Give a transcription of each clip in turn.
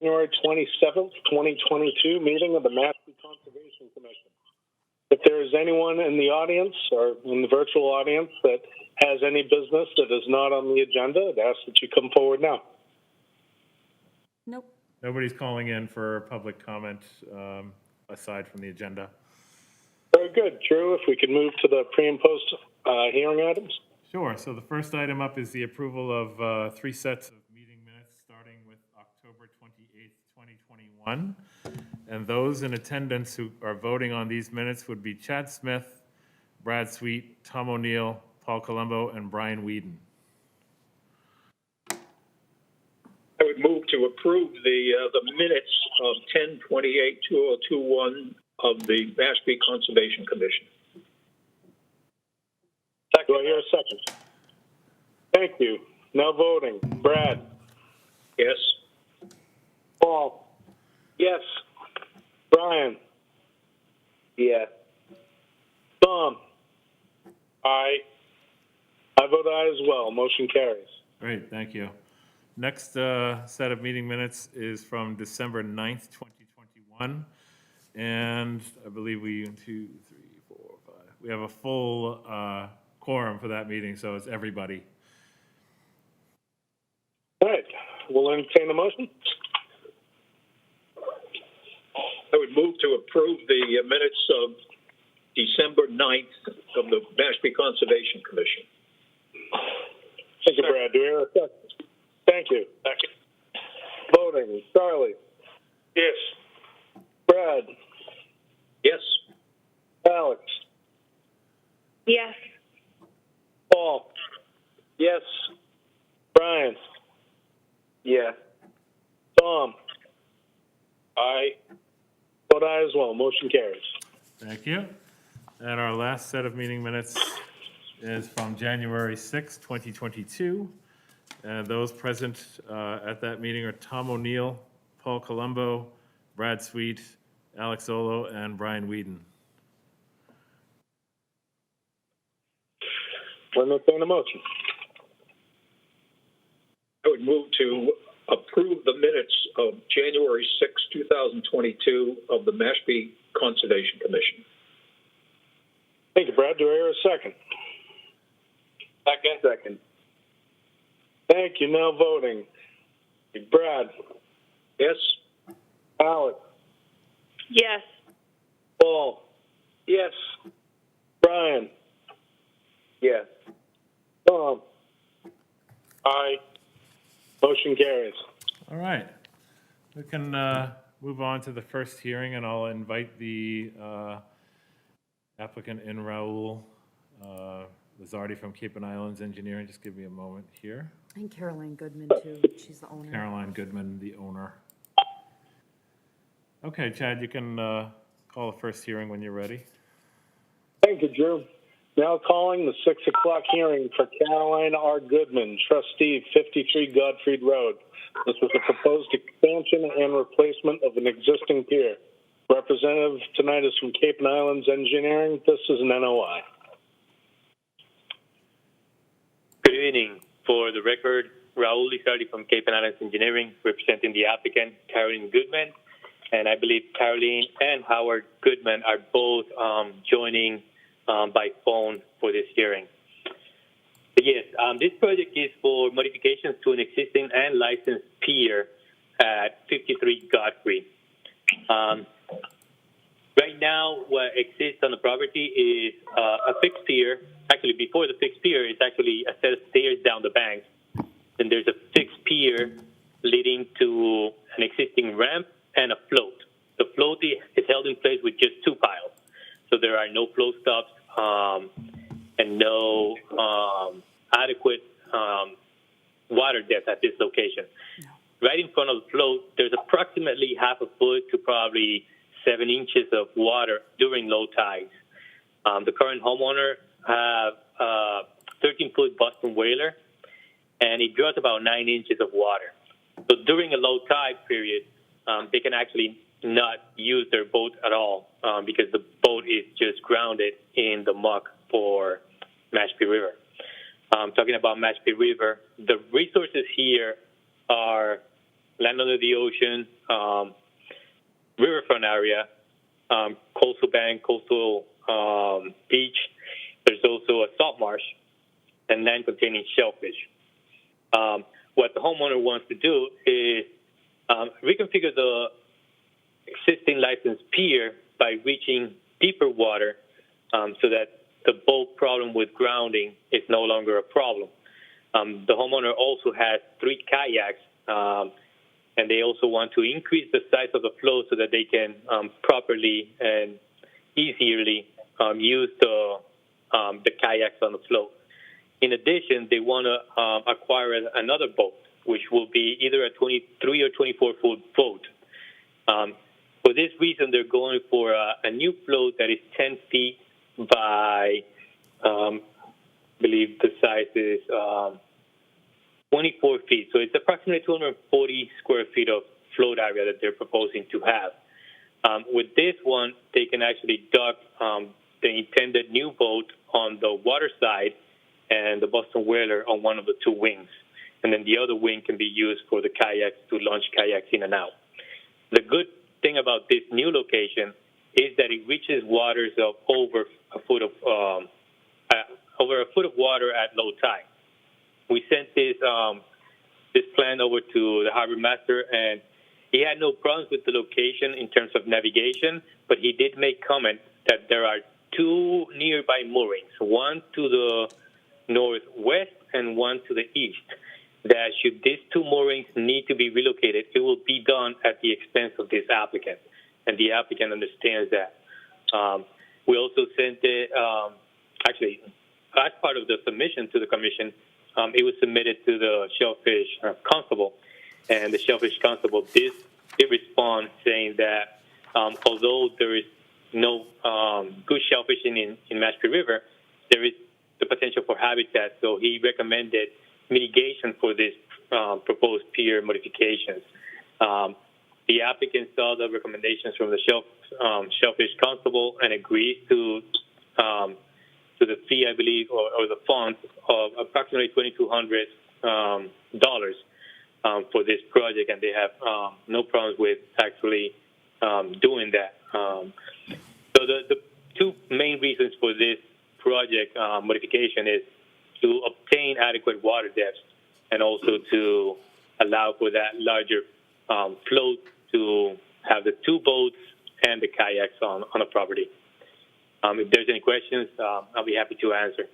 January 27th, 2022 meeting of the Mashpee Conservation Commission. If there is anyone in the audience or in the virtual audience that has any business that is not on the agenda, I'd ask that you come forward now. Nope. Nobody's calling in for public comment aside from the agenda. Very good. Drew, if we could move to the pre and post hearing items. Sure. So the first item up is the approval of 3 sets of meeting minutes starting with October 28th, 2021. And those in attendance who are voting on these minutes would be Chad Smith, Brad Sweet, Tom O'Neill, Paul Colombo, and Brian Whedon. I would move to approve the minutes of 10/28/2021 of the Mashpee Conservation Commission. Do I hear a second? Thank you. Now voting. Brad. Yes. Paul. Yes. Brian. Yes. Tom. Aye. I vote aye as well. Motion carries. Great, thank you. Next set of meeting minutes is from December 9th, 2021. And I believe we have a full quorum for that meeting, so it's everybody. All right. We'll entertain a motion. I would move to approve the minutes of December 9th of the Mashpee Conservation Commission. Thank you, Brad. Do we hear a second? Thank you. Second. Voting. Charlie. Yes. Brad. Yes. Alex. Yes. Paul. Yes. Brian. Yes. Tom. Aye. Vote aye as well. Motion carries. Thank you. And our last set of meeting minutes is from January 6th, 2022. And those present at that meeting are Tom O'Neill, Paul Colombo, Brad Sweet, Alex Olo, and Brian Whedon. We'll entertain a motion. I would move to approve the minutes of January 6, 2022 of the Mashpee Conservation Commission. Thank you, Brad. Do I hear a second? Second. Thank you. Now voting. Brad. Yes. Alex. Yes. Paul. Yes. Brian. Yes. Tom. Aye. Motion carries. All right. We can move on to the first hearing, and I'll invite the applicant in Raul Lizardi from Cape and Islands Engineering. Just give me a moment here. And Caroline Goodman, too. She's the owner. Caroline Goodman, the owner. Okay, Chad, you can call the first hearing when you're ready. Thank you, Drew. Now calling the 6 o'clock hearing for Caroline R. Goodman, trustee, 53 Godfrey Road. This is a proposed expansion and replacement of an existing pier. Representative tonight is from Cape and Islands Engineering. This is an NOI. Good evening. For the record, Raul Lizardi from Cape and Islands Engineering, representing the applicant, Caroline Goodman. And I believe Caroline and Howard Goodman are both joining by phone for this hearing. Yes, this project is for modifications to an existing and licensed pier at 53 Godfrey. Right now, what exists on the property is a fixed pier. Actually, before the fixed pier, it's actually a set of stairs down the bank. Then there's a fixed pier leading to an existing ramp and a float. The float is held in place with just 2 piles. So there are no flow stops and no adequate water depth at this location. No. Right in front of the float, there's approximately half a foot to probably 7 inches of water during low tides. The current homeowner have a 13-foot Boston whaler, and it draws about 9 inches of water. So during a low tide period, they can actually not use their boat at all because the boat is just grounded in the muck for Mashpee River. Talking about Mashpee River, the resources here are land under the ocean, riverfront area, coastal bank, coastal beach. There's also a salt marsh and land containing shellfish. What the homeowner wants to do is reconfigure the existing licensed pier by reaching deeper water so that the boat problem with grounding is no longer a problem. The homeowner also has 3 kayaks, and they also want to increase the size of the float so that they can properly and easily use the kayaks on the float. In addition, they want to acquire another boat, which will be either a 23 or 24-foot boat. For this reason, they're going for a new float that is 10 feet by, I believe the size is 24 feet. So it's approximately 240 square feet of float area that they're proposing to have. With this one, they can actually dock the intended new boat on the water side and the Boston Whaler on one of the 2 wings. And then the other wing can be used for the kayaks to launch kayaks in and out. The good thing about this new location is that it reaches waters of over a foot of water at low tide. We sent this plan over to the harbor master, and he had no problems with the location in terms of navigation, but he did make comment that there are 2 nearby moorings, one to the northwest and one to the east, that should these 2 moorings need to be relocated, it will be done at the expense of this applicant, and the applicant understands that. We also sent it, actually, as part of the submission to the commission, it was submitted to the Shellfish Constable, and the Shellfish Constable did respond saying that although there is no good shellfishing in Mashpee River, there is the potential for habitat, so he recommended mitigation for this proposed pier modifications. The applicant saw the recommendations from the Shellfish Constable and agreed to the fee, I believe, or the fund of approximately $2,200 for this project, and they have no problems with actually doing that. So the 2 main reasons for this project modification is to obtain adequate water depth and also to allow for that larger float to have the 2 boats and the kayaks on the property. If there's any questions, I'll be happy to answer.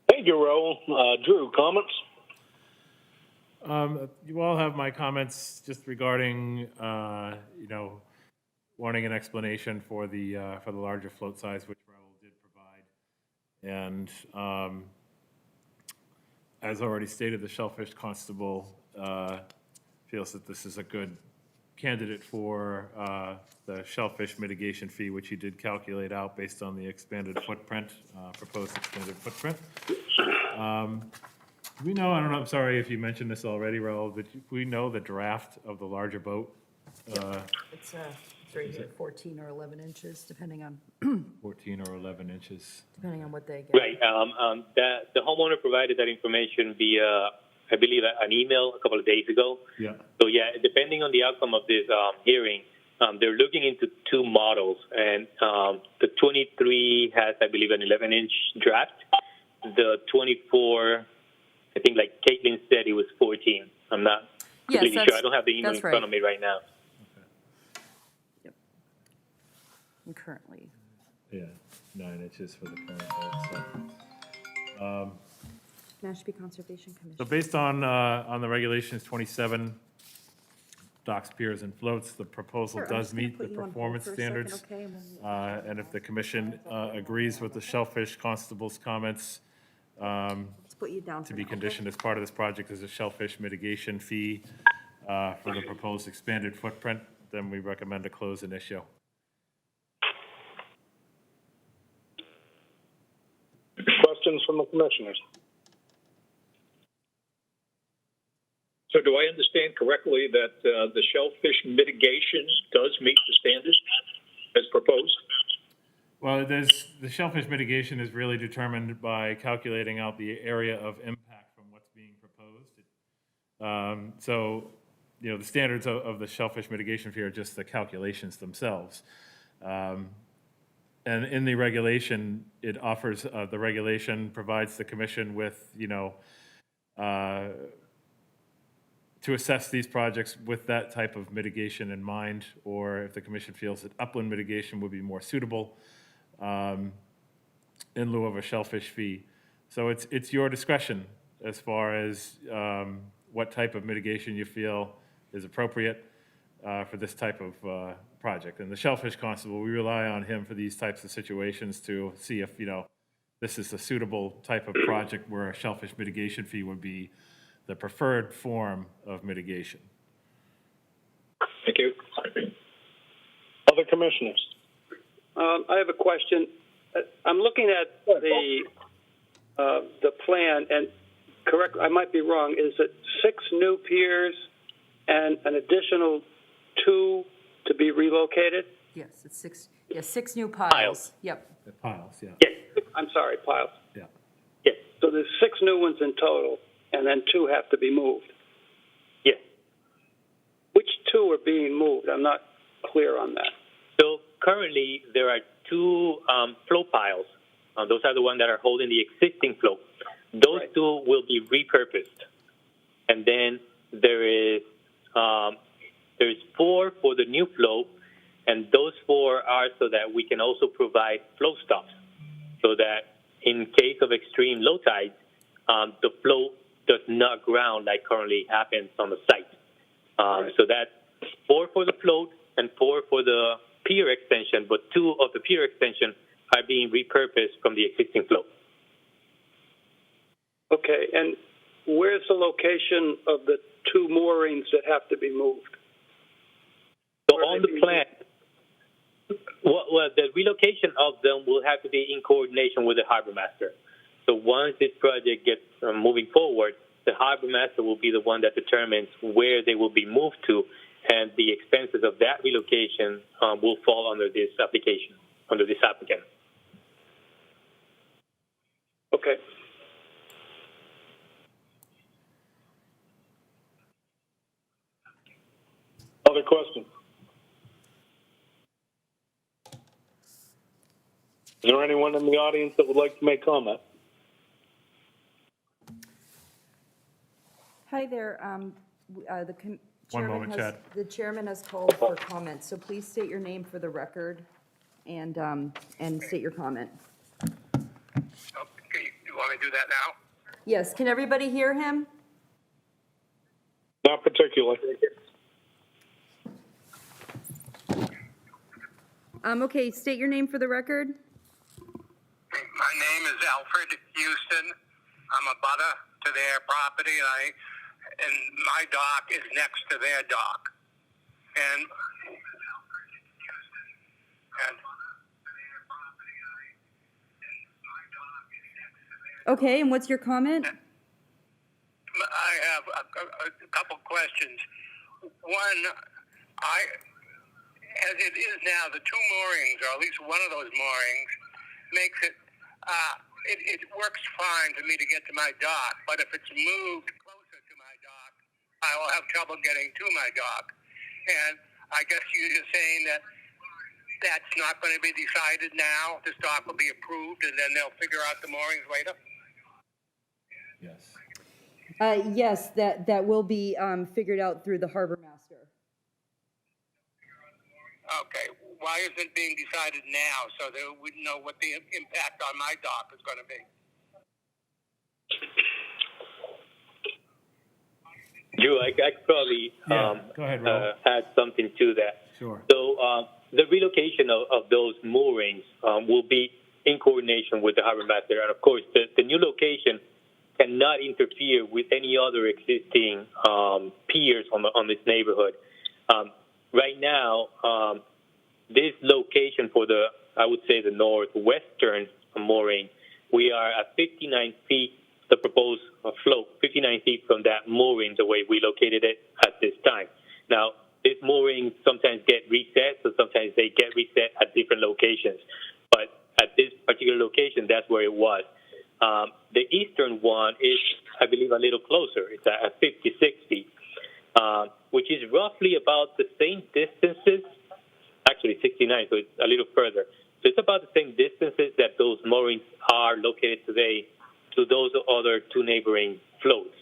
Thank you, Raul. Drew, comments? You all have my comments just regarding, wanting an explanation for the larger float size, which Raul did provide. And as already stated, the Shellfish Constable feels that this is a good candidate for the Shellfish Mitigation Fee, which he did calculate out based on the expanded footprint, proposed expanded footprint. We know, I don't know, I'm sorry if you mentioned this already, Raul, but we know the draft of the larger boat. It's right here, 14 or 11 inches, depending on 14 or 11 inches. depending on what they get. Right. The homeowner provided that information via, I believe, an email a couple of days ago. Yeah. So, yeah, depending on the outcome of this hearing, they're looking into 2 models. And the 23 has, I believe, an 11-inch draft. The 24, I think, like Caitlin said, it was 14. I'm not completely sure. I don't have the email in front of me right now. Yep. And currently. Yeah, 9 inches for the current boat. So, Mashpee Conservation Commission. so based on the regulations 27, docks, piers, and floats, the proposal Sure, I'm does just gonna meet put the you on hold performance for a second, standards. okay, and then- And if the commission agrees with the Shellfish Constable's comments, Let's put you down to for be now. conditioned as part of this project is a shellfish mitigation fee for the proposed expanded footprint, then we recommend to close an issue. Questions from the commissioners? So do I understand correctly that the shellfish mitigation does meet the standards as proposed? Well, the shellfish mitigation is really determined by calculating out the area of impact from what's being proposed. So, the standards of the Shellfish Mitigation Fee are just the calculations themselves. And in the regulation, it offers, the regulation provides the commission with, to assess these projects with that type of mitigation in mind, or if the commission feels that upland mitigation would be more suitable in lieu of a shellfish fee. So it's your discretion as far as what type of mitigation you feel is appropriate for this type of project. And the Shellfish Constable, we rely on him for these types of situations to see if, this is a suitable type of project where a shellfish mitigation fee would be the preferred form of mitigation. Thank you. Other commissioners? I have a question. I'm looking at the plan, and correct, I might be wrong. Is it 6 new piers and an additional 2 to be relocated? Yes, it's 6 new piles. Yep. The piles, yeah. Yes. I'm sorry, piles. Yeah. Yes. So there's 6 new ones in total, and then 2 have to be moved. Yes. Which 2 are being moved? I'm not clear on that. So currently there are 2 flow piles. Those are the ones that are holding the existing flow. Those Right. 2 will be repurposed. And then there's 4 for the new flow, and those 4 are so that we can also provide flow stops, so that in case of extreme low tides, the flow does not ground like currently happens on the site. Right. So that's 4 for the float and 4 for the pier extension, but 2 of the pier extension are being repurposed from the existing float. Okay, and where's the location of the 2 moorings that have to be moved? So Where on they the being plan, well, the relocation of them will have to be in coordination with the harbor master. So once this project gets moving forward, the harbor master will be the one that determines where they will be moved to, and the expenses of that relocation will fall under this application, under this applicant. Okay. Other questions? Is there anyone in the audience that would like to make comment? Hi there. moment, Chad. The chairman has called for comment, so please state your name for the record and state your comment. Okay, you want me to do that now? Yes, can everybody hear him? Not particularly. Okay, state your name for the record. My name is Alfred Houston. I'm a butter to their property, and my dock is next to their dock. And Okay, and what's your comment? I have a couple questions. One, as it is now, the 2 moorings, or at least one of those moorings, makes it, it works fine for me to get to my dock, but if it's moved closer to my dock, I will have trouble getting to my dock. And I guess you're just saying that that's not going to be decided now. This dock will be approved, and then they'll figure out the moorings later? Yes. Yes, that will be figured out through the harbor master. Okay, why isn't it being decided now so that we know what the impact on my dock is going to be? Drew, I could probably Go ahead, Raul. add something to that. Sure. So the relocation of those moorings will be in coordination with the harbor master, and of course, the new location cannot interfere with any other existing piers on this neighborhood. Right now, this location for I would say the northwestern mooring, we are at 59 feet, the proposed float, 59 feet from that mooring, the way we located it at this time. Now, these moorings sometimes get reset, so sometimes they get reset at different locations. But at this particular location, that's where it was. The eastern one is, I believe, a little closer. It's at 50-60. which is roughly about the same distances, actually 69, so it's a little further. So it's about the same distances that those moorings are located today to those other two neighboring floats.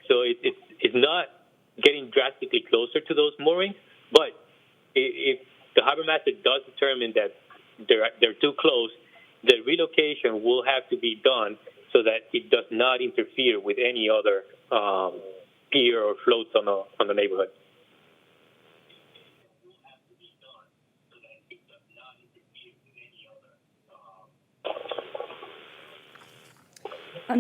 So it's not getting drastically closer to those moorings, but if the harbor master does determine that they're too close, the relocation will have to be done so that it does not interfere with any other pier or floats on the neighborhood.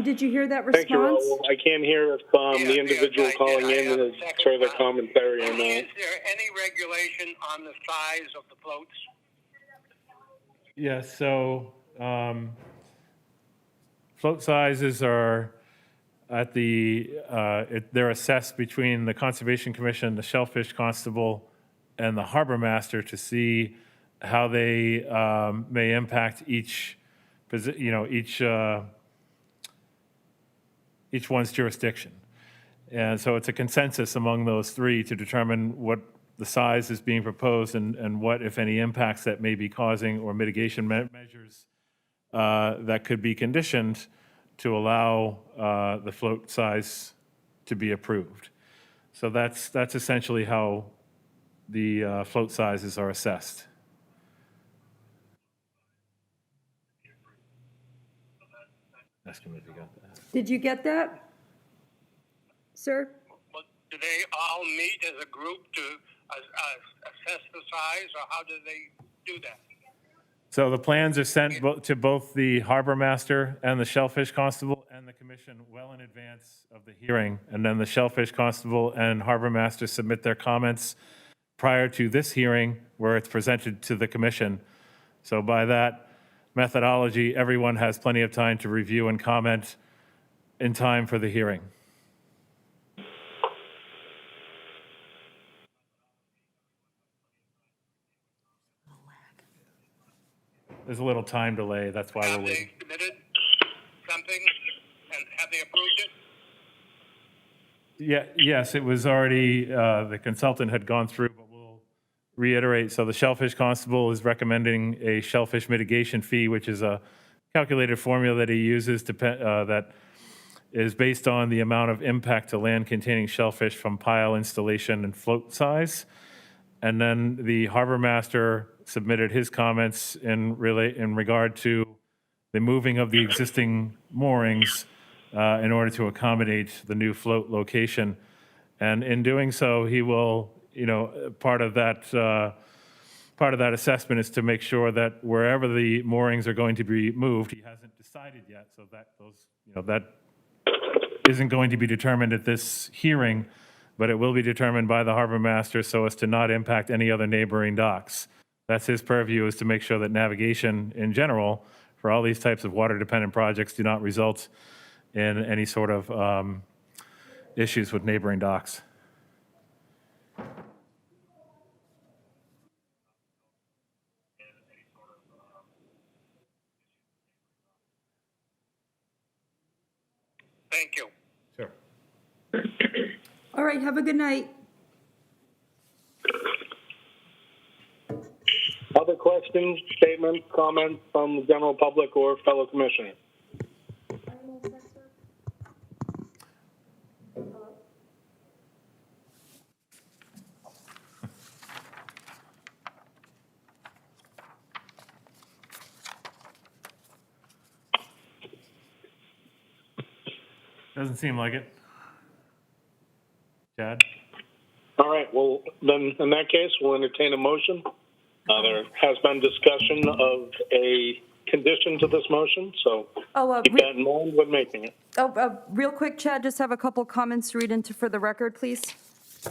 Did you hear that Thank you, response? Raul. I can't hear if the individual calling in has further commentary or not. Is there any regulation on the size of the floats? Yeah, so float sizes are at they're assessed between the Conservation Commission, the Shellfish Constable, and the Harbor Master to see how they may impact each one's jurisdiction. And so it's a consensus among those three to determine what the size is being proposed and what, if any, impacts that may be causing or mitigation measures that could be conditioned to allow the float size to be approved. So that's essentially how the float sizes are assessed. Ask him if he got that. Did you get that, sir? Well, do they all meet as a group to assess the size, or how do they do that? So the plans are sent to both the Harbor Master and the Shellfish Constable and the Commission well in advance of the hearing. And then the Shellfish Constable and Harbor Master submit their comments prior to this hearing where it's presented to the Commission. So by that methodology, everyone has plenty of time to review and comment in time for the hearing. There's a little time delay, that's why we're waiting. Have they submitted something, and have they approved it? Yes, it was already, the consultant had gone through, but we'll reiterate. So the Shellfish Constable is recommending a shellfish mitigation fee, which is a calculated formula that he uses that is based on the amount of impact to land containing shellfish from pile installation and float size. And then the Harbor Master submitted his comments in regard to the moving of the existing moorings in order to accommodate the new float location. And in doing so, he will, part of that assessment is to make sure that wherever the moorings are going to be moved, he hasn't decided yet, so that that isn't going to be determined at this hearing, but it will be determined by the Harbor Master so as to not impact any other neighboring docks. That's his purview, is to make sure that navigation in general for all these types of water-dependent projects do not result in any sort of issues with neighboring docks. Thank you. Sure. All right, have a good night. Other questions, statements, comments from the general public or fellow commissioners? Doesn't seem like it. Chad? All right, well, then in that case, we'll entertain a motion. There has been discussion of a condition to this motion, so keep that in mind when making it. Real quick, Chad, just have a couple comments to read into for the record, please.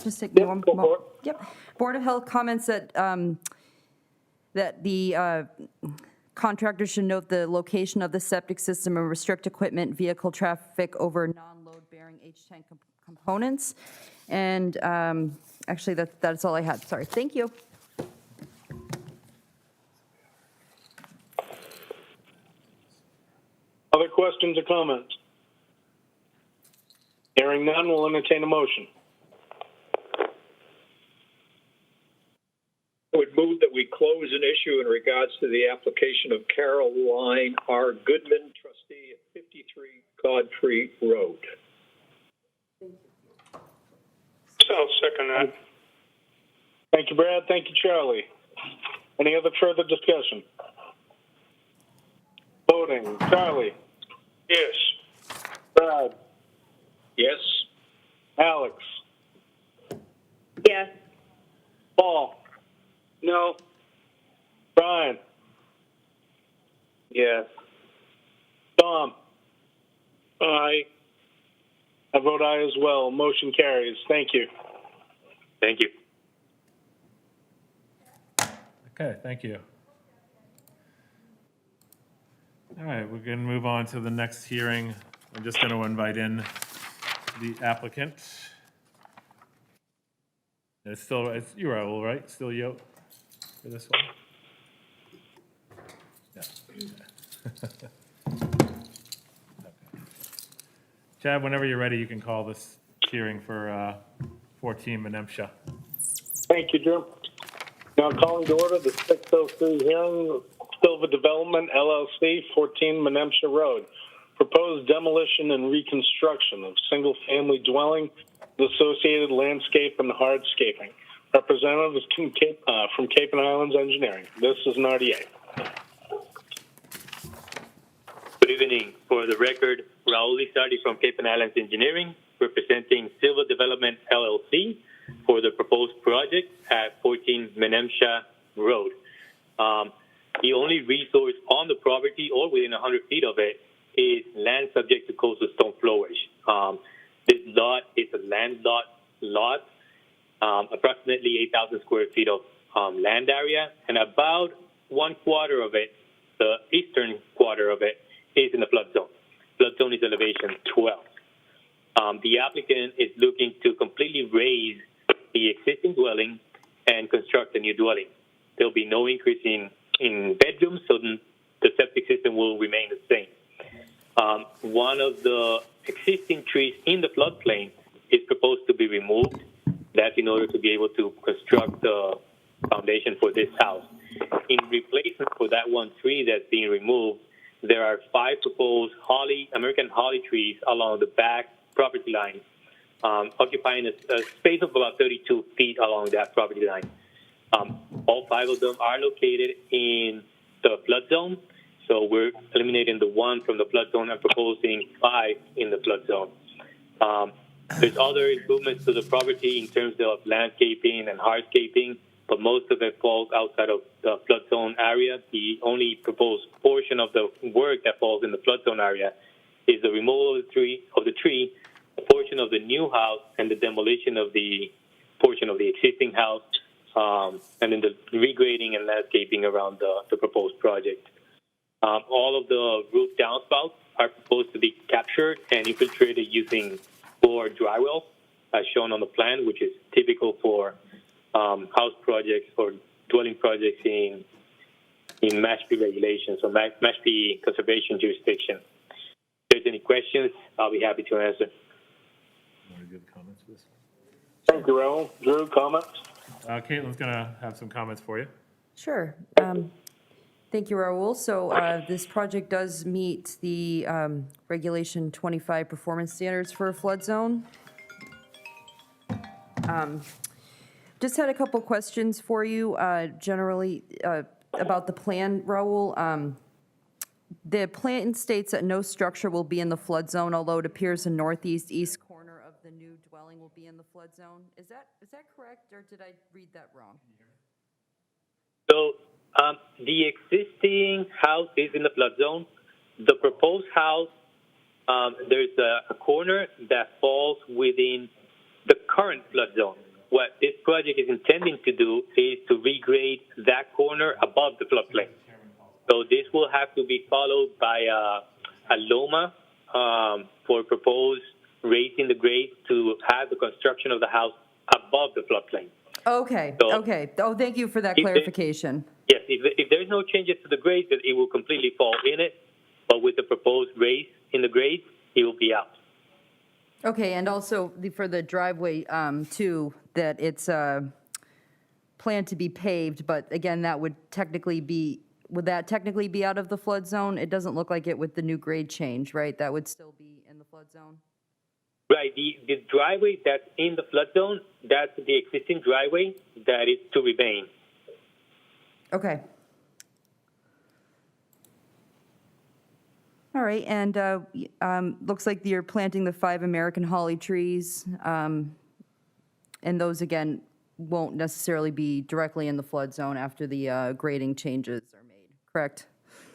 Just take me one go for moment. it. Yep. Board of Health comments that that the contractor should note the location of the septic system and restrict equipment, vehicle traffic over non-load bearing H-tank components. And actually, that's all I had. Sorry. Thank you. Other questions or comments? Hearing none, we'll entertain a motion. move that we close an issue in regards to the application of Caroline R. Goodman, trustee at 53 Godfrey Road. I'll second that. Thank you, Brad. Thank you, Charlie. Any other further discussion? Voting. Charlie. Yes. Brad. Yes? Alex. Yes. Paul. No. Brian. Yes. Tom. Aye. I vote aye as well. Motion carries. Thank you. Thank you. Okay, thank you. All right, we're going to move on to the next hearing. I'm just going to invite in the applicant. It's you, Raul, right? Still you for this one? Yeah. Okay. Chad, whenever you're ready, you can call this hearing for 14 Menemsha. Thank you, Drew. Now calling to order the 603 hearing of Silver Development, LLC, 14 Menemsha Road. Proposed demolition and reconstruction of single-family dwelling, the associated landscape and hardscaping. Representatives from Cape and Islands Engineering. This is an RDA. Good evening. For the record, Raul Lizardi from Cape and Islands Engineering, representing Silver Development, LLC, for the proposed project at 14 Menemsha Road. The only resource on the property or within 100 feet of it is land subject to coastal stone flowage. This lot is a landlocked lot, approximately 8,000 square feet of land area, and about 1/4 of it, the eastern quarter of it, is in the flood zone. Flood zone is elevation 12. The applicant is looking to completely raise the existing dwelling and construct a new dwelling. There'll be no increase in bedrooms, so the septic system will remain the same. One of the existing trees in the floodplain is proposed to be removed. That's in order to be able to construct the foundation for this house. In replacement for that one tree that's being removed, there are 5 proposed American holly trees along the back property line, occupying a space of about 32 feet along that property line. All 5 of them are located in the flood zone, so we're eliminating the one from the flood zone and proposing 5 in the flood zone. There's other improvements to the property in terms of landscaping and hardscaping, but most of it falls outside of the flood zone area. The only proposed portion of the work that falls in the flood zone area is the removal of the tree, a portion of the new house, and the demolition of the portion of the existing house, and then the regrading and landscaping around the proposed project. All of the roof downspouts are proposed to be captured and infiltrated using floor drywall, as shown on the plan, which is typical for house projects or dwelling projects in Mashpee regulations or Mashpee conservation jurisdiction. If there's any questions, I'll be happy to answer. Want to give comments for this? Thank you, Raul. Drew, comments? Caitlin's going to have some comments for you. Sure. Thank you, Raul. So this project does meet the Regulation 25 performance standards for a flood zone. Just had a couple questions for you, generally about the plan, Raul. The plan states that no structure will be in the flood zone, although it appears the northeast corner of the new dwelling will be in the flood zone. Is that correct, or did I read that wrong? So the existing house is in the flood zone. The proposed house, there's a corner that falls within the current flood zone. What this project is intending to do is to regrade that corner above the floodplain. So this will have to be followed by a LOMA for proposed raising the grade to have the construction of the house above the floodplain. Okay, So, okay. Oh, thank you for that clarification. Yes, if there's no changes to the grade, then it will completely fall in it. But with the proposed raise in the grade, it will be out. Okay, and also for the driveway too, that it's planned to be paved, but again, that would technically be, would that technically be out of the flood zone? It doesn't look like it with the new grade change, right? That would still be in the flood zone? Right. The driveway that's in the flood zone, that's the existing driveway that is to remain. Okay. All right, and looks like you're planting the 5 American holly trees, and those, again, won't necessarily be directly in the flood zone after the grading changes are made, correct?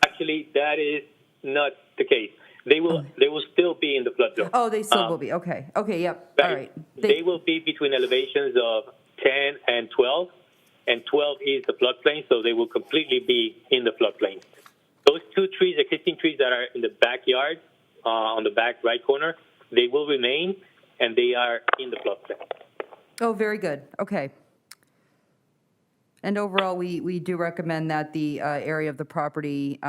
Actually, that is not the case. They will still be in the flood zone. Oh, they still will be, okay. Okay, yep, all right. They will be between elevations of 10 and 12, and 12 is the floodplain, so they will completely be in the floodplain. Those 2 trees, existing trees that are in the backyard, on the back right corner, they will remain, and they are in the floodplain. Oh, very good, okay. And overall, we do recommend that the area of the property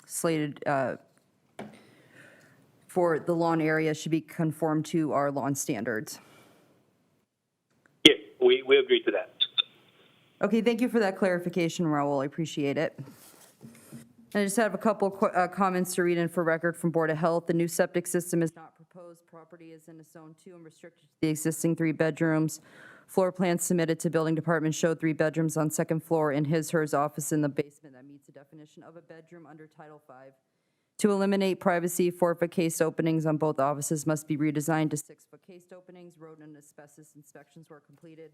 slated for the lawn area should be conformed to our lawn standards. Yes, we agree to that. Okay, thank you for that clarification, Raul, I appreciate it. I just have a couple comments to read in for record from Board of Health. The new septic system is not proposed. Property is in a zone 2 and restricted to the existing 3 bedrooms. Floor plans submitted to building department show 3 bedrooms on 2nd floor and his/hers office in the basement that meets the definition of a bedroom under Title V. To eliminate privacy, 4-foot cased openings on both offices must be redesigned to 6-foot cased openings. Road and asbestos inspections were completed.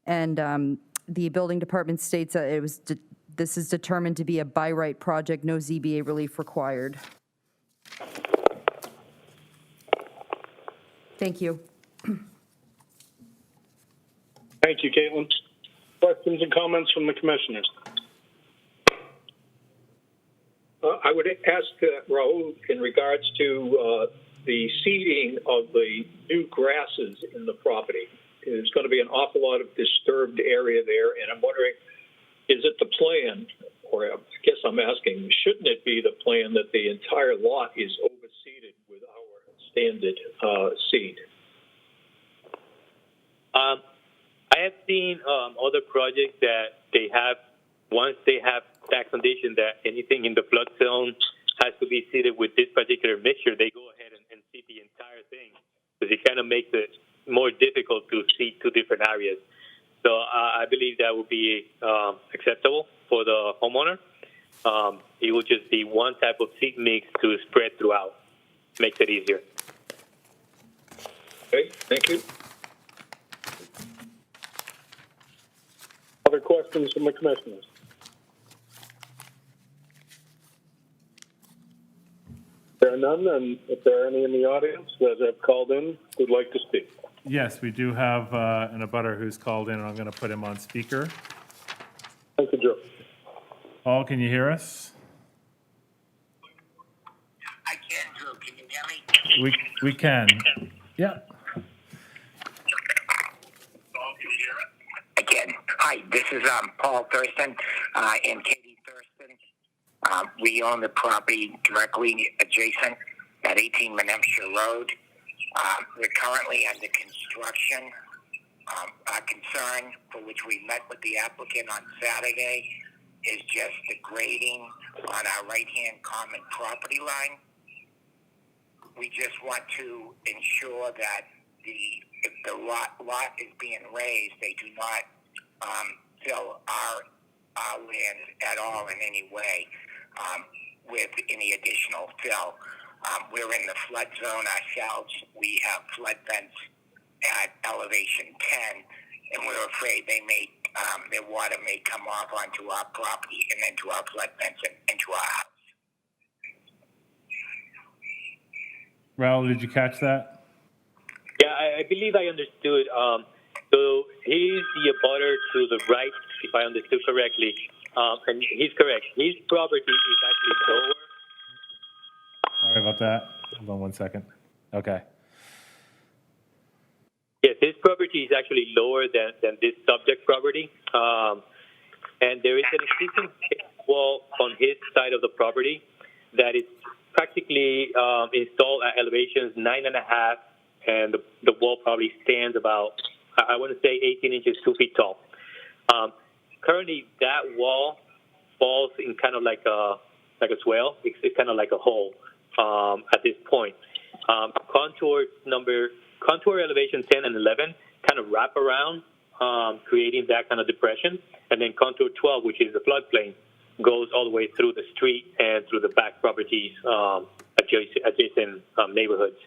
And the building department states that this is determined to be a by right project, no ZBA relief required. Thank you. Thank you, Caitlin. Questions and comments from the commissioners? I would ask Raul in regards to the seeding of the new grasses in the property. There's going to be an awful lot of disturbed area there, and I'm wondering, is it the plan, or I guess I'm asking, shouldn't it be the plan that the entire lot is overseeded with our standard seed? I have seen other projects that they have, once they have that condition that anything in the flood zone has to be seeded with this particular mixture, they go ahead and seed the entire thing, because it kind of makes it more difficult to seed 2 different areas. So I believe that would be acceptable for the homeowner. It would just be one type of seed mix to spread throughout. Makes it easier. Okay, thank you. Other questions from the commissioners? There are none, and if there are any in the audience that have called in who'd like to speak. Yes, we do have an abutter who's called in, and I'm going to put him on speaker. Thank you, Joe. Paul, can you hear us? I can, Drew. Can you hear me? We can. Yeah. Again, hi, this is Paul Thurston and Katie Thurston. We own the property directly adjacent at 18 Menemsha Road. We're currently under construction. Our concern, for which we met with the applicant on Saturday, is just the grading on our right-hand common property line. We just want to ensure that if the lot is being raised, they do not fill our land at all in any way with any additional fill. We're in the flood zone ourselves. We have flood vents at elevation 10, and we're afraid their water may come off onto our property and into our flood vents and into our house. Raul, did you catch that? Yeah, I believe I understood. So he's the abutter to the right, if I understood correctly. And he's correct. His property is actually lower. Sorry about that. Hold on 1 second. Okay. Yes, his property is actually lower than this subject property. And there is an existing wall on his side of the property that is practically installed at elevations 9.5, and the wall probably stands about, I want to say 18 inches, 2 feet tall. Currently, that wall falls in kind of like a swale. It's kind of like a hole at this point. Contour elevation 10 and 11 kind of wrap around, creating that kind of depression, and then contour 12, which is the floodplain, goes all the way through the street and through the back properties, adjacent neighborhoods.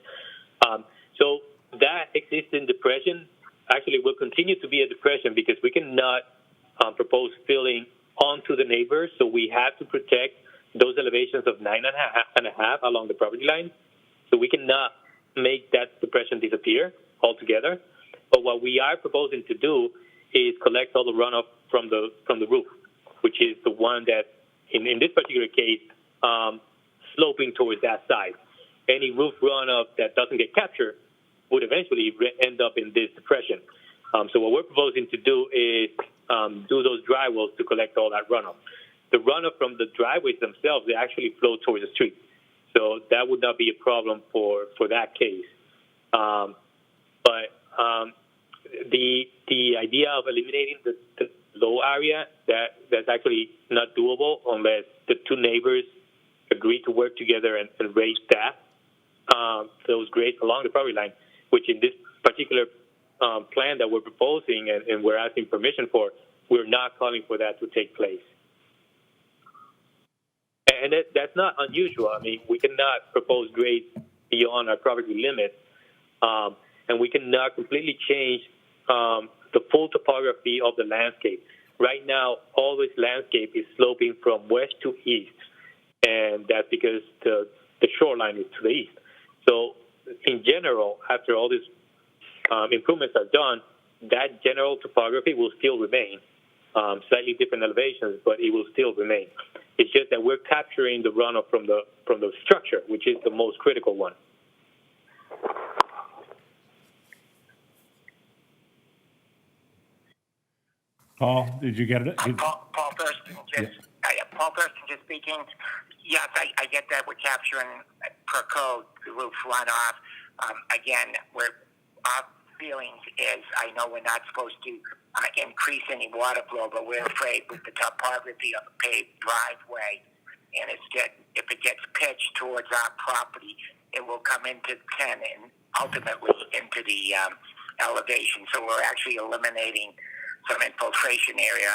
So that existing depression actually will continue to be a depression because we cannot propose filling onto the neighbors, so we have to protect those elevations of 9.5 along the property line. So we cannot make that depression disappear altogether. But what we are proposing to do is collect all the runoff from the roof, which is the one that, in this particular case, sloping towards that side. Any roof runoff that doesn't get captured would eventually end up in this depression. So what we're proposing to do is do those dry wells to collect all that runoff. The runoff from the driveways themselves, they actually flow towards the street. So that would not be a problem for that case. But the idea of eliminating the low area, that's actually not doable unless the two neighbors agree to work together and raise that, those grades along the property line, which in this particular plan that we're proposing and we're asking permission for, we're not calling for that to take place. And that's not unusual. I mean, we cannot propose grades beyond our property limits, and we cannot completely change the full topography of the landscape. Right now, all this landscape is sloping from west to east, and that's because the shoreline is to the east. So in general, after all these improvements are done, that general topography will still remain, slightly different elevations, but it will still remain. It's just that we're capturing the runoff from the structure, which is the most critical one. Paul, did you get it? Paul Thurston, Paul Thurston just speaking. Yes, I get that we're capturing per code the roof runoff. Again, our feelings is I know we're not supposed to increase any water flow, but we're afraid with the topography of a paved driveway, and if it gets pitched towards our property, it will come into 10 and ultimately into the elevation. So we're actually eliminating some infiltration area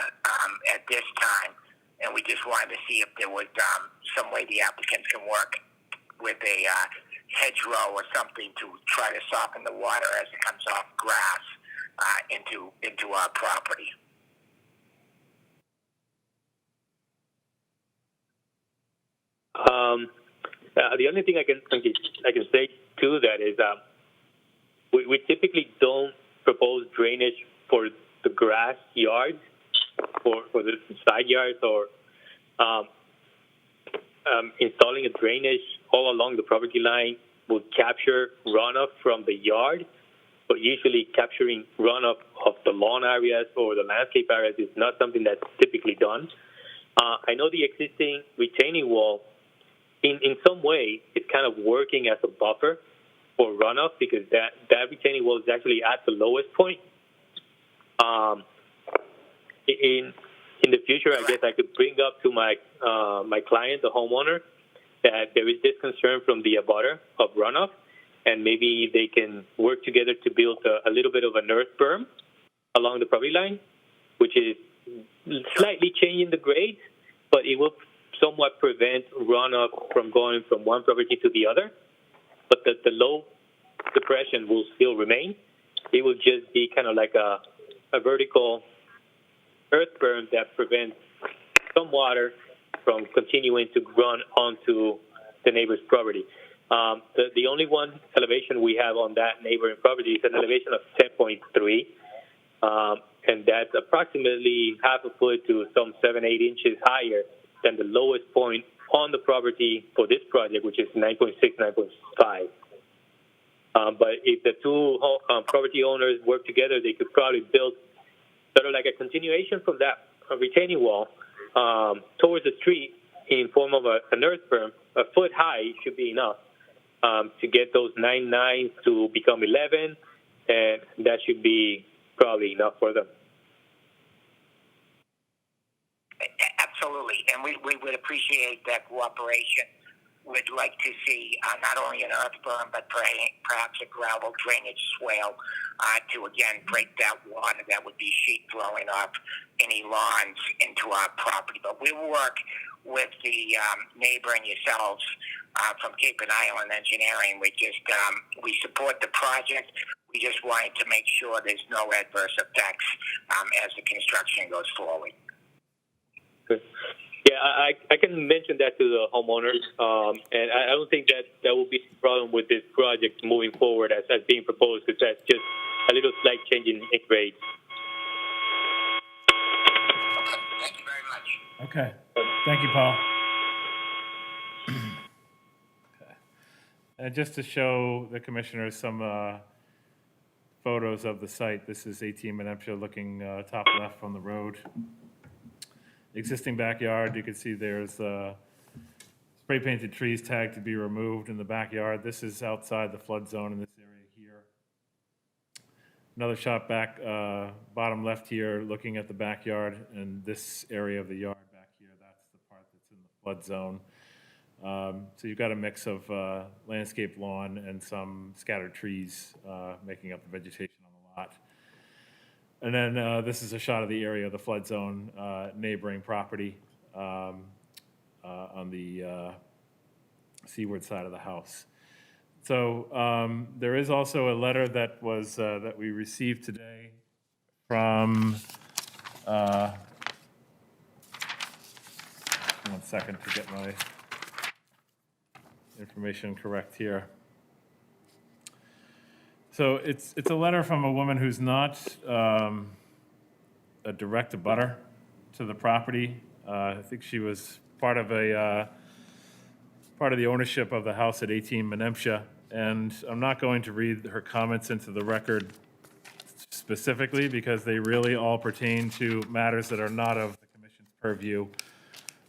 at this time, and we just wanted to see if there was some way the applicants can work with a hedgerow or something to try to soften the water as it comes off grass into our property. The only thing I can say to that is we typically don't propose drainage for the grass yards, for the side yards, or installing a drainage all along the property line would capture runoff from the yard, but usually capturing runoff of the lawn areas or the landscape areas is not something that's typically done. I know the existing retaining wall, in some way, it's kind of working as a buffer for runoff because that retaining wall is actually at the lowest point. In the future, I guess I could bring up to my client, the homeowner, that there is this concern from the abutter of runoff, and maybe they can work together to build a little bit of an earth berm along the property line, which is slightly changing the grade, but it will somewhat prevent runoff from going from one property to the other. But the low depression will still remain. It will just be kind of like a vertical earth berm that prevents some water from continuing to run onto the neighbor's property. The only one elevation we have on that neighboring property is an elevation of 10.3, and that's approximately half a foot to some 7-8 inches higher than the lowest point on the property for this project, which is 9.6, 9.5. But if the two property owners work together, they could probably build sort of like a continuation from that retaining wall towards the street in form of an earth berm. A foot high should be enough to get those 9.9 to become 11, and that should be probably enough for them. and we would appreciate that cooperation. We'd like to see not only an earth berm, but perhaps a gravel drainage swale to, again, break that water that would be sheet flowing off any lawns into our property. But we will work with the neighbor and yourselves from Cape and Island Engineering. We support the project. We just wanted to make sure there's no adverse effects as the construction goes forward. Good. Yeah, I can mention that to the homeowners, and I don't think that will be a problem with this project moving forward as being proposed, because that's just a little slight change in grade. Thank you very much. Okay. Thank you, Paul. Okay. And just to show the commissioners some photos of the site, this is 18 Menempsha looking top left from the road. Existing backyard, you can see there's spray painted trees tagged to be removed in the backyard. This is outside the flood zone in this area here. Another shot back, bottom left here, looking at the backyard, and this area of the yard back here, that's the part that's in the flood zone. So you've got a mix of landscape lawn and some scattered trees making up the vegetation on the lot. And then this is a shot of the area of the flood zone neighboring property on the seaward side of the house. So there is also a letter that was that we received today from. 1 second to get my information correct here. So it's a letter from a woman who's not a direct abutter to the property. I think she was part of the ownership of the house at 18 Menempsha, and I'm not going to read her comments into the record specifically because they really all pertain to matters that are not of the commission's purview,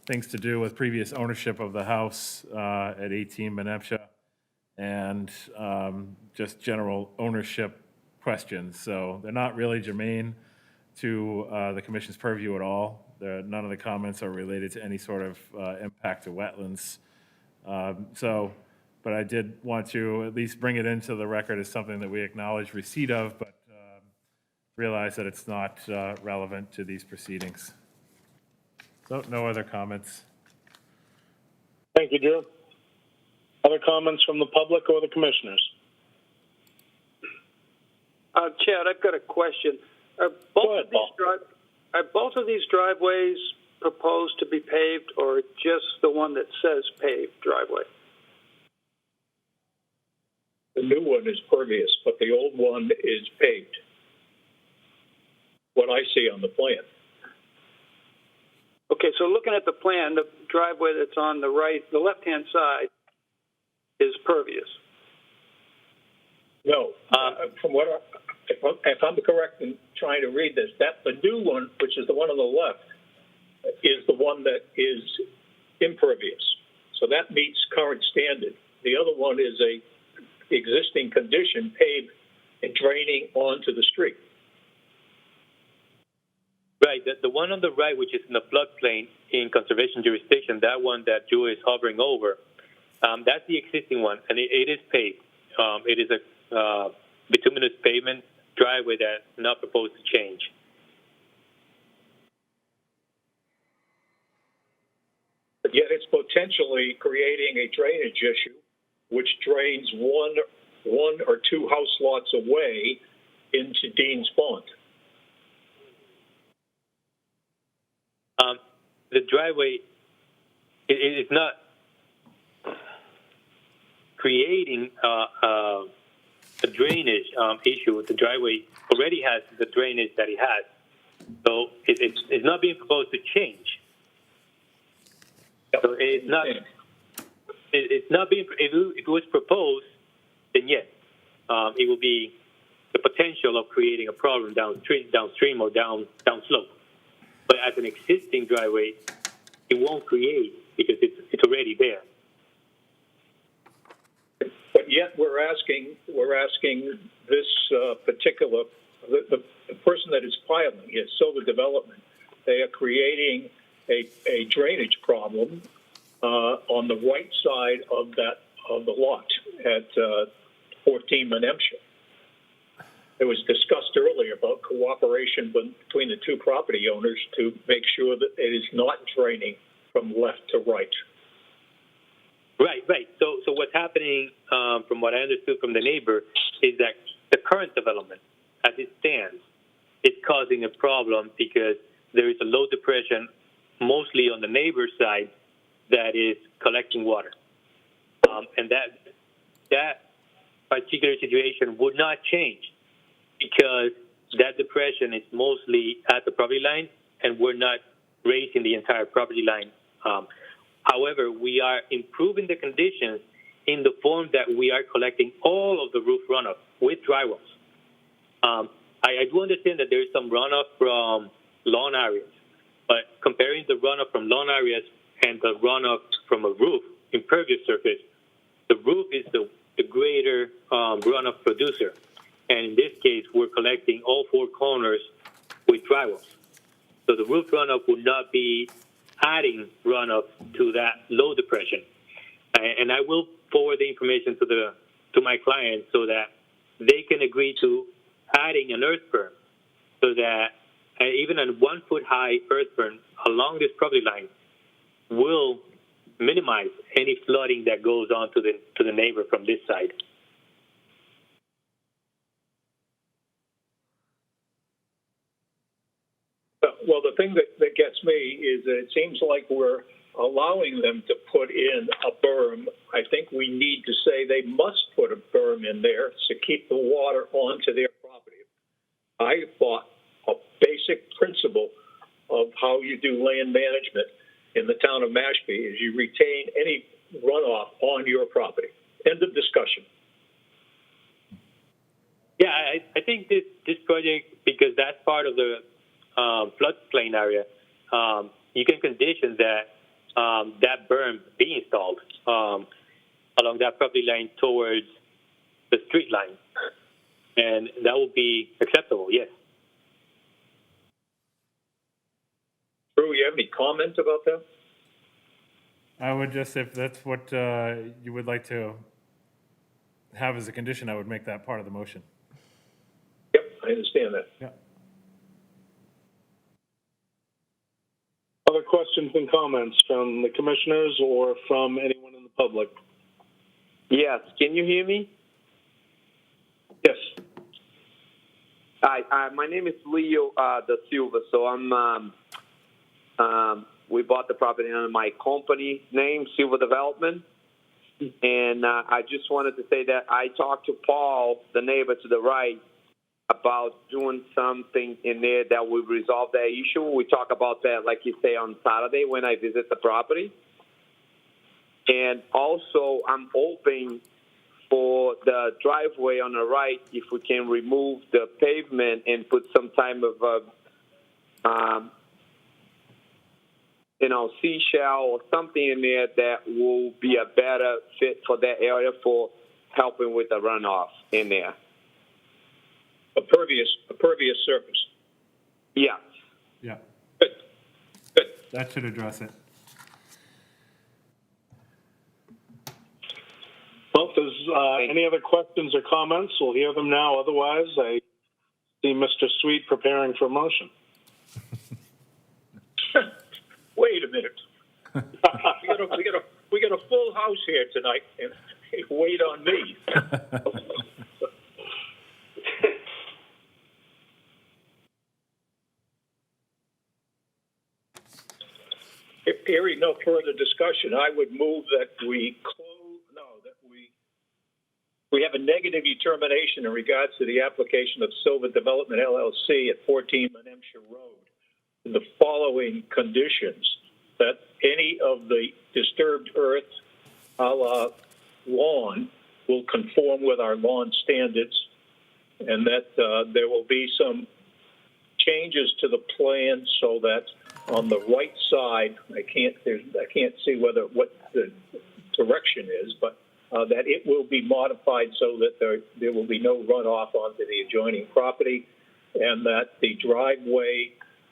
things to do with previous ownership of the house at 18 Menempsha, and just general ownership questions. So they're not really germane to the commission's purview at all. None of the comments are related to any sort of impact to wetlands. But I did want to at least bring it into the record as something that we acknowledge receipt of, but realize that it's not relevant to these proceedings. So no other comments. Thank you, Drew. Other comments from the public or the commissioners? Chad, I've got a question. Are both of these driveways proposed to be paved, or just the one that says paved driveway? The new one is pervious, but the old one is paved. What I see on the plan. Okay, so looking at the plan, the driveway that's on the right, the left-hand side, is pervious. No, from what if I'm correct in trying to read this, that the new one, which is the one on the left, is the one that is impervious. So that meets current standard. The other one is a existing condition, paved and draining onto the street. Right, the one on the right, which is in the floodplain in conservation jurisdiction, that one that Drew is hovering over, that's the existing one, and it is paved. It is a bituminous pavement driveway that's not proposed to change. But yet it's potentially creating a drainage issue, which drains one or two house lots away into Dean's Pond. The driveway is not creating a drainage issue. The driveway already has the drainage that it has, so it's not being proposed to change. So it's not. It's not being. If it was proposed, then yes, it will be the potential of creating a problem downstream or downslope. But as an existing driveway, it won't create because it's already there. But yet we're asking this the person that is filing is Silver Development. They are creating a drainage problem on the right side of the lot at 14 Menemsha. It was discussed earlier about cooperation between the two property owners to make sure that it is not draining from left to right. Right. So what's happening, from what I understood from the neighbor, is that the current development, as it stands, is causing a problem because there is a low depression, mostly on the neighbor's side, that is collecting water, and that particular situation would not change because that depression is mostly at the property line, and we're not raising the entire property line. However, we are improving the conditions in the form that we are collecting all of the roof runoff with drywalls. I do understand that there is some runoff from lawn areas, but comparing the runoff from lawn areas and the runoff from a roof, impervious surface, the roof is the greater runoff producer. And in this case, we're collecting all four corners with drywalls. So the roof runoff would not be adding runoff to that low depression. And I will forward the information to my client so that they can agree to adding an earth berm so that even a 1 foot high earth berm along this property line will minimize any flooding that goes on to the neighbor from this side. Well, the thing that gets me is that it seems like we're allowing them to put in a berm. I think we need to say they must put a berm in there to keep the water onto their property. I thought a basic principle of how you do land management in the town of Mashpee is you retain any runoff on your property. End of discussion. Yeah, I think this project, because that's part of the floodplain area, you can condition that that berm be installed along that property line towards the street line, and that will be acceptable. Yes. Drew, you have any comment about that? I would just, if that's what you would like to have as a condition, I would make that part of the motion. Yep, I understand that. Yeah. Other questions and comments from the commissioners or from anyone in the public? Yes. Can you hear me? Yes. Hi. My name is Leo Da Silva. So we bought the property under my company name, Silva Development. And I just wanted to say that I talked to Paul, the neighbor to the right, about doing something in there that would resolve that issue. We talk about that, like you say, on Saturday when I visit the property. And also, I'm hoping for the driveway on the right, if we can remove the pavement and put some type of seashell or something in there that will be a better fit for that area for helping with the runoff in there. A pervious surface. Yeah. Yeah. Good. That should address it. Well, if there's any other questions or comments, we'll hear them now. Otherwise, I see Mr. Sweet preparing for a motion. Wait a minute. we got a full house here tonight, and wait on me. If hearing no further discussion, I would move that we have a negative determination in regards to the application of Silva Development LLC at 14 Menemsha Road. The following conditions: that any of the disturbed earth a la lawn will conform with our lawn standards, and that there will be some changes to the plan so that on the right side, I can't see what the direction is, but that it will be modified so that there will be no runoff onto the adjoining property, and that the driveway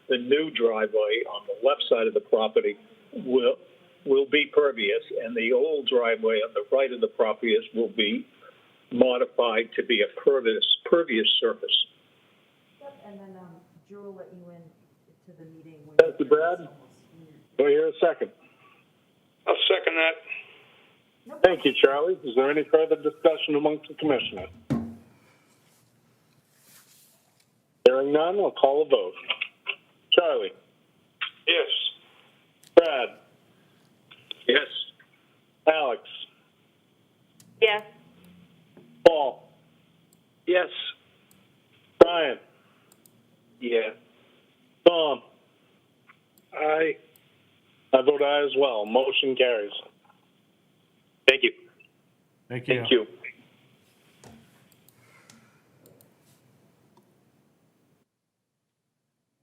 the new driveway on the left side of the property will be pervious, and the old driveway on the right of the property will be modified to be a pervious surface. And then Drew will let you in to the meeting. Thank you, Brad. Do I hear a second? I'll second that. Thank you, Charlie. Is there any further discussion amongst the commissioners? Hearing none, I'll call a vote. Charlie? Yes. Brad? Yes. Alex? Yes. Paul? Yes. Brian? Yeah. Tom? Aye. I vote aye as well. Motion carries. Thank you. Thank you. Thank you.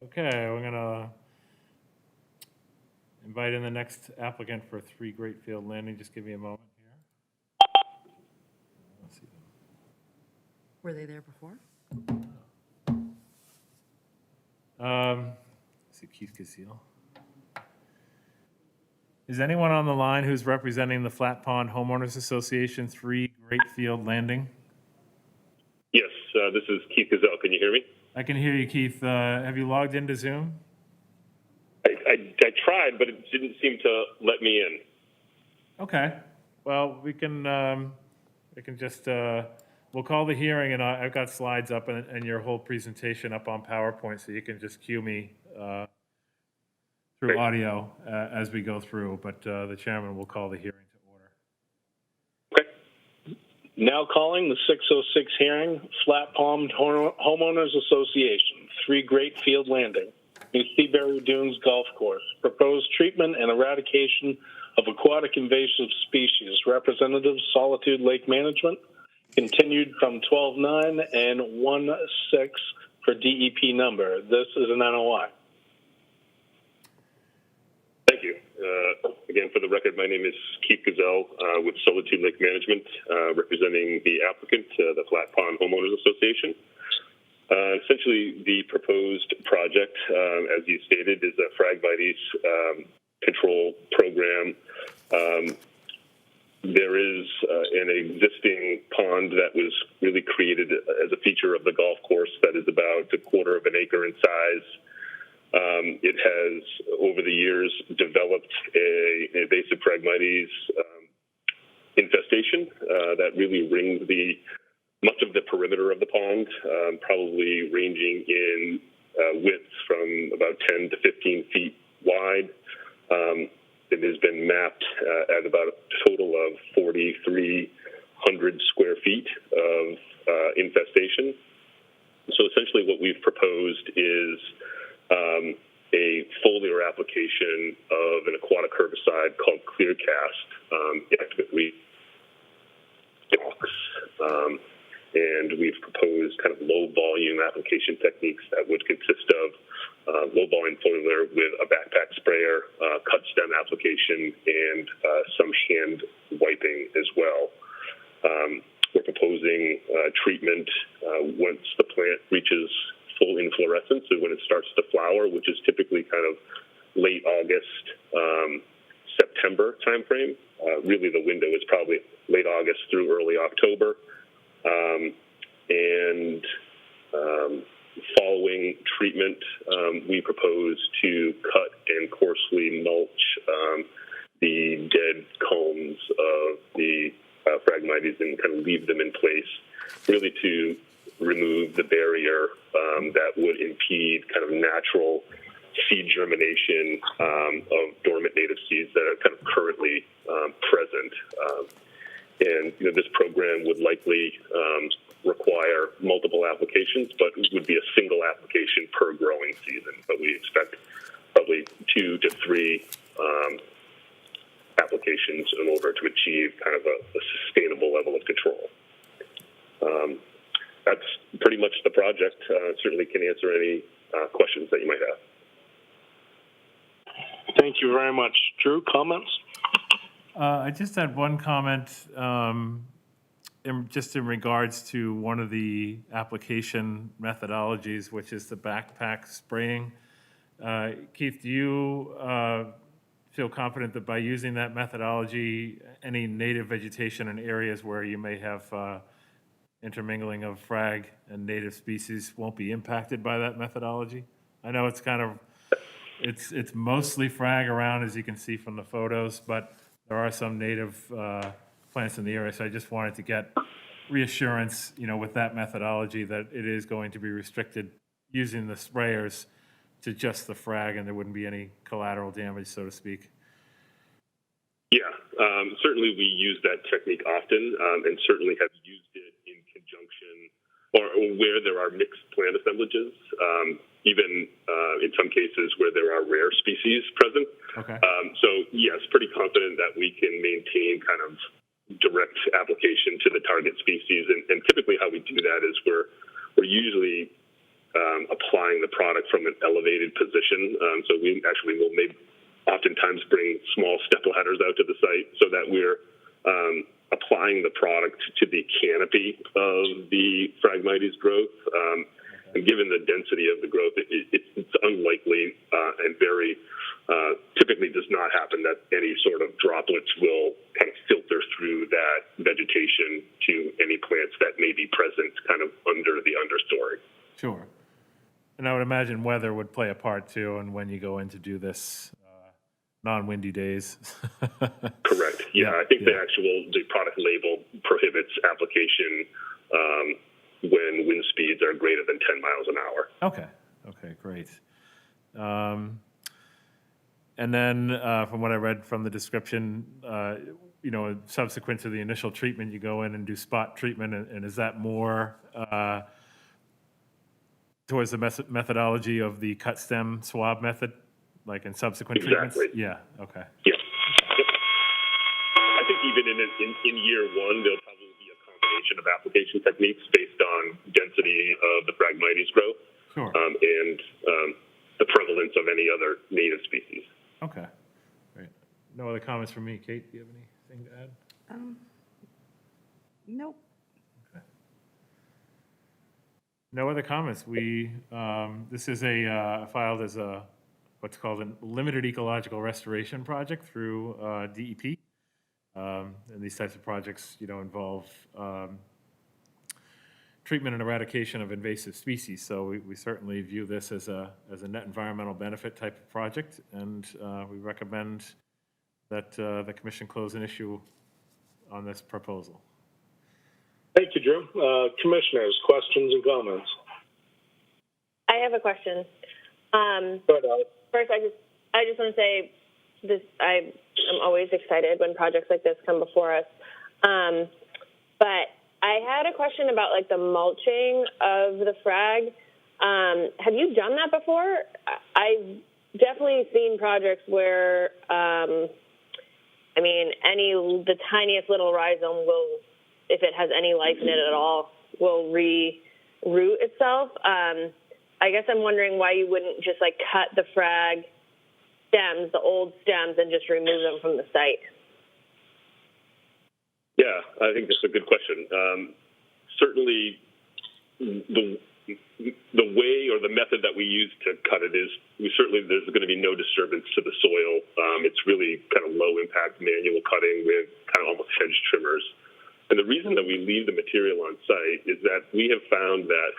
Okay, we're gonna invite in the next applicant for 3 Greatfield Landing. Just give me a moment here. Let's see. Were they there before? Let's see, Keith Casile. Is anyone on the line who's representing the Flat Pond Homeowners Association 3 Greatfield Landing? Yes, this is Keith Gazelle. Can you hear me? I can hear you, Keith. Have you logged into Zoom? I tried, but it didn't seem to let me in. Okay. Well, we can just, we'll call the hearing, and I've got slides up and your whole presentation up on PowerPoint, so you can just cue me through Great. audio as we go through, but the chairman will call the hearing to order. Okay. Now calling the 606 hearing, Flat Pond Homeowners Association, 3 Greatfield Landing, New Seabury Dunes Golf Course. Proposed treatment and eradication of aquatic invasive species. Representative, Solitude Lake Management. Continued from 12/9 and 1/6 for DEP number. This is an NOI. Thank you. Again, for the record, my name is Keith Gazelle with Solitude Lake Management, representing the applicant, the Flat Pond Homeowners Association. Essentially, the proposed project, as you stated, is a Phragmites control program. There is an existing pond that was really created as a feature of the golf course that is about 1/4 of an acre in size. It has, over the years, developed an invasive Phragmites infestation that really rings much of the perimeter of the pond, probably ranging in width from about 10 to 15 feet wide. It has been mapped at about a total of 4,300 square feet of infestation. So essentially what we've proposed is a foliar application of an aquatic herbicide called ClearCast, actively and we've proposed kind of low volume application techniques that would consist of low volume foliar with a backpack sprayer, cut stem application, and some hand wiping as well. We're proposing treatment once the plant reaches full inflorescence and when it starts to flower, which is typically kind of late August, September timeframe. Really, the window is probably late August through early October. Following treatment, we propose to cut and coarsely mulch the dead combs of the Phragmites and kind of leave them in place, really to remove the barrier that would impede kind of natural seed germination of dormant native seeds that are kind of currently present. And this program would likely require multiple applications, but would be a single application per growing season. But we expect probably 2 to 3 applications in order to achieve kind of a sustainable level of control. That's pretty much the project. Certainly can answer any questions that you might have. Thank you very much. Drew, comments? I just had one comment in regards to one of the application methodologies, which is the backpack spraying. Keith, do you feel confident that by using that methodology, any native vegetation in areas where you may have intermingling of frag and native species won't be impacted by that methodology? I know it's kind of, it's mostly frag around, as you can see from the photos, but there are some native plants in the area, so I just wanted to get reassurance, with that methodology that it is going to be restricted using the sprayers to just the frag and there wouldn't be any collateral damage, so to speak. Yeah, certainly we use that technique often, and certainly have used it in conjunction or where there are mixed plant assemblages, even in some cases where there are rare species present. Okay. So yes, pretty confident that we can maintain kind of direct application to the target species, and typically how we do that is we're usually applying the product from an elevated position. So we actually will oftentimes bring small step ladders out to the site so that we're applying the product to the canopy of the Phragmites growth. And given the density of the growth, it's unlikely and very typically does not happen that any sort of droplets will kind of filter through that vegetation to any plants that may be present kind of under the understory. Sure. And I would imagine weather would play a part too, and when you go in to do this, non-windy days. Correct. Yeah, I think yeah. the product label prohibits application when wind speeds are greater than 10 miles an hour. Okay, great. And then from what I read from the description, subsequent to the initial treatment, you go in and do spot treatment, and is that more towards the methodology of the cut stem swab method, like in subsequent treatments? Exactly. Yeah, okay. Yeah. Yep. I think even in year one, there'll probably be a combination of application techniques based on density of the Phragmites growth. Sure. And the prevalence of any other native species. Okay, great. No other comments from me. Kate, do you have anything to add? Nope. Okay. No other comments. This is filed as what's called a limited ecological restoration project through DEP. And these types of projects, involve treatment and eradication of invasive species. So we certainly view this as a net environmental benefit type of project, and we recommend that the commission close an issue on this proposal. Thank you, Drew. Commissioners, questions and comments? I have a question. Go ahead, Alex. First, I just want to say this. I'm always excited when projects like this come before us, but I had a question about like the mulching of the frag. Have you done that before? I've definitely seen projects where, the tiniest little rhizome will, if it has any life in it at all, will re-root itself. I guess I'm wondering why you wouldn't just like cut the frag stems, the old stems, and just remove them from the site. Yeah, I think that's a good question. Certainly, the way or the method that we use to cut it is there's going to be no disturbance to the soil. It's really kind of low impact manual cutting with kind of almost hedge trimmers. And the reason that we leave the material on site is that we have found that,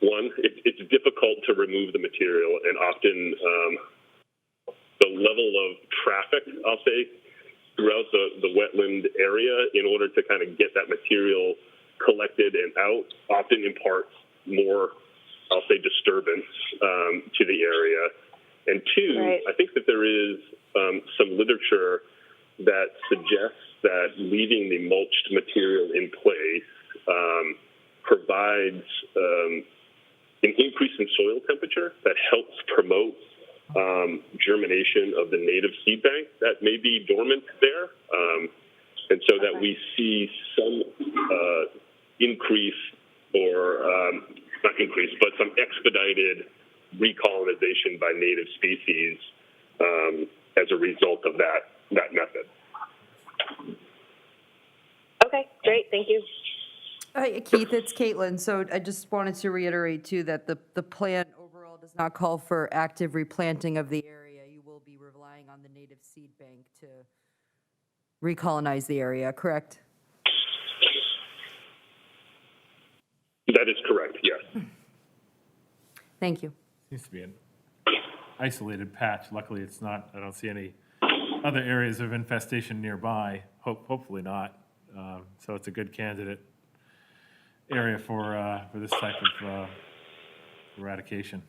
one, it's difficult to remove the material, and often the level of traffic, I'll say, throughout the wetland area in order to kind of get that material collected and out often imparts more, I'll say, disturbance to the area. And two, right. I think that there is some literature that suggests that leaving the mulched material in place provides an increase in soil temperature that helps promote germination of the native seed bank that may be dormant there. And so that we see some increase or not increase, but some expedited recolonization by native species as a result of that method. Okay, great, thank you. Hi, Keith, it's Caitlin. So I just wanted to reiterate, too, that the plan overall bylaw does not call for active replanting of the area. You will be relying on the native seed bank to recolonize the area, correct? That is correct, yes. Thank you. Seems to be an isolated patch. Luckily, it's not. I don't see any other areas of infestation nearby. Hopefully not. So it's a good candidate area for this type of eradication.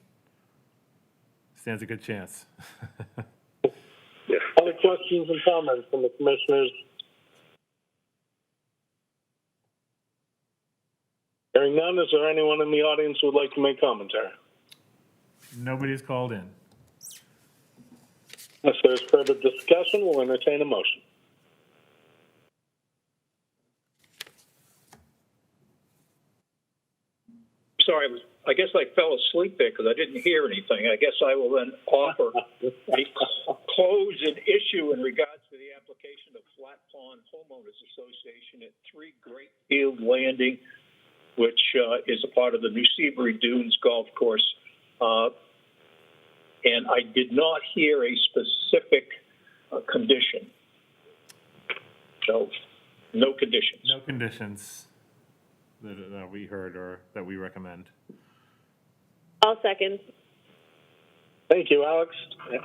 Stands a good chance. Other questions and comments from the commissioners? Hearing none, is there anyone in the audience who would like to make commentary? Nobody's called in. Unless there's further discussion, we'll entertain a motion. Sorry, I guess I fell asleep there because I didn't hear anything. I guess I will then offer a close an issue in regards to the application of Flat Pond Homeowners Association at 3 Great Field Landing, which is a part of the New Seabury Dunes Golf Course. And I did not hear a specific condition. So, no conditions. No conditions that we heard or that we recommend. I'll second. Thank you, Alex.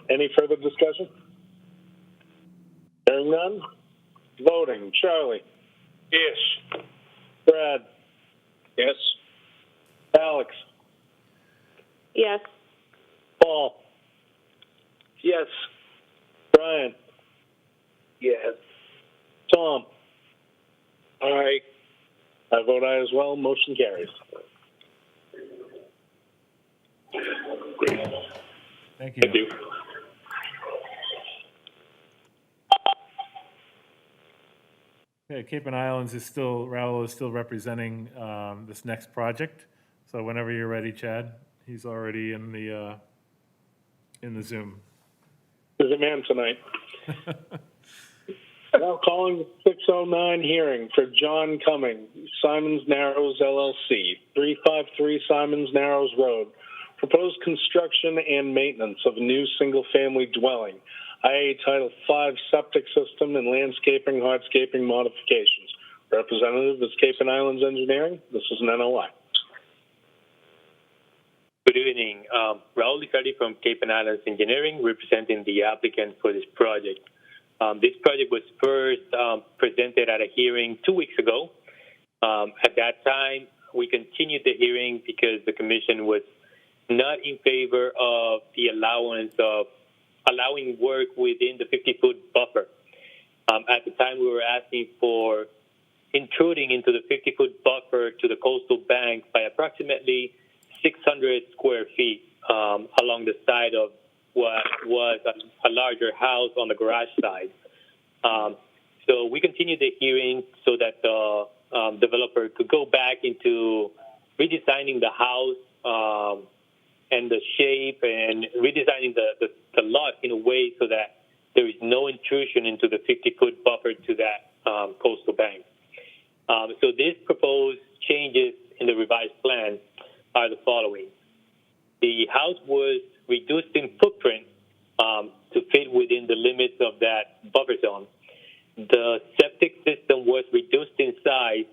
Any further discussion? Hearing none. Voting. Charlie. Yes. Brad. Yes. Alex. Yes. Paul. Yes. Brian. Yes. Tom. Aye. I vote aye as well. Motion carries. Great. Thank you. Thank you. Okay, Cape and Islands is still, Raul is still representing this next project. So whenever you're ready, Chad, he's already in the Zoom. There's a man tonight. Now calling the 609 hearing for John Cumming, Simons Narrows LLC, 353 Simons Narrows Road. Proposed construction and maintenance of a new single-family dwelling, IA Title 5 septic system and landscaping, hardscaping modifications. Representative is Cape and Islands Engineering. This is an NOI. Good evening. Raul Liccardi from Cape and Islands Engineering, representing the applicant for this project. This project was first presented at a hearing 2 weeks ago. At that time, we continued the hearing because the commission was not in favor of the allowance of allowing work within the 50-foot buffer. At the time, we were asking for intruding into the 50-foot buffer to the coastal bank by approximately 600 square feet along the side of what was a larger house on the garage side. So we continued the hearing so that the developer could go back into redesigning the house and the shape and redesigning the lot in a way so that there is no intrusion into the 50-foot buffer to that coastal bank. So these proposed changes in the revised plan are the following. The house was reduced in footprint to fit within the limits of that buffer zone. The septic system was reduced in size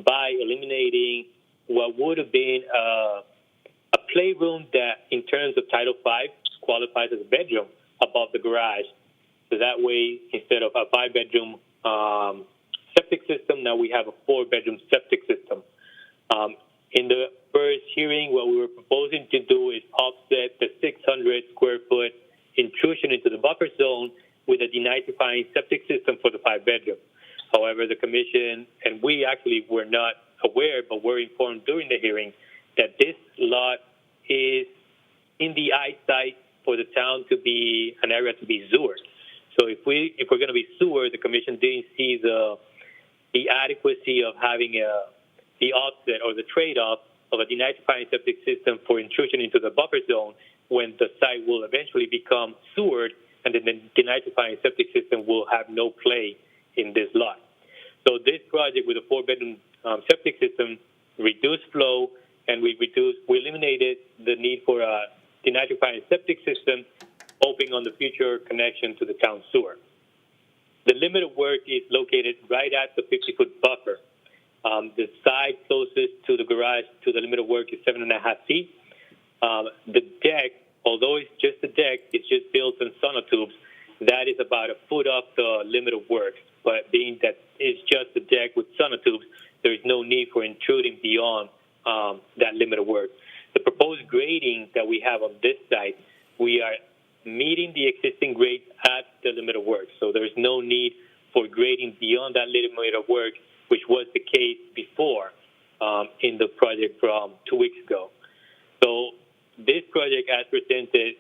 by eliminating what would have been a playroom that, in terms of Title V, qualifies as a bedroom above the garage. So that way, instead of a 5-bedroom septic system, now we have a 4-bedroom septic system. In the first hearing, what we were proposing to do is offset the 600 square foot intrusion into the buffer zone with a denitrifying septic system for the 5-bedroom. However, the commission, and we actually were not aware, but were informed during the hearing, that this lot is in the eyesight for the town to be an area to be sewered. So if we're going to be sewered, the commission didn't see the adequacy of having the offset or the trade-off of a denitrifying septic system for intrusion into the buffer zone when the site will eventually become sewered, and then the denitrifying septic system will have no play in this lot. So this project with a 4-bedroom septic system reduced flow, and we eliminated the need for a denitrifying septic system, hoping on the future connection to the town sewer. The limit of work is located right at the 50-foot buffer. The side closest to the garage to the limit of work is 7.5 feet. The deck, although it's just a deck, it's just built in sonotubes, that is about a foot off the limit of work. But being that it's just a deck with sonotubes, there is no need for intruding beyond that limit of work. The proposed grading that we have on this site, we are meeting the existing grade at the limit of work. So there's no need for grading beyond that limit of work, which was the case before in the project from 2 weeks ago. So this project, as presented,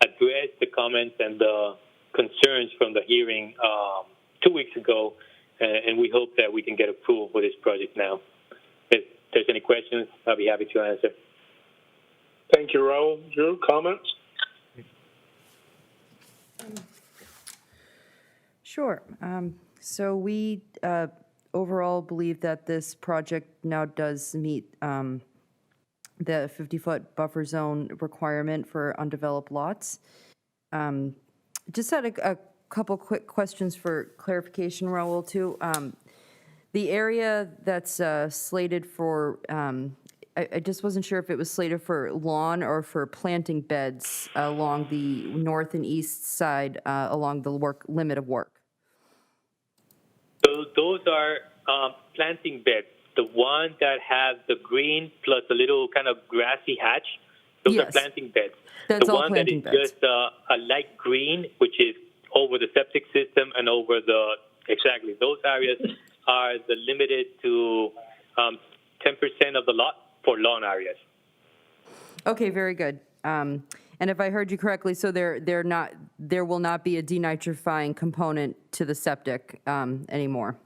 addressed the comments and the concerns from the hearing 2 weeks ago, and we hope that we can get approval for this project now. If there's any questions, I'll be happy to answer. Thank you, Raul. Drew, comments? Sure. So we overall believe that this project now does meet the 50-foot buffer zone requirement for undeveloped lots. Just had a couple quick questions for clarification, Raul, too. The area that's slated for, I just wasn't sure if it was slated for lawn or for planting beds along the north and east side along the limit of work. So those are planting beds. The one that has the green plus a little kind of grassy hatch, those are planting beds. That's the all one that is planting beds. just a light green, which is over the septic system and over the, exactly, those areas are the limited to 10% of the lot for lawn areas. Okay, very good. And if I heard you correctly, so there will not be a denitrifying component to the septic anymore.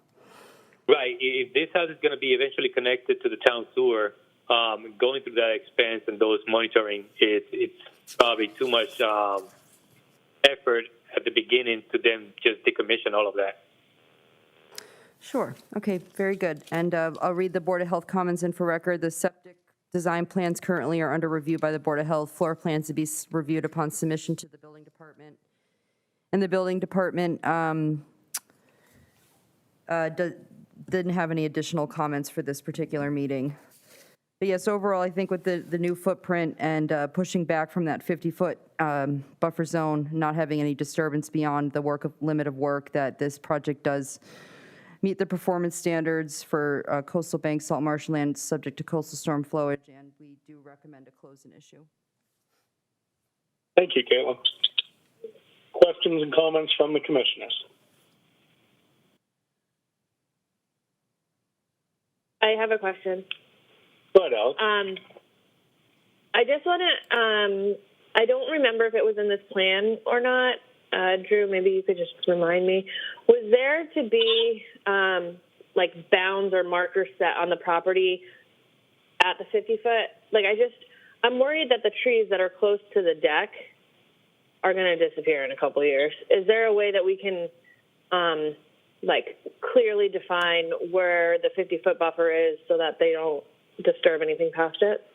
Right. If this house is going to be eventually connected to the town sewer, going through that expense and those monitoring, it's probably too much effort at the beginning to then just decommission all of that. Sure. Okay, very good. And I'll read the Board of Health comments in for record. The septic design plans currently are under review by the Board of Health. Floor plans to be reviewed upon submission to the building department. And the building department didn't have any additional comments for this particular meeting. But yes, overall, I think with the new footprint and pushing back from that 50-foot buffer zone, not having any disturbance beyond the limit of work, that this project does meet the performance standards for coastal bank salt marshland subject to coastal storm flowage, and we do recommend to close an issue. Thank you, Caitlin. Questions and comments from the commissioners? I have a question. Go ahead, Alex. I just want to, I don't remember if it was in this plan or not. Drew, maybe you could just remind me. Was there to be like bounds or markers set on the property at the 50-foot? Like I'm worried that the trees that are close to the deck are going to disappear in a couple of years. Is there a way that we can like clearly define where the 50-foot buffer is so that they don't disturb anything past it?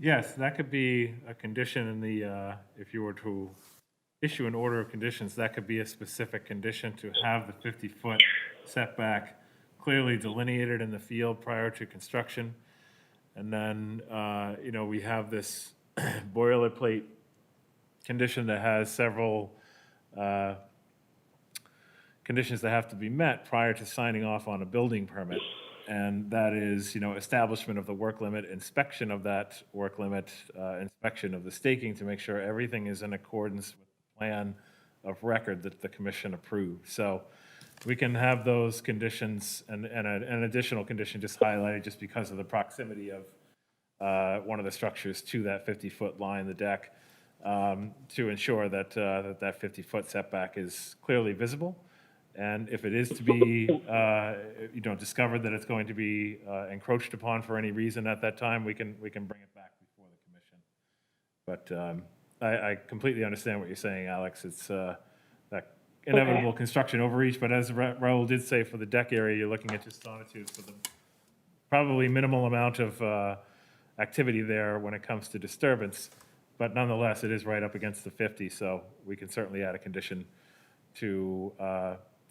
Yes, that could be a condition in the, if you were to issue an order of conditions, that could be a specific condition to have the 50-foot setback clearly delineated in the field prior to construction. And then, we have this boilerplate condition that has several conditions that have to be met prior to signing off on a building permit. And that is, establishment of the work limit, inspection of that work limit, inspection of the staking to make sure everything is in accordance with the plan of record that the commission approved. So we can have those conditions and an additional condition just highlighted just because of the proximity of one of the structures to that 50-foot line, the deck, to ensure that that 50-foot setback is clearly visible. And if it is to be, discovered that it's going to be encroached upon for any reason at that time, we can bring it back before the commission. But I completely understand what you're saying, Alex. It's that inevitable construction overreach. But as Raul did say, for the deck area, you're looking at just sonotubes for the probably minimal amount of activity there when it comes to disturbance. But nonetheless, it is right up against the 50, so we can certainly add a condition to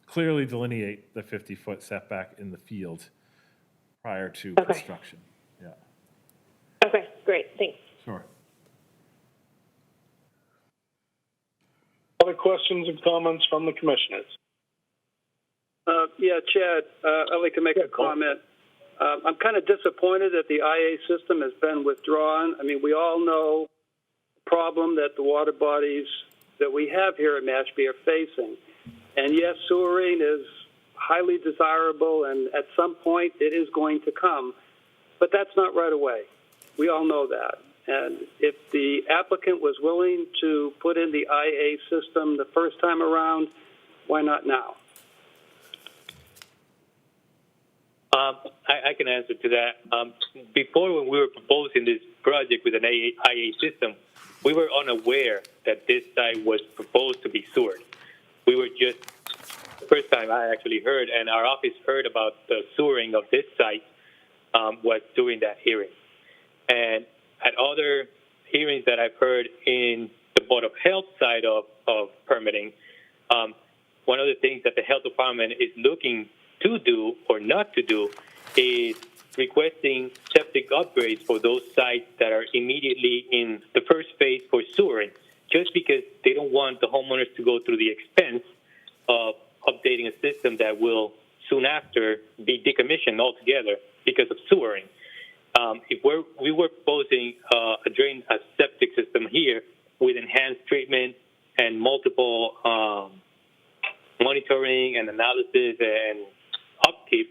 clearly delineate the 50-foot setback in the field prior to construction. Yeah. Okay, great, thanks. Sure. Other questions and comments from the commissioners? Yeah, Chad, I'd like to make a comment. I'm kind of disappointed that the IA system has been withdrawn. I mean, we all know the problem that the water bodies that we have here at Mashpee are facing. And yes, sewering is highly desirable, and at some point it is going to come, but that's not right away. We all know that. And if the applicant was willing to put in the IA system the first time around, why not now? I can answer to that. Before, when we were proposing this project with an IA system, we were unaware that this site was proposed to be sewered. We were just, the first time I actually heard, and our office heard about the sewering of this site was during that hearing. And at other hearings that I've heard in the Board of Health side of permitting, one of the things that the health department is looking to do or not to do is requesting septic upgrades for those sites that are immediately in the first phase for sewering, just because they don't want the homeowners to go through the expense of updating a system that will soon after be decommissioned altogether because of sewering. If we were proposing a septic system here with enhanced treatment and multiple monitoring and analysis and upkeep,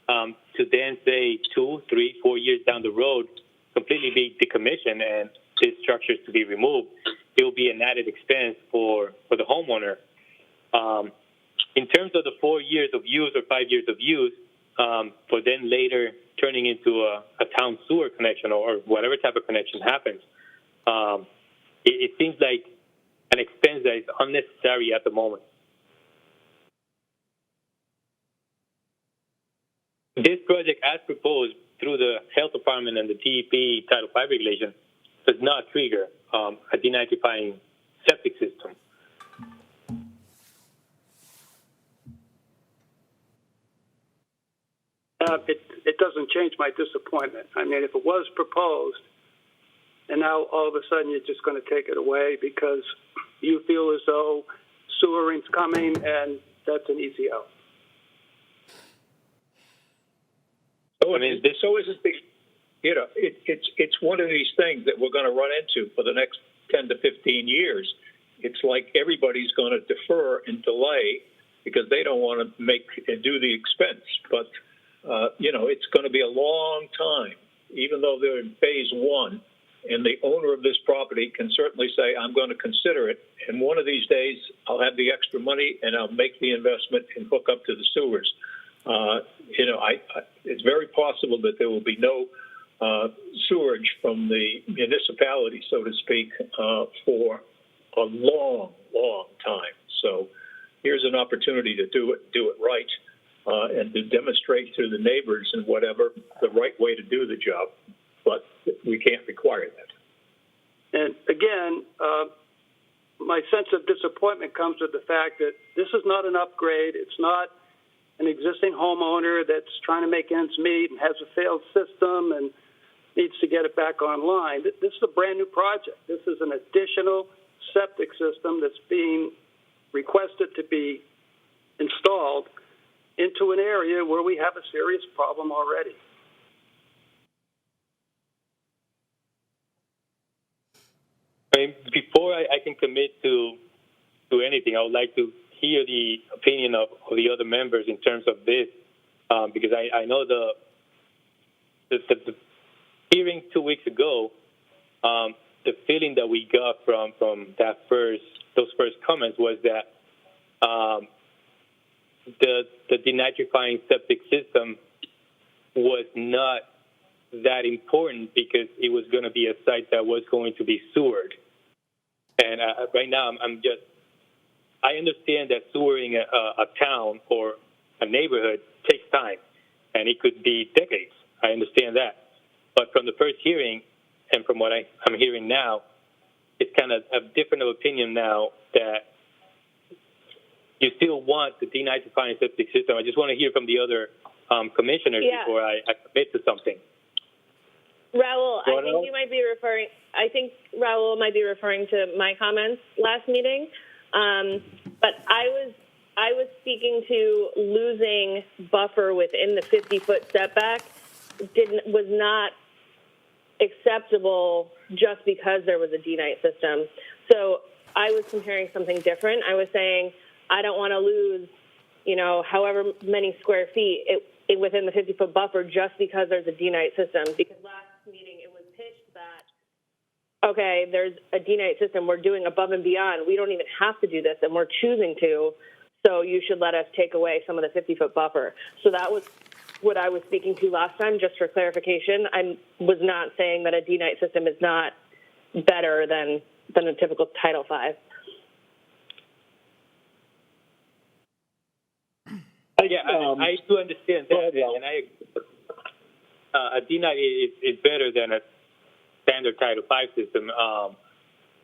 to then say 2, 3, 4 years down the road, completely be decommissioned and these structures to be removed, it will be an added expense for the homeowner. In terms of the 4 years of use or 5 years of use, for then later turning into a town sewer connection or whatever type of connection happens, it seems like an expense that is unnecessary at the moment. This project, as proposed through the Health Department and the DEP Title V regulation, does not trigger a denitrifying septic system. It doesn't change my disappointment. I mean, if it was proposed, and now all of a sudden you're just going to take it away because you feel as though sewering's coming and that's an easy out. So, I mean, so is it, you know, it's one of these things that we're going to run into for the next 10 to 15 years. It's like everybody's going to defer and delay because they don't want to make and do the expense. But, you know, it's going to be a long time, even though they're in phase one. And the owner of this property can certainly say, I'm going to consider it. And one of these days, I'll have the extra money and I'll make the investment and hook up to the sewers. You know, it's very possible that there will be no sewerage from the municipality, so to speak, for a long, long time. So here's an opportunity to do it right, and to demonstrate to the neighbors and whatever the right way to do the job. But we can't require that. And again, my sense of disappointment comes with the fact that this is not an upgrade. It's not an existing homeowner that's trying to make ends meet and has a failed system and needs to get it back online. This is a brand new project. This is an additional septic system that's being requested to be installed into an area where we have a serious problem already. I mean, before I can commit to anything, I would like to hear the opinion of the other members in terms of this, because I know the hearing 2 weeks ago, the feeling that we got from those first comments was that the denitrifying septic system was not that important because it was going to be a site that was going to be sewered. And right now, I understand that sewering a town or a neighborhood takes time, and it could be decades. I understand that. But from the first hearing, and from what I'm hearing now, it's kind of a different opinion now that you still want the denitrifying septic system. I just want to hear from the other commissioners before I commit to something. Raul, I think you might be referring. I think Raul might be referring to my comments last meeting, but I was speaking to losing buffer within the 50-foot setback was not acceptable just because there was a denite system. So I was comparing something different. I was saying I don't want to lose, however many square feet within the 50-foot buffer just because there's a denite system. Because last meeting it was pitched that, okay, there's a denite system. We're doing above and beyond. We don't even have to do this, and we're choosing to. So you should let us take away some of the 50-foot buffer. So that was what I was speaking to last time, just for clarification. I was not saying that a denite system is not better than a typical Title V. I do understand that, and a denite is better than a standard Title V system.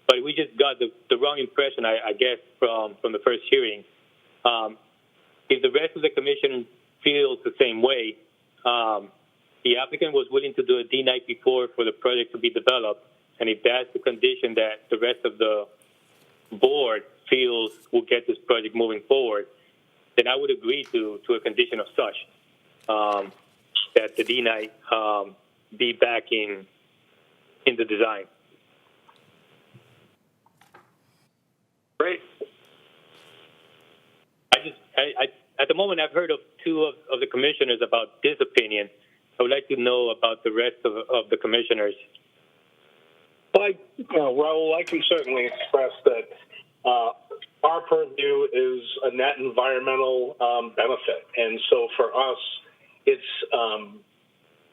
But we just got the wrong impression, I guess, from the first hearing. If the rest of the commission feels the same way, the applicant was willing to do a denite before for the project to be developed, and if that's the condition that the rest of the board feels will get this project moving forward, then I would agree to a condition of such, that the denite be back in the design. Great. At the moment, I've heard of two of the commissioners about this opinion. I would like to know about the rest of the commissioners. Raul, I can certainly express that our purview is a net environmental benefit. And so for us, it's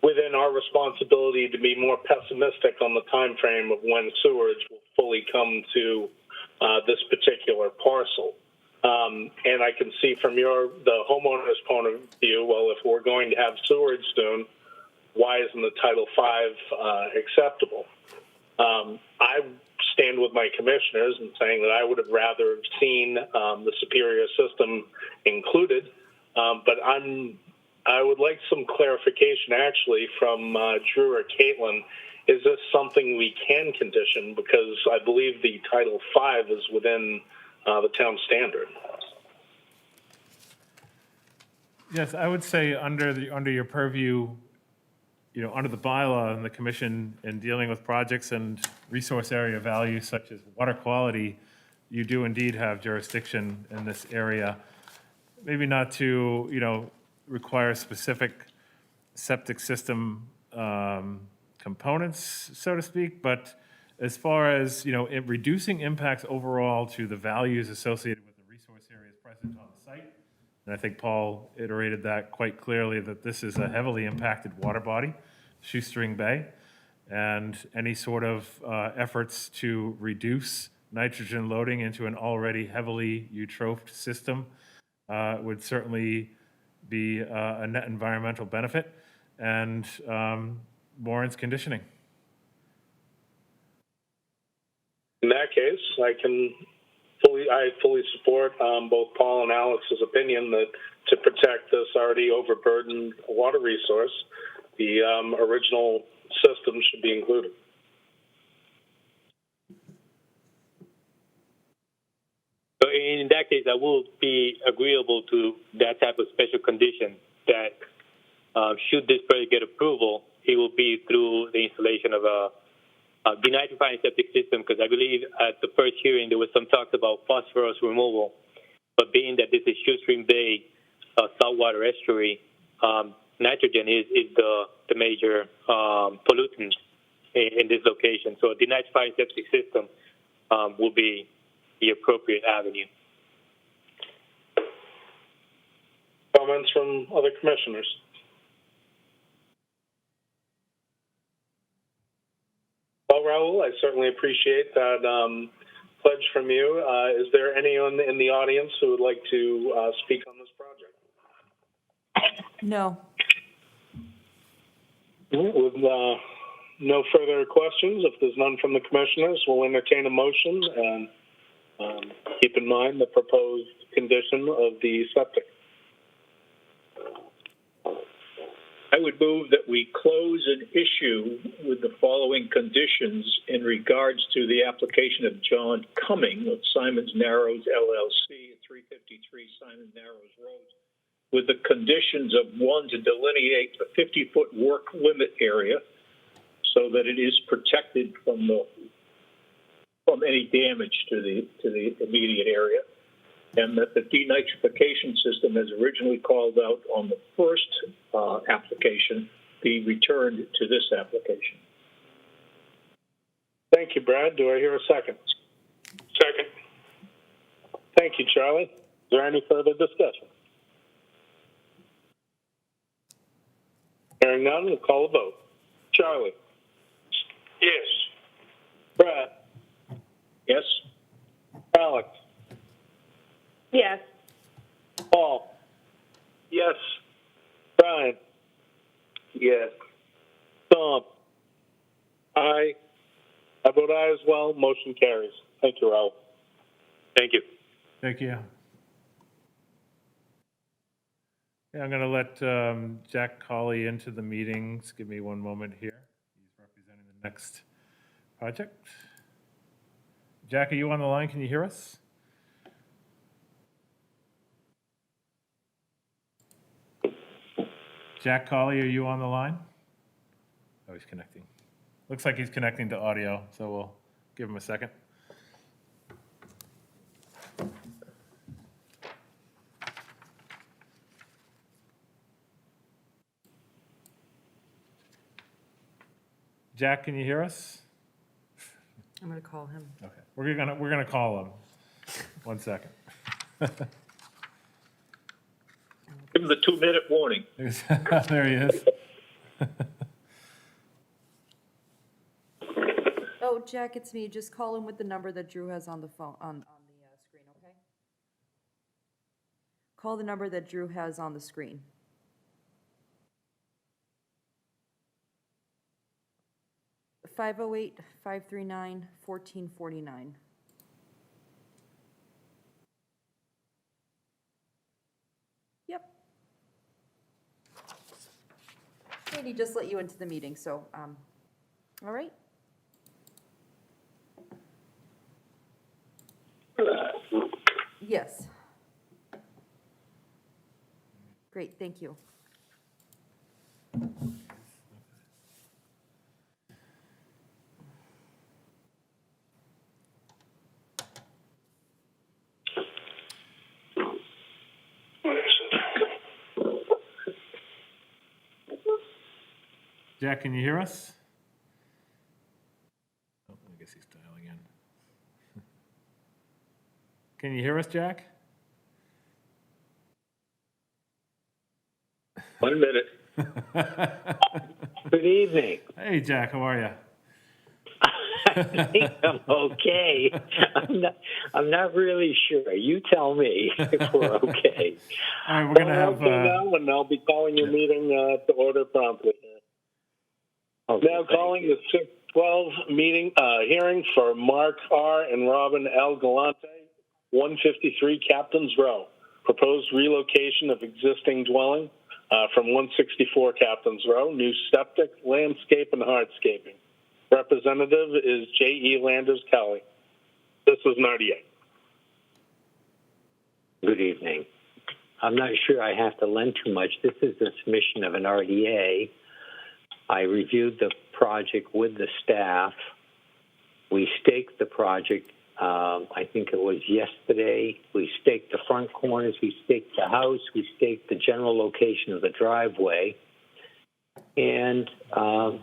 within our responsibility to be more pessimistic on the time frame of when sewerage will fully come to this particular parcel. And I can see from the homeowner's point of view, well, if we're going to have sewerage soon, why isn't the Title V acceptable? I stand with my commissioners in saying that I would have rather seen the Superior system included, but I would like some clarification actually from Drew or Caitlin. Is this something we can condition? Because I believe the Title V is within the town standard. Yes, I would say under your purview, under the bylaw and the commission in dealing with projects and resource area values such as water quality, you do indeed have jurisdiction in this area. Maybe not to, require specific septic system components, so to speak, but as far as, reducing impacts overall to the values associated with the resource areas present on the site. And I think Paul iterated that quite clearly, that this is a heavily impacted water body, Shoestring Bay, and any sort of efforts to reduce nitrogen loading into an already heavily eutrophed system would certainly be a net environmental benefit and warrants conditioning. In that case, I fully support both Paul and Alex's opinion that to protect this already overburdened water resource, the original system should be included. So in that case, I will be agreeable to that type of special condition that should this project get approval, it will be through the installation of a denitrifying septic system, because I believe at the first hearing there was some talk about phosphorus removal, but being that this is Shoestring Bay saltwater estuary, nitrogen is the major pollutant in this location. So a denitrifying septic system will be the appropriate avenue. Comments from other commissioners? Well, Raul, I certainly appreciate that pledge from you. Is there anyone in the audience who would like to speak on this project? No. With no further questions, if there's none from the commissioners, we'll entertain a motion and keep in mind the proposed condition of the septic. I would move that we close an issue with the following conditions in regards to the application of John Cumming of Simon's Narrows LLC at 353 Simon Narrows Road, with the conditions of 1, to delineate the 50-foot work limit area so that it is protected from any damage to the immediate area, and that the denitrification system, as originally called out on the first application, be returned to this application. Thank you, Brad. Do I hear a second? Second. Thank you, Charlie. Is there any further discussion? Hearing none, we'll call a vote. Charlie? Yes. Brad? Yes? Alex? Yes. Paul? Yes. Brian? Yes. Tom? Aye. I vote aye as well. Motion carries. Thank you, Raul. Thank you. Thank you. Yeah, I'm going to let Jack Colley into the meeting. Just give me one moment here. He's representing the next project. Jack, are you on the line? Can you hear us? Jack Colley, are you on the line? Oh, he's connecting. Looks like he's connecting to audio, so we'll give him a second. Jack, can you hear us? I'm going to call him. Okay, we're gonna call him. 1 second. Give him the 2-minute warning. There he is. Oh, Jack, it's me. Just call him with the number that Drew has on the phone, on the screen, okay? Call the number that Drew has on the screen. (508-539-1449). Yep. And he just let you into the meeting, so, all right. Yes. Great, thank you. Jack, can you hear us? Oh, I guess he's dialing in. Can you hear us, Jack? 1 minute. Good evening. Hey, Jack, how are you? I think I'm okay. I'm not really sure. You tell me if we're okay. All right, we're going to have... now, and I'll be calling your meeting to order promptly. Okay, now calling the 612 meeting hearing for Mark R. and Robin L. Galante, 153 Captain's Row. Proposed relocation of existing dwelling from 164 Captain's Row, new septic, landscape, and hardscaping. Representative is J.E. Landers Kelly. This is an RDA. Good evening. I'm not sure I have to lend too much. This is the submission of an RDA. I reviewed the project with the staff. We staked the project, I think it was yesterday. We staked the front corners. We staked the house. We staked the general location of the driveway. And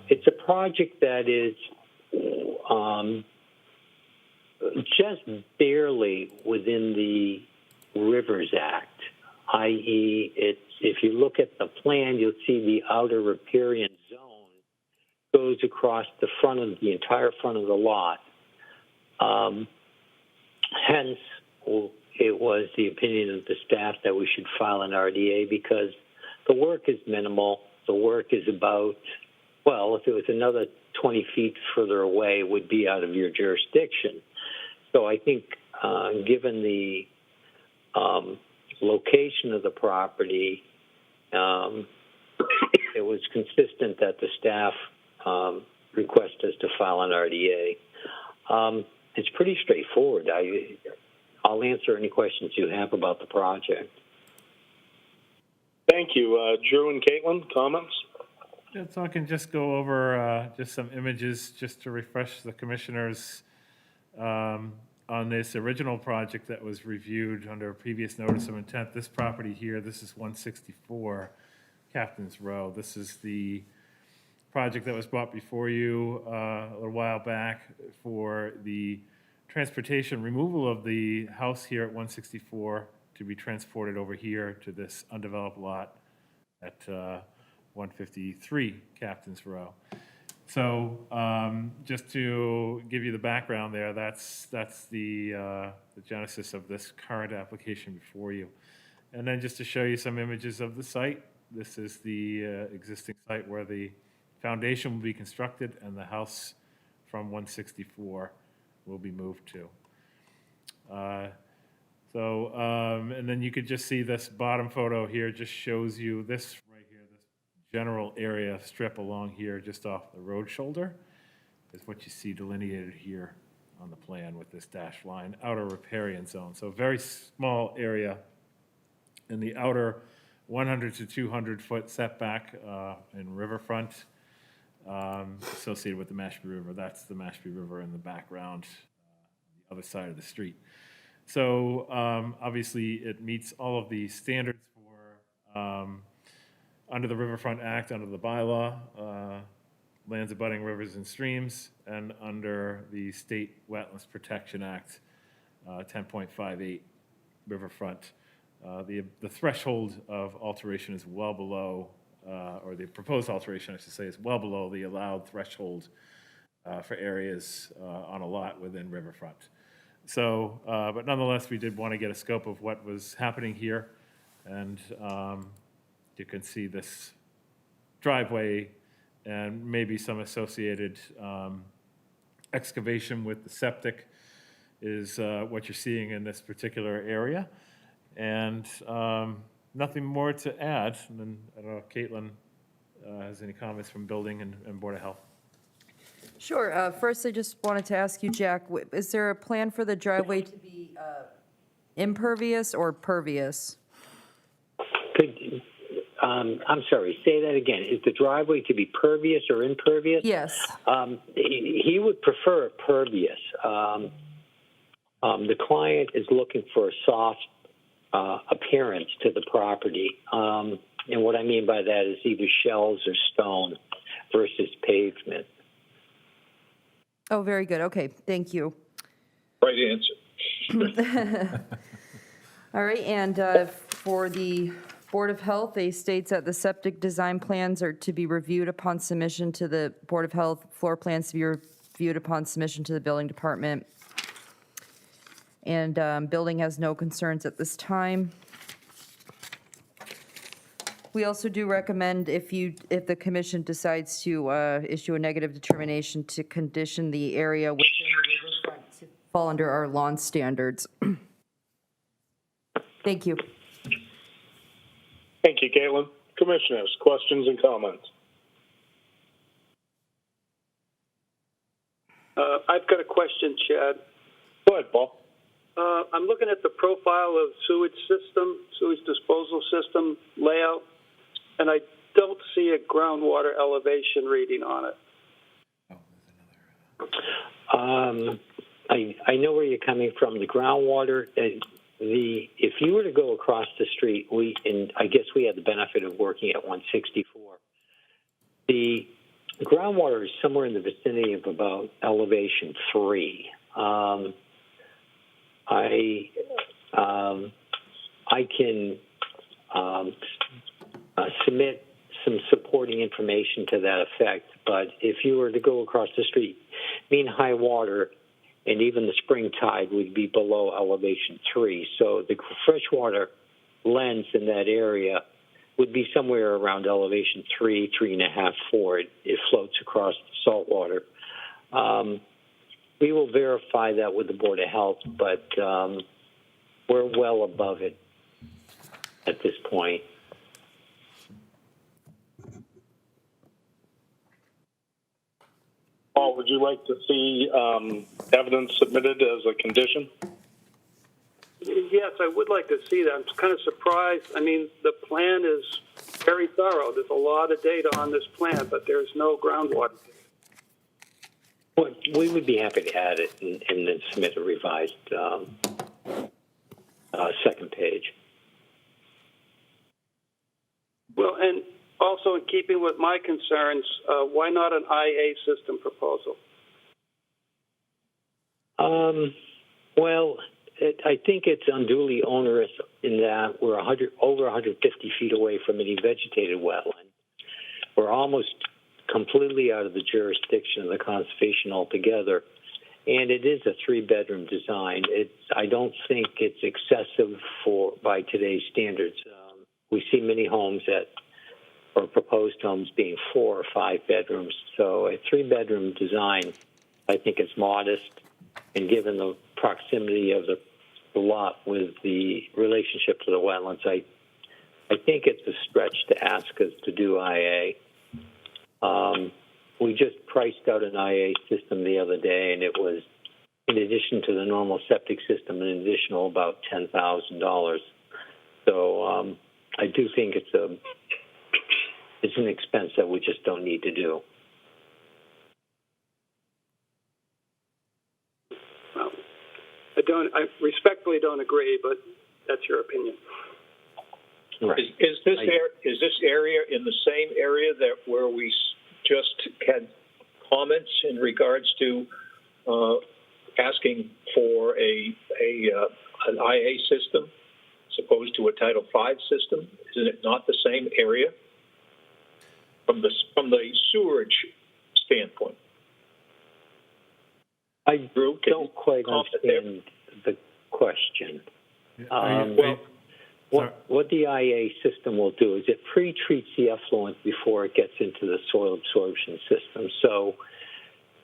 it's a project that is just barely within the Rivers Act, i.e., if you look at the plan, you'll see the outer riparian zone goes across the front of the entire front of the lot. Hence, it was the opinion of the staff that we should file an RDA because the work is minimal. The work is about well, if it was another 20 feet further away, it would be out of your jurisdiction. So I think, given the location of the property, it was consistent that the staff request us to file an RDA. It's pretty straightforward. I'll answer any questions you have about the project. Thank you. Drew and Caitlin, comments? Yeah, so I can just go over just some images just to refresh the commissioners on this original project that was reviewed under a previous notice of intent. This property here, this is 164 Captain's Row. This is the project that was brought before you a little while back for the transportation removal of the house here at 164 to be transported over here to this undeveloped lot at 153 Captain's Row. So just to give you the background there, that's the genesis of this current application before you. And then just to show you some images of the site, this is the existing site where the foundation will be constructed and the house from 164 will be moved to. And then you could just see this bottom photo here just shows you this right here, this general area strip along here just off the road shoulder is what you see delineated here on the plan with this dashed line, outer riparian zone. So a very small area in the outer 100 to 200 foot setback in riverfront associated with the Mashpee River. That's the Mashpee River in the background, on the other side of the street. So obviously it meets all of the standards for under the Riverfront Act, under the bylaw, lands abutting rivers and streams, and under the State Wetlands Protection Act, 10.58 riverfront. The threshold of alteration is well below, or the proposed alteration, I should say, is well below the allowed threshold for areas on a lot within riverfront. So, but nonetheless, we did want to get a scope of what was happening here, and you can see this driveway and maybe some associated excavation with the septic is what you're seeing in this particular area. And nothing more to add. And then, I don't know if Caitlin has any comments from Building and Board of Health. Sure. First, I just wanted to ask you, Jack, is there a plan for the driveway to be impervious or pervious? I'm sorry, say that again. Is the driveway to be pervious or impervious? Yes. He would prefer pervious. The client is looking for a soft appearance to the property. And what I mean by that is either shells or stone versus pavement. Oh, very good. Okay, thank you. Right answer. All right, and for the Board of Health, they states that the septic design plans are to be reviewed upon submission to the Board of Health, floor plans to be reviewed upon submission to the Building Department. And building has no concerns at this time. We also do recommend if the commission decides to issue a negative determination to condition the area within the riverfront to fall under our lawn standards. Thank you. Thank you, Caitlin. Commissioners, questions and comments? I've got a question, Chad. Go ahead, Paul. I'm looking at the profile of sewage disposal system layout, and I don't see a groundwater elevation reading on it. I know where you're coming from. The groundwater, if you were to go across the street, and I guess we had the benefit of working at 164. The groundwater is somewhere in the vicinity of about elevation 3. I can submit some supporting information to that effect, but if you were to go across the street, mean high water and even the spring tide would be below elevation 3. So the freshwater lens in that area would be somewhere around elevation 3, 3.5, 4. It floats across the salt water. We will verify that with the Board of Health, but we're well above it at this point. Paul, would you like to see evidence submitted as a condition? Yes, I would like to see that. I'm kind of surprised. I mean, the plan is very thorough. There's a lot of data on this plan, but there's no groundwater. Well, we would be happy to add it and then submit a revised second page. Well, and also in keeping with my concerns, why not an IA system proposal? Well, I think it's unduly onerous in that we're over 150 feet away from any vegetated wetland. We're almost completely out of the jurisdiction of the conservation altogether, and it is a 3-bedroom design. I don't think it's excessive by today's standards. We see many homes or proposed homes being 4 or 5 bedrooms, so a 3-bedroom design I think is modest, and given the proximity of the lot with the relationship to the wetlands, I think it's a stretch to ask us to do IA. We just priced out an IA system the other day, and it was, in addition to the normal septic system, an additional about $10,000. So I do think it's an expense that we just don't need to do. I respectfully don't agree, but that's your opinion. Right. Is this area in the same area where we just had comments in regards to asking for an IA system as opposed to a Title V system? Isn't it not the same area from the sewerage standpoint? I don't quite understand the question. What the IA system will do is it pre-treats the effluent before it gets into the soil absorption system. So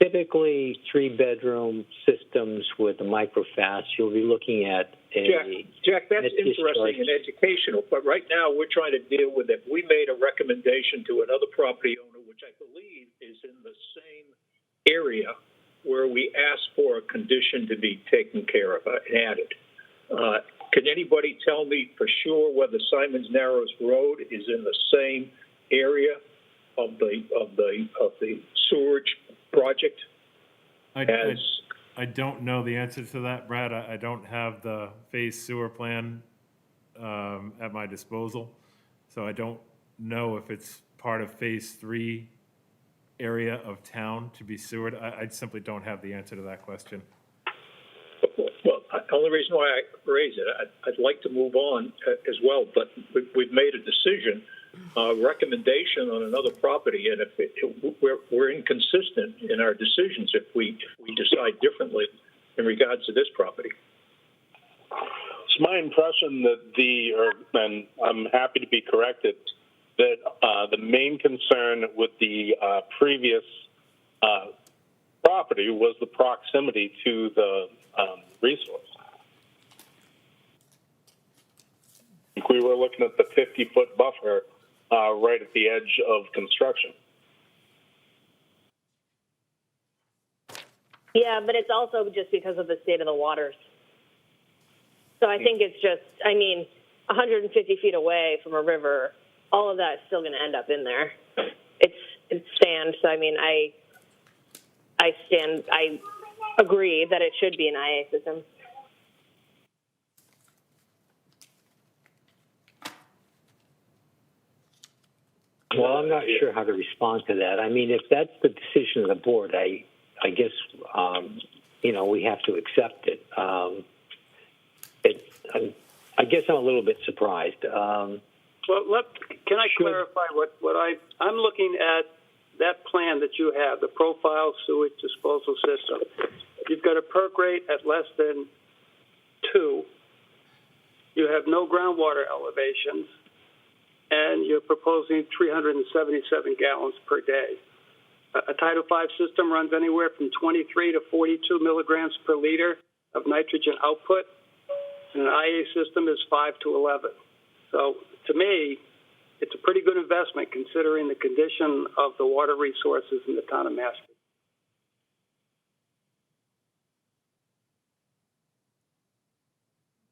typically 3-bedroom systems with a microfast, you'll be looking at Jack, that's interesting and educational, but right now we're trying to deal with it. We made a recommendation to another property owner, which I believe is in the same area where we asked for a condition to be taken care of and added. Can anybody tell me for sure whether Simons Narrows Road is in the same area of the sewerage project? I don't know the answer to that, Brad. I don't have the phase sewer plan at my disposal, so I don't know if it's part of phase 3 area of town to be sewered. I simply don't have the answer to that question. Well, the only reason why I raise it, I'd like to move on as well, but we've made a decision, recommendation on another property, and we're inconsistent in our decisions if we decide differently in regards to this property. It's my impression that and I'm happy to be corrected, that the main concern with the previous property was the proximity to the resource. I think we were looking at the 50-foot buffer right at the edge of construction. Yeah, but it's also just because of the state of the waters. So I think it's just, 150 feet away from a river, all of that is still going to end up in there. It's sand. So, I agree that it should be an IA system. Well, I'm not sure how to respond to that. If that's the decision of the board, I guess, we have to accept it. I guess I'm a little bit surprised. Well, can I clarify what I'm looking at that plan that you have, the profile sewage disposal system. You've got a perk rate at less than 2. You have no groundwater elevations. and you're proposing 377 gallons per day. A Title V system runs anywhere from 23 to 42 milligrams per liter of nitrogen output, and an IA system is 5 to 11. So to me, it's a pretty good investment considering the condition of the water resources in the town of Mashpee.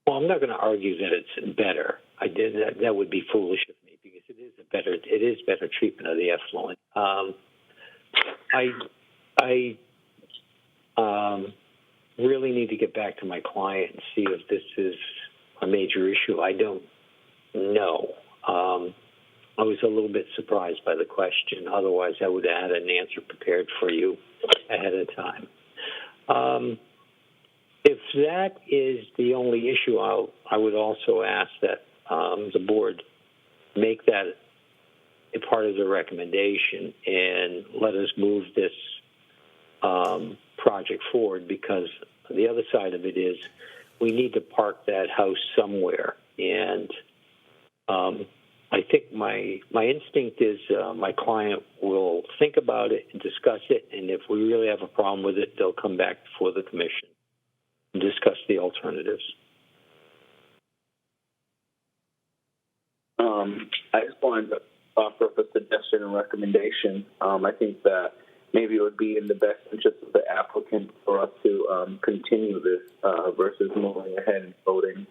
Well, I'm not going to argue that it's better. That would be foolish of me because it is better treatment of the effluent. I really need to get back to my client and see if this is a major issue. I don't know. I was a little bit surprised by the question. Otherwise, I would have had an answer prepared for you ahead of time. If that is the only issue, I would also ask that the board make that a part of the recommendation and let us move this project forward, because the other side of it is we need to park that house somewhere. And I think my instinct is my client will think about it and discuss it, and if we really have a problem with it, they'll come back before the commission and discuss the alternatives. I just wanted to offer up a suggestion and recommendation. I think that maybe it would be in the best interest of the applicant for us to continue this versus moving ahead and voting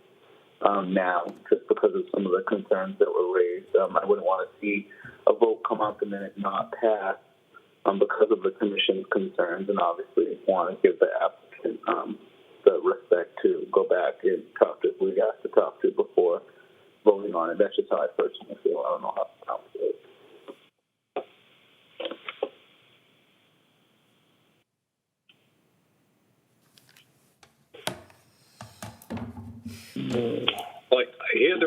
now, just because of some of the concerns that were raised. I wouldn't want to see a vote come up and then it not pass because of the commission's concerns, and obviously want to give the applicant the respect to go back and talk to who we have to talk to before voting on it. That's just how I personally feel. I don't know how Like I hear the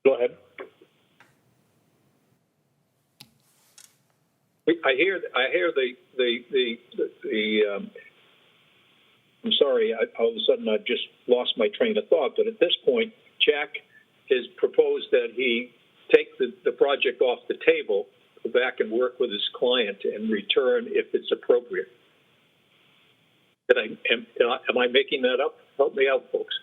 Go ahead. I hear I'm sorry, all of a sudden I've just lost my train of thought, but at this point, Jack has proposed that he take the project off the table, go back and work with his client and return if it's appropriate. Am I making that up? Help me out, folks.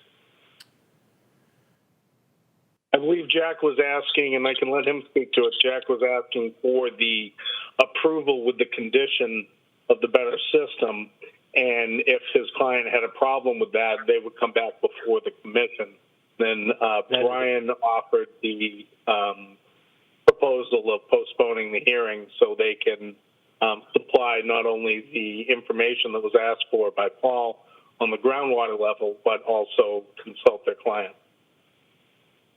I believe Jack was asking, and I can let him speak to it, Jack was asking for the approval with the condition of the better system, and if his client had a problem with that, they would come back before the commission. Then Brian offered the proposal of postponing the hearing so they can supply not only the information that was asked for by Paul on the groundwater level, but also consult their client.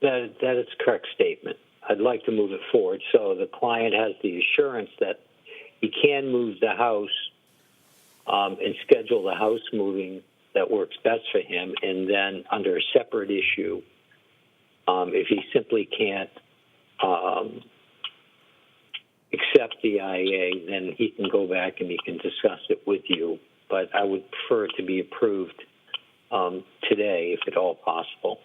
That is a correct statement. I'd like to move it forward so the client has the assurance that he can move the house and schedule the house moving that works best for him, and then under a separate issue, if he simply can't accept the IA, then he can go back and he can discuss it with you. But I would prefer it to be approved today, if at all possible.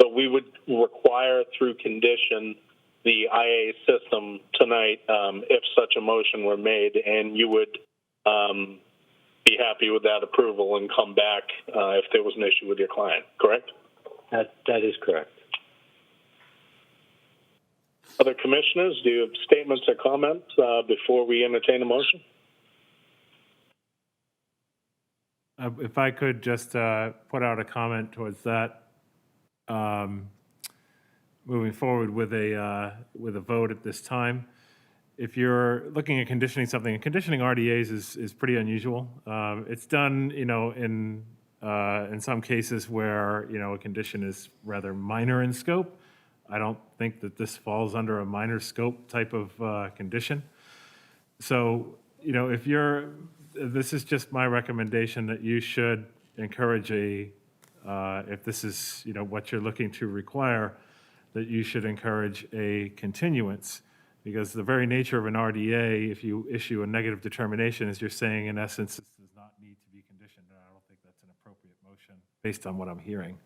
So we would require through condition the IA system tonight if such a motion were made, and you would be happy with that approval and come back if there was an issue with your client, correct? That is correct. Other commissioners, do you have statements or comments before we entertain a motion? If I could just put out a comment towards that, moving forward with a vote at this time. If you're looking at conditioning something, and conditioning RDAs is pretty unusual. It's done, in some cases where a condition is rather minor in scope. I don't think that this falls under a minor scope type of condition. So, this is just my recommendation that you should encourage if this is, what you're looking to require, that you should encourage a continuance, because the very nature of an RDA, if you issue a negative determination, is you're saying, in essence, this does not need to be conditioned, and I don't think that's an appropriate motion based on what I'm hearing.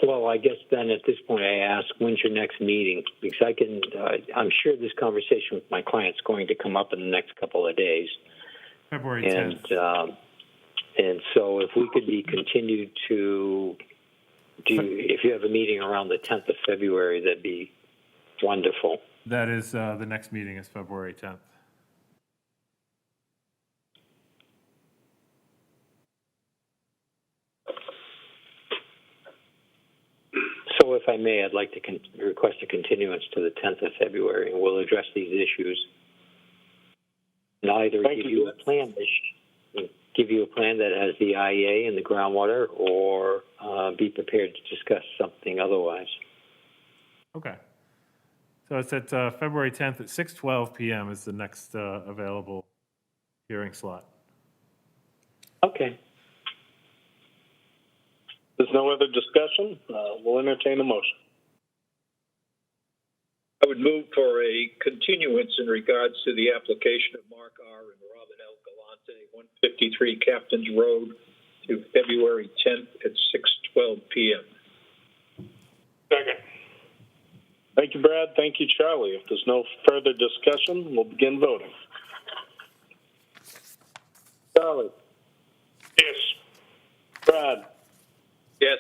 Well, I guess then at this point I ask, when's your next meeting? Because I'm sure this conversation with my client's going to come up in the next couple of days. February 10th. And so if we could be continued to if you have a meeting around the 10th of February, that'd be wonderful. That is, the next meeting is February 10th. So if I may, I'd like to request a continuance to the 10th of February, and we'll address these issues. And either give you a plan that has the IEA and the groundwater, or be prepared to discuss something otherwise. Okay. So it's at February 10th at 6:12 p.m. is the next available hearing slot. Okay. There's no other discussion. We'll entertain a motion. I would move for a continuance in regards to the application of Mark R. and Robin L. Galante, 153 Captain's Road, to February 10th at 6:12 p.m. Second. Thank you, Brad. Thank you, Charlie. If there's no further discussion, we'll begin voting. Charlie? Yes. Brad? Yes.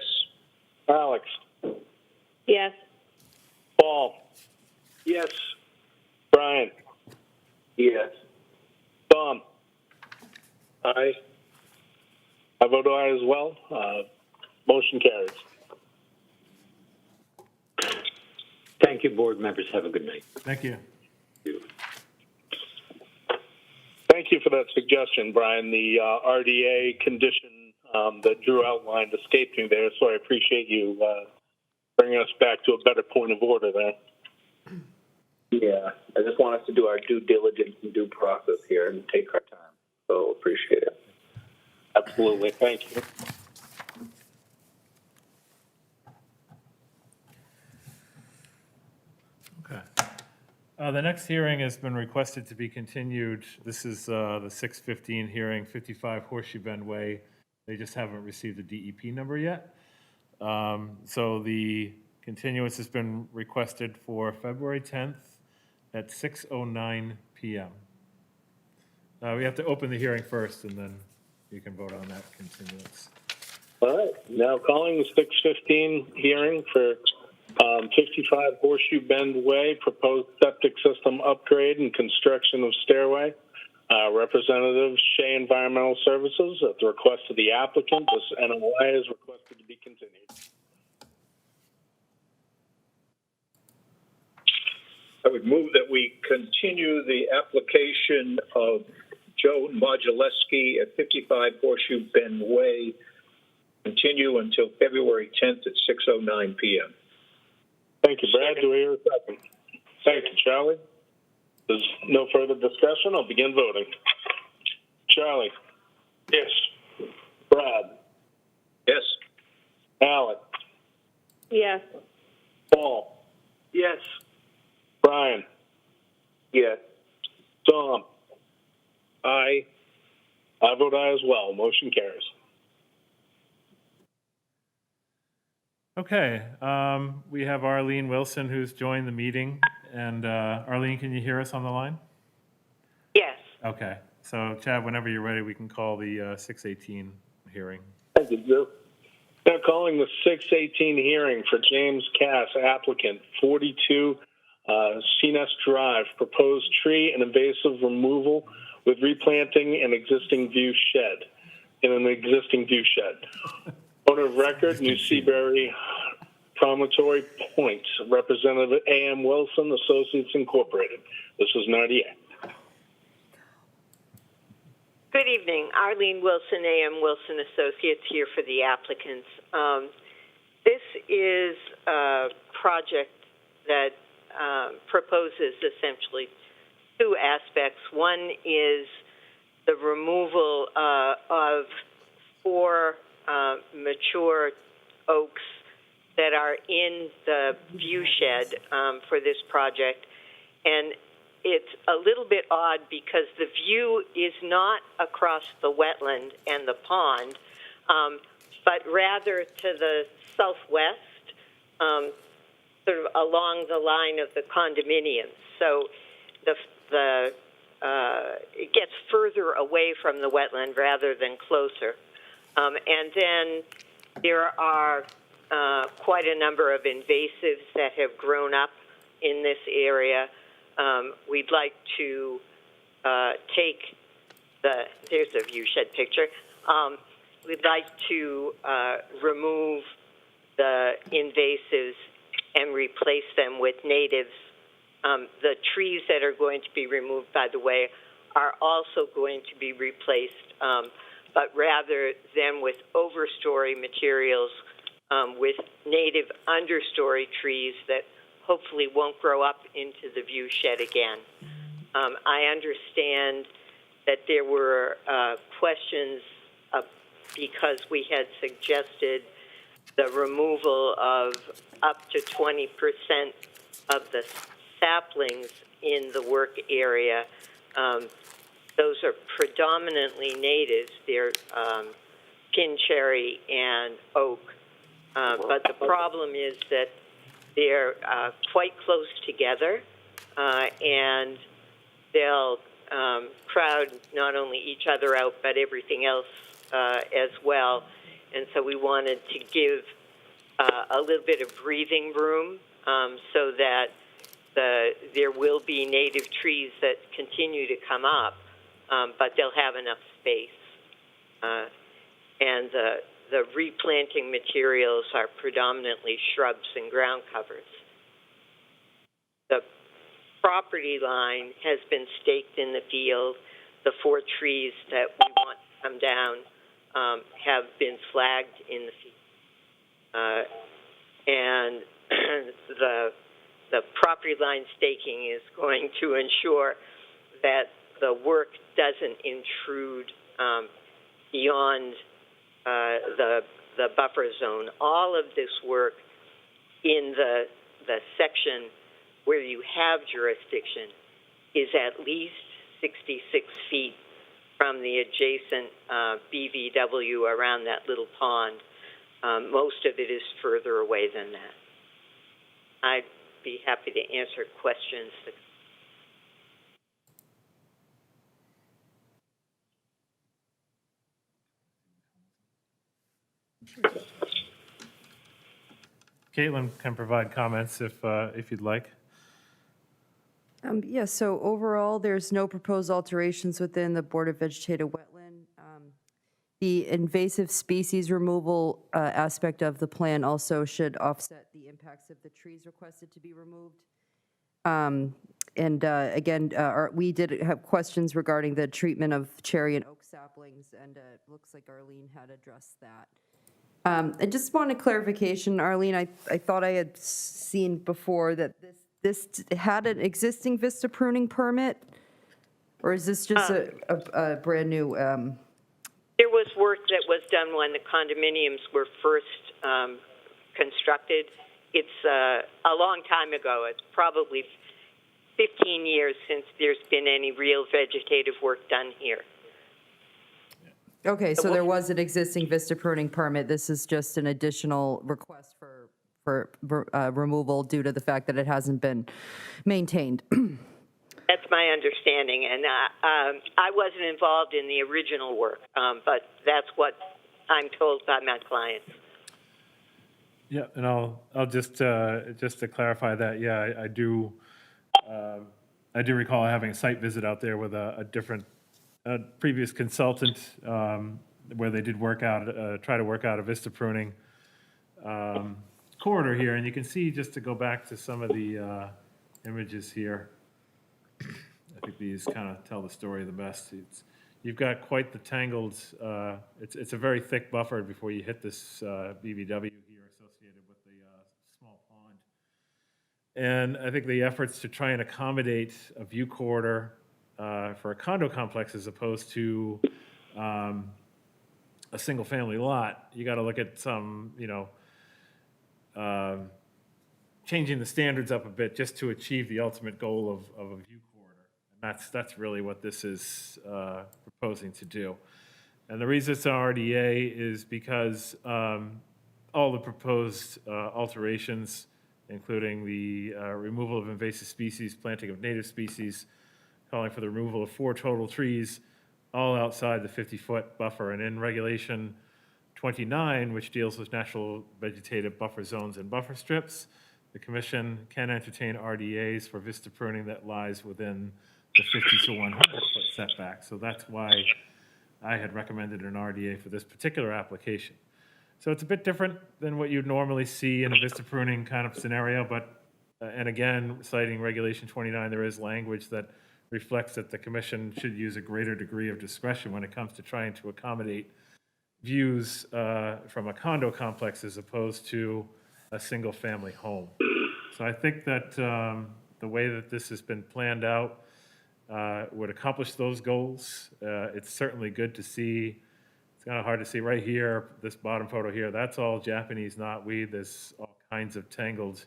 Alex? Yes. Paul? Yes. Brian? Yes. Tom? Aye. I vote aye as well. Motion carries. Thank you, board members. Have a good night. Thank you. Thank you for that suggestion, Brian. The RDA condition that Drew outlined escaped me there, so I appreciate you bringing us back to a better point of order there. Yeah, I just want us to do our due diligence and due process here and take our time. So appreciate it. Absolutely. Thank you. Okay. The next hearing has been requested to be continued. This is the 6:15 hearing, 55 Horseshoe Bend Way. They just haven't received the DEP number yet. So the continuance has been requested for February 10th at 6:09 p.m. We have to open the hearing first, and then you can vote on that continuance. All right. Now calling the 6:15 hearing for 55 Horseshoe Bend Way, proposed septic system upgrade and construction of stairway. Representative Shea Environmental Services, at the request of the applicant, this NOI is requested to be continued. I would move that we continue the application of Joe Moduleski at 55 Horseshoe Bend Way, continue until February 10th at 6:09 p.m. Thank you, Brad. Do we hear a second? Thank you, Charlie. There's no further discussion. I'll begin voting. Charlie? Yes. Brad? Yes. Alex? Yes. Paul? Yes. Brian? Yes. Tom? Aye. I vote aye as well. Motion carries. Okay, we have Arlene Wilson who's joined the meeting. And Arlene, can you hear us on the line? Yes. Okay, so Chad, whenever you're ready, we can call the 6:18 hearing. Thank you, Drew. Now calling the 6:18 hearing for James Cass, applicant, 42 CNS Drive, proposed tree and invasive removal with replanting an existing view shed, Owner of record, New Seabury Promontory Point, Representative A.M. Wilson, Associates Incorporated. This is Nardia. Good evening. Arlene Wilson, A.M. Wilson Associates, here for the applicants. This is a project that proposes essentially two aspects. One is the removal of 4 mature oaks that are in the view shed for this project. And it's a little bit odd because the view is not across the wetland and the pond, but rather to the southwest, sort of along the line of the condominiums. So it gets further away from the wetland rather than closer. And then there are quite a number of invasives that have grown up in this area. We'd like to take there's a view shed picture. We'd like to remove the invasives and replace them with natives. The trees that are going to be removed, by the way, are also going to be replaced, but rather than with overstory materials, with native understory trees that hopefully won't grow up into the view shed again. I understand that there were questions because we had suggested the removal of up to 20% of the saplings in the work area. Those are predominantly natives. They're pin cherry and oak. But the problem is that they're quite close together, and they'll crowd not only each other out, but everything else as well. And so we wanted to give a little bit of breathing room so that there will be native trees that continue to come up, but they'll have enough space. And the replanting materials are predominantly shrubs and ground covers. The property line has been staked in the field. The 4 trees that we want to come down have been flagged in the field. And the property line staking is going to ensure that the work doesn't intrude beyond the buffer zone. All of this work in the section where you have jurisdiction is at least 66 feet from the adjacent BVW around that little pond. Most of it is further away than that. I'd be happy to answer questions. Caitlin can provide comments if you'd like. Yeah, so overall, there's no proposed alterations within the Board of Vegetative Wetland. The invasive species removal aspect of the plan also should offset the impacts of the trees requested to be removed. Again, we did have questions regarding the treatment of cherry and oak saplings, and it looks like Arlene had addressed that. I just wanted clarification, Arlene. I thought I had seen before that this had an existing Vista pruning permit, or is this just a brand new? There was work that was done when the condominiums were first constructed. It's a long time ago. It's probably 15 years since there's been any real vegetative work done here. Okay, so there was an existing Vista pruning permit. This is just an additional request for removal due to the fact that it hasn't been maintained. That's my understanding, and I wasn't involved in the original work, but that's what I'm told by my clients. Yeah, and I'll just to clarify that. Yeah, I do recall having a site visit out there with a different previous consultant where they did try to work out a Vista pruning corridor here, and you can see, just to go back to some of the images here. I think these kind of tell the story the best. You've got quite the tangled, it's a very thick buffer before you hit this BVW here associated with the small pond. And I think the efforts to try and accommodate a view corridor for a condo complex as opposed to a single family lot, you got to look at some, changing the standards up a bit just to achieve the ultimate goal of a view corridor. And that's really what this is proposing to do. And the reason it's an RDA is because all the proposed alterations, including the removal of invasive species, planting of native species, calling for the removal of 4 total trees, all outside the 50-foot buffer. And in Regulation 29, which deals with natural vegetative buffer zones and buffer strips, the Commission can entertain RDAs for Vista pruning that lies within the 50 to 100-foot setback. So that's why I had recommended an RDA for this particular application. So it's a bit different than what you'd normally see in a Vista pruning kind of scenario, but, and again, citing Regulation 29, there is language that reflects that the Commission should use a greater degree of discretion when it comes to trying to accommodate views from a condo complex as opposed to a single-family home. So I think that the way that this has been planned out would accomplish those goals. It's certainly good to see. It's kind of hard to see right here, this bottom photo here, that's all Japanese knotweed. There's all kinds of tangled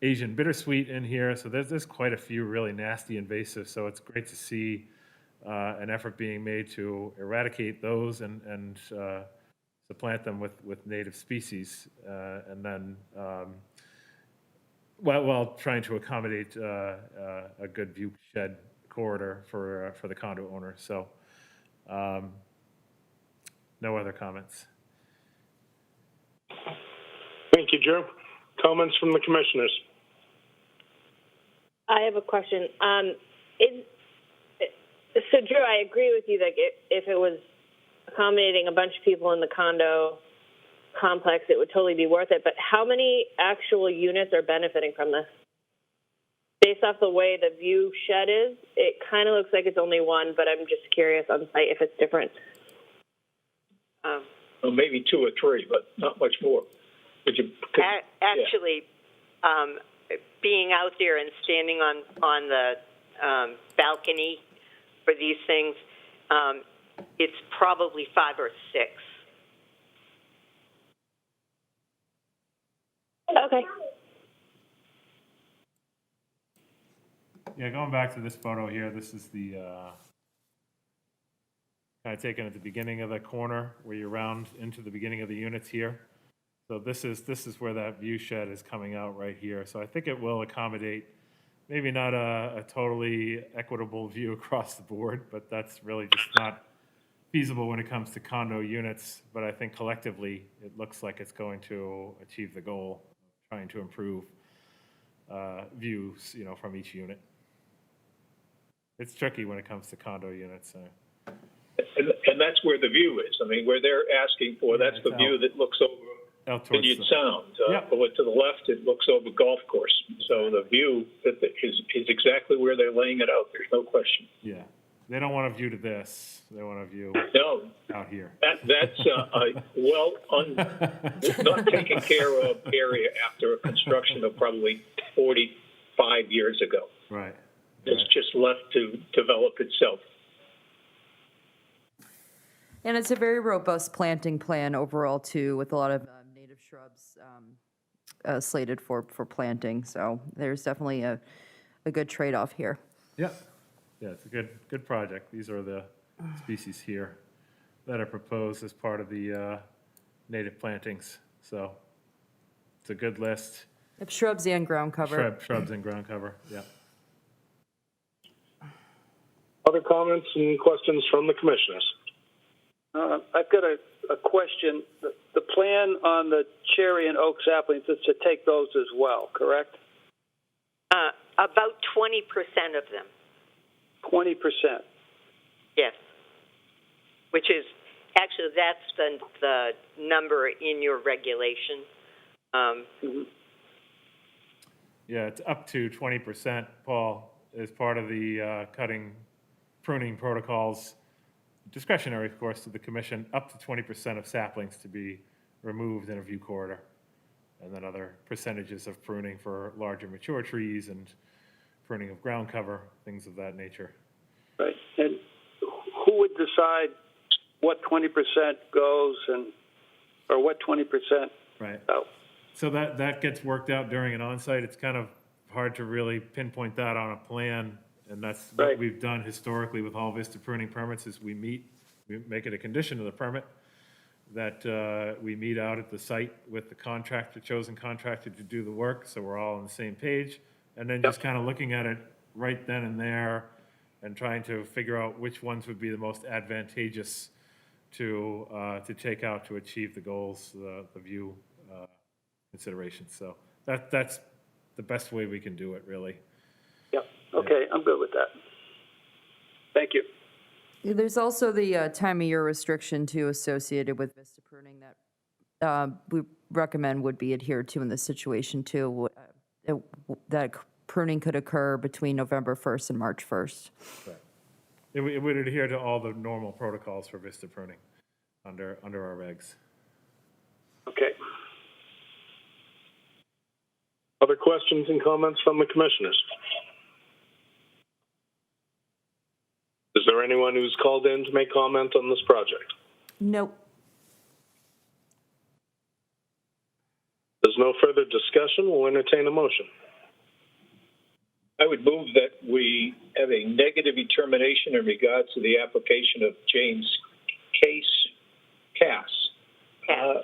Asian bittersweet in here. So there's quite a few really nasty invasives. So it's great to see an effort being made to eradicate those and supplant them with native species. And then while trying to accommodate a good view shed corridor for the condo owner. So no other comments. Thank you, Drew. Comments from the commissioners? I have a question. So, Drew, I agree with you that if it was accommodating a bunch of people in the condo complex, it would totally be worth it. But how many actual units are benefiting from this? Based off the way the view shed is, it kind of looks like it's only one, but I'm just curious on site if it's different. Well, maybe 2 or 3, but not much more. Actually, being out there and standing on the balcony for these things, it's probably 5 or 6. Okay. Yeah, going back to this photo here, this is the kind of taken at the beginning of the corner where you round into the beginning of the units here. So this is where that view shed is coming out right here. So I think it will accommodate maybe not a totally equitable view across the board, but that's really just not feasible when it comes to condo units. But I think collectively it looks like it's going to achieve the goal of trying to improve views, from each unit. It's tricky when it comes to condo units. And that's where the view is. I mean, where they're asking for, that's the view that looks over Indian Sound. But to the left, it looks over golf course. So the view is exactly where they're laying it out. There's no question. Yeah. They don't want a view to this. They want a view out here. That's a not taken care of area after a construction of probably 45 years ago. Right. It's just left to develop itself. And it's a very robust planting plan overall, too, with a lot of native shrubs slated for planting. So there's definitely a good trade-off here. Yeah. Yeah, it's a good project. These are the species here that are proposed as part of the native plantings. So it's a good list. Of shrubs and ground cover. Shrubs and ground cover, yeah. Other comments and questions from the commissioners? I've got a question. The plan on the cherry and oak saplings is to take those as well, correct? About 20% of them. 20%? Yes. Which is, actually, that's the number in your regulation. Yeah, it's up to 20%, Paul, as part of the pruning protocols. Discretionary, of course, to the commission, up to 20% of saplings to be removed in a view corridor. And then other percentages of pruning for larger mature trees and pruning of ground cover, things of that nature. Right. And who would decide what 20% goes or what 20% right out? So that gets worked out during an on-site. It's kind of hard to really pinpoint that on a plan. And that's what we've done historically with all Vista pruning permits is we meet we make it a condition of the permit that we meet out at the site with the contractor, chosen contractor to do the work, so we're all on the same page. And then just kind of looking at it right then and there and trying to figure out which ones would be the most advantageous to take out to achieve the goals, the view considerations. So that's the best way we can do it, really. Yep. Okay, I'm good with that. Thank you. There's also the time of year restriction too associated with Vista pruning that we recommend would be adhered to in this situation too. That pruning could occur between November 1st and March 1st. Right. It would adhere to all the normal protocols for Vista pruning under our regs. Okay. Other questions and comments from the commissioners? Is there anyone who's called in to make comment on this project? Nope. There's no further discussion. We'll entertain a motion. I would move that we have a negative determination in regards to the application of James Cass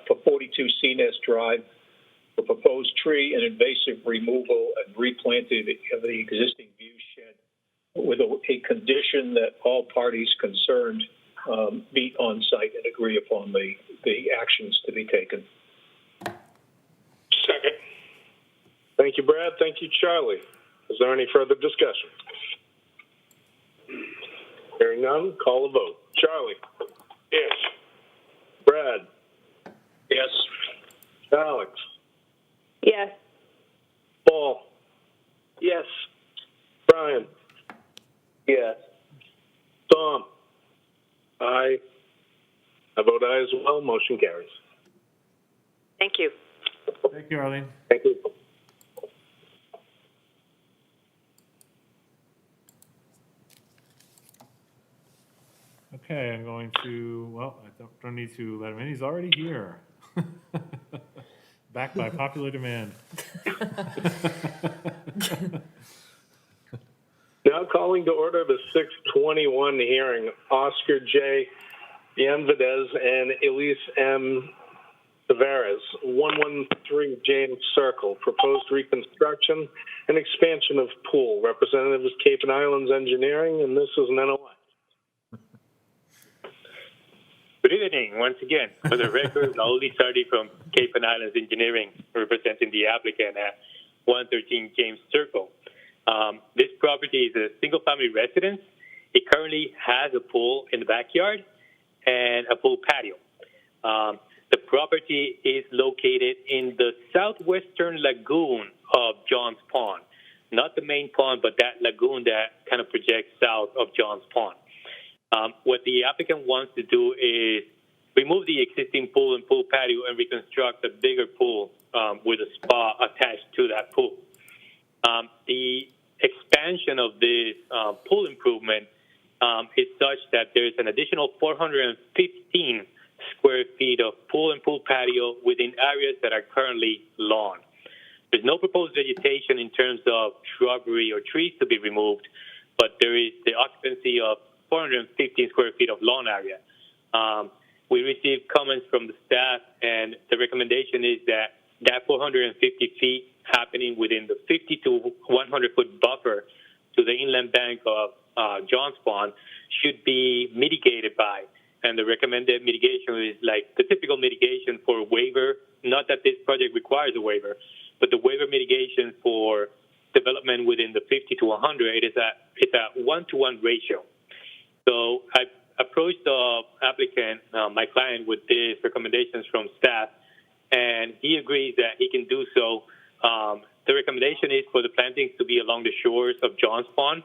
for 42 CNS Drive for proposed tree and invasive removal and replanting of the existing view shed with a condition that all parties concerned meet on site and agree upon the actions to be taken. Second. Thank you, Brad. Thank you, Charlie. Is there any further discussion? Hearing none, call a vote. Charlie? Yes. Brad? Yes. Alex? Yes. Paul? Yes. Brian? Yes. Tom? Aye. I vote aye as well. Motion carries. Thank you. Thank you, Arlene. Thank you. Okay, I'm going to, well, I don't need to let him in. He's already here. Back by popular demand. Now calling to order the 621 hearing, Oscar J. Bienvedez and Elise M. Tavares, 113 James Circle, proposed reconstruction and expansion of pool. Representative is Cape and Islands Engineering, and this is an NOI. Good evening, once again. For the record, Raul Lizardi from Cape and Islands Engineering, representing the applicant at 113 James Circle. This property is a single-family residence. It currently has a pool in the backyard and a pool patio. The property is located in the southwestern lagoon of John's Pond. Not the main pond, but that lagoon that kind of projects south of John's Pond. What the applicant wants to do is remove the existing pool and pool patio and reconstruct a bigger pool with a spa attached to that pool. The expansion of this pool improvement is such that there's an additional 415 square feet of pool and pool patio within areas that are currently lawn. There's no proposed vegetation in terms of shrubbery or trees to be removed, but there is the occupancy of 415 square feet of lawn area. We received comments from the staff, and the recommendation is that 450 feet happening within the 50 to 100-foot buffer to the inland bank of John's Pond should be mitigated by. And the recommended mitigation is like the typical mitigation for a waiver, not that this project requires a waiver, but the waiver mitigation for development within the 50 to 100 is a 1-to-1 ratio. So I approached the applicant, my client, with these recommendations from staff, and he agrees that he can do so. The recommendation is for the plantings to be along the shores of John's Pond.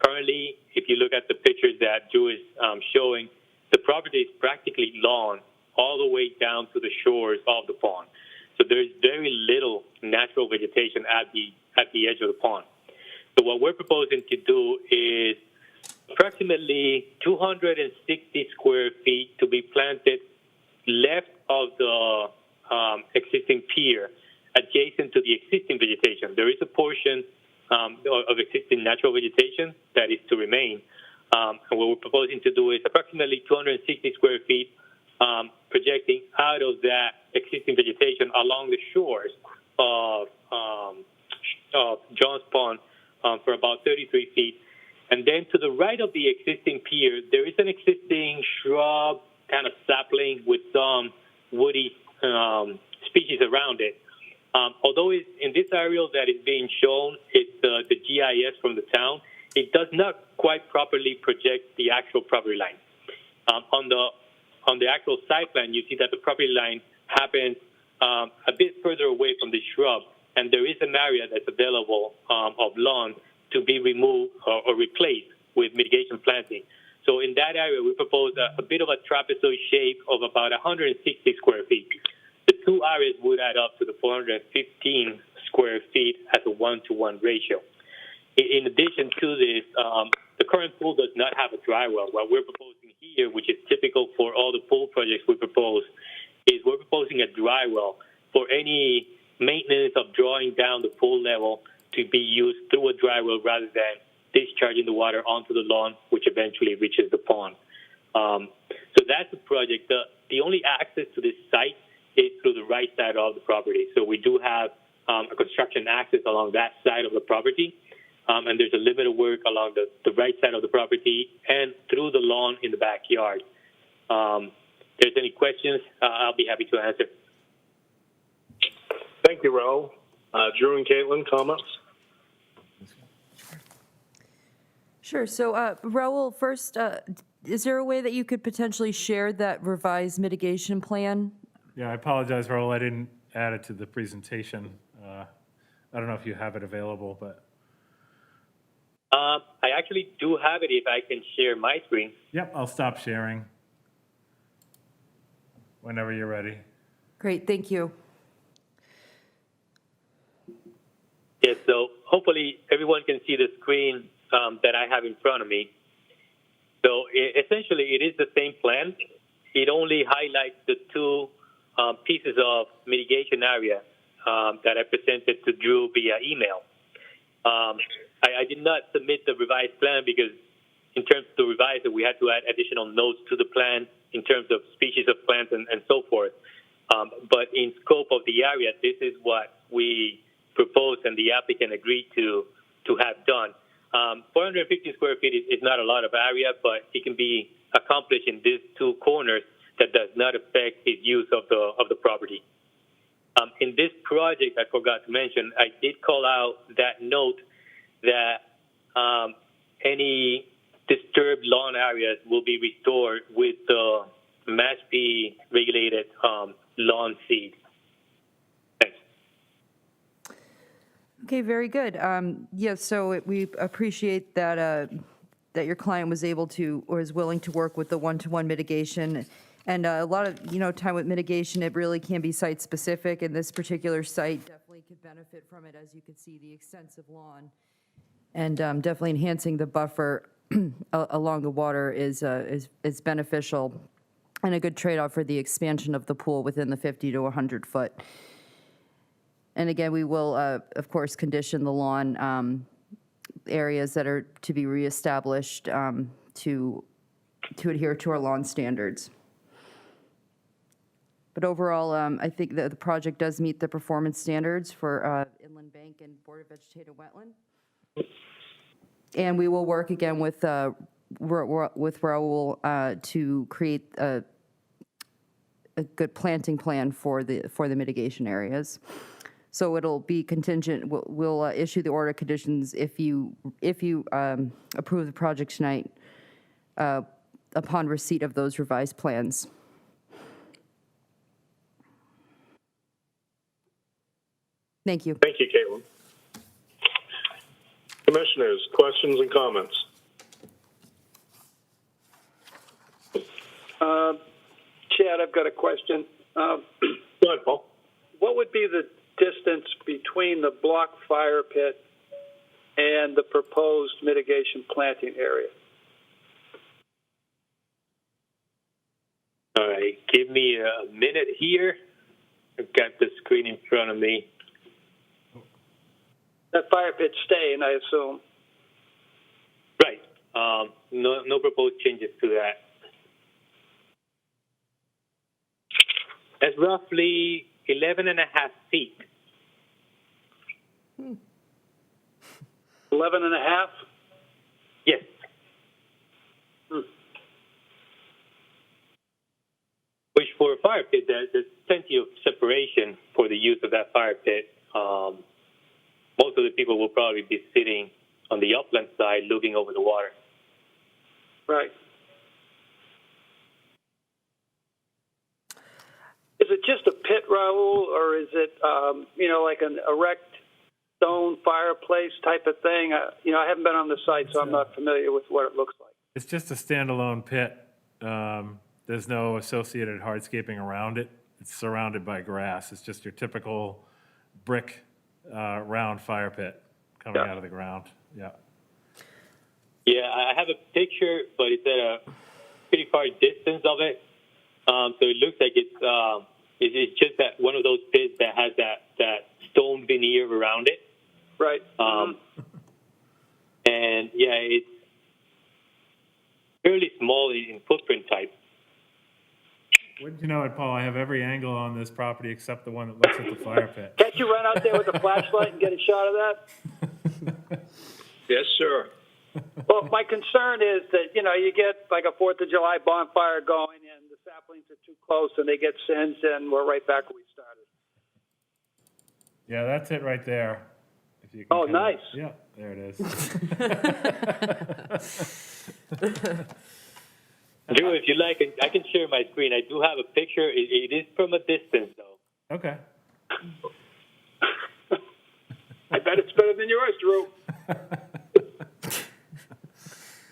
Currently, if you look at the pictures that Drew is showing, the property is practically lawn all the way down to the shores of the pond. So there's very little natural vegetation at the edge of the pond. So what we're proposing to do is approximately 260 square feet to be planted left of the existing pier, adjacent to the existing vegetation. There is a portion of existing natural vegetation that is to remain. And what we're proposing to do is approximately 260 square feet, projecting out of that existing vegetation along the shores of John's Pond for about 33 feet. And then to the right of the existing pier, there is an existing shrub, kind of sapling with some woody species around it. Although it's in this area that is being shown, it's the GIS from the town, it does not quite properly project the actual property line. On the actual site plan, you see that the property line happens a bit further away from the shrub, and there is an area that's available of lawn to be removed or replaced with mitigation planting. So in that area, we propose a bit of a trapezoid shape of about 160 square feet. The two areas would add up to the 415 square feet as a 1-to-1 ratio. In addition to this, the current pool does not have a dry well. What we're proposing here, which is typical for all the pool projects we propose, is we're proposing a dry well for any maintenance of drawing down the pool level to be used through a dry well rather than discharging the water onto the lawn, which eventually reaches the pond. So that's the project. The only access to this site is through the right side of the property. So we do have a construction access along that side of the property, and there's a limited work along the right side of the property and through the lawn in the backyard. If there's any questions, I'll be happy to answer. Thank you, Raul. Drew and Caitlin, comments? Sure. So, Raul, first, is there a way that you could potentially share that revised mitigation plan? Yeah, I apologize, Raul. I didn't add it to the presentation. I don't know if you have it available, but. I actually do have it if I can share my screen. Yep, I'll stop sharing whenever you're ready. Great, thank you. Yes, so hopefully everyone can see the screen that I have in front of me. So essentially it is the same plan. It only highlights the two pieces of mitigation area that I presented to Drew via email. I did not submit the revised plan because in terms of the revised, we had to add additional notes to the plan in terms of species of plants and so forth. But in scope of the area, this is what we proposed and the applicant agreed to have done. 450 square feet is not a lot of area, but it can be accomplished in these two corners that does not affect his use of the property. In this project, I forgot to mention, I did call out that note that any disturbed lawn areas will be restored with the Mashpee regulated lawn seed. Thanks. Okay, very good. Yeah, so we appreciate that that your client was able to or is willing to work with the one-to-one mitigation. And a lot of, time with mitigation, it really can be site-specific, and this particular site definitely could benefit from it, as you can see, the extensive lawn. And definitely enhancing the buffer along the water is beneficial and a good trade-off for the expansion of the pool within the 50 to 100 foot. And again, we will, of course, condition the lawn areas that are to be reestablished to adhere to our lawn standards. But overall, I think that the project does meet the performance standards for inland bank and border vegetated wetland. And we will work again with Raul to create a good planting plan for the mitigation areas. So it'll be contingent. We'll issue the order of conditions if you approve the project tonight upon receipt of those revised plans. Thank you. Thank you, Caitlin. Commissioners, questions and comments? Chad, I've got a question. Go ahead, Paul. What would be the distance between the block fire pit and the proposed mitigation planting area? All right, give me a minute here. I've got the screen in front of me. That fire pit's staying, I assume. Right. No proposed changes to that. That's roughly 11.5 feet. 11.5? Yes. Which for a fire pit, there's plenty of separation for the use of that fire pit. Most of the people will probably be sitting on the upland side looking over the water. Right. Is it just a pit, Raul, or is it, like an erect stone fireplace type of thing? I haven't been on the site, so I'm not familiar with what it looks like. It's just a standalone pit. There's no associated hardscaping around it. It's surrounded by grass. It's just your typical brick round fire pit coming out of the ground. Yeah. Yeah, I have a picture, but it's at a pretty far distance of it. So it looks like it's just that one of those pits that has that stone veneer around it. Right. And yeah, it's fairly small in footprint type. Wouldn't you know it, Paul? I have every angle on this property except the one that looks at the fire pit. Can't you run out there with a flashlight and get a shot of that? Yes, sir. Well, my concern is that, you get like a 4th of July bonfire going and the saplings are too close and they get singed and we're right back where we started. Yeah, that's it right there. If you can nice. Yeah, there it is. Drew, if you like, I can share my screen. I do have a picture. It is from a distance, though. Okay. I bet it's better than yours, Drew.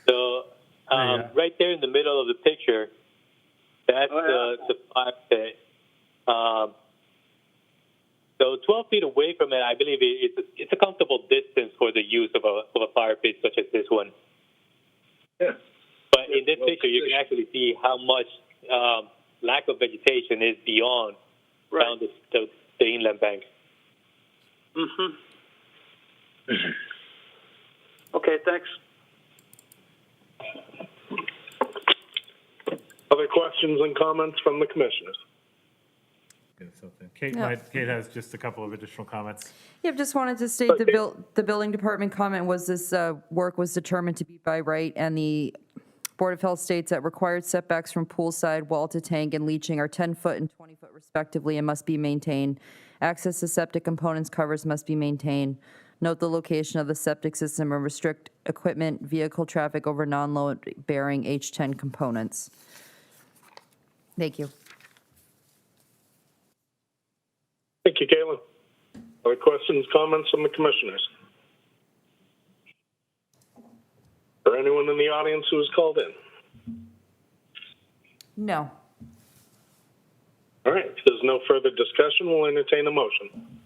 So, right there in the middle of the picture, that's the fire pit. So 12 feet away from it, I believe it's a comfortable distance for the use of a fire pit such as this one. Yeah. But in this picture, you can actually see how much lack of vegetation is beyond down the inland bank. Mm-hmm. Okay, thanks. Other questions and comments from the commissioners? Kate has just a couple of additional comments. Yeah, just wanted to state the building department comment was this work was determined to be by right, and the Board of Health states that required setbacks from poolside, wall to tank, and leaching are 10-foot and 20-foot respectively and must be maintained. Access to septic components covers must be maintained. Note the location of the septic system and restrict equipment, vehicle traffic over non-load bearing H10 components. Thank you. Thank you, Caitlin. Other questions, comments from the commissioners? Or anyone in the audience who has called in? No. All right, if there's no further discussion, we'll entertain a motion.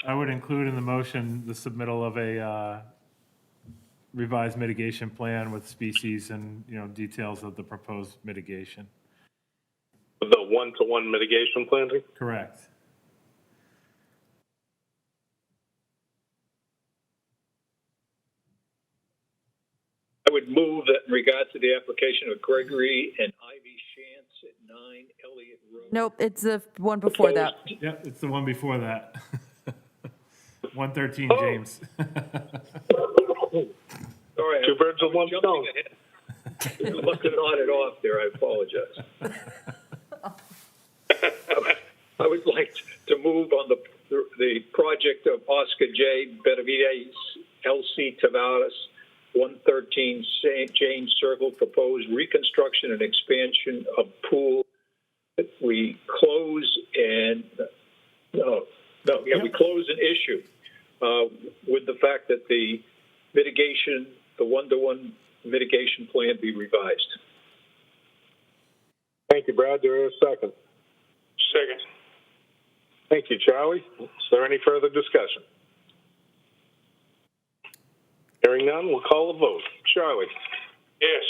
I would include in the motion the submittal of a revised mitigation plan with species and, details of the proposed mitigation. The one-to-one mitigation planting? Correct. I would move that in regard to the application of Gregory and Ivy Shantz at 9 Elliott Road. Nope, it's the one before that. Yep, it's the one before that. 113 James. Sorry, Two birds with one stone. I must have nodded off there. I apologize. I would like to move on the project of Oscar J. Benavides, L.C. Tavares, 113 St. James Circle, proposed reconstruction and expansion of pool. We close and we close an issue with the fact that the mitigation, the one-to-one mitigation plan be revised. Thank you, Brad. There is a second. Second. Thank you, Charlie. Is there any further discussion? Hearing none, we'll call a vote. Charlie? Yes.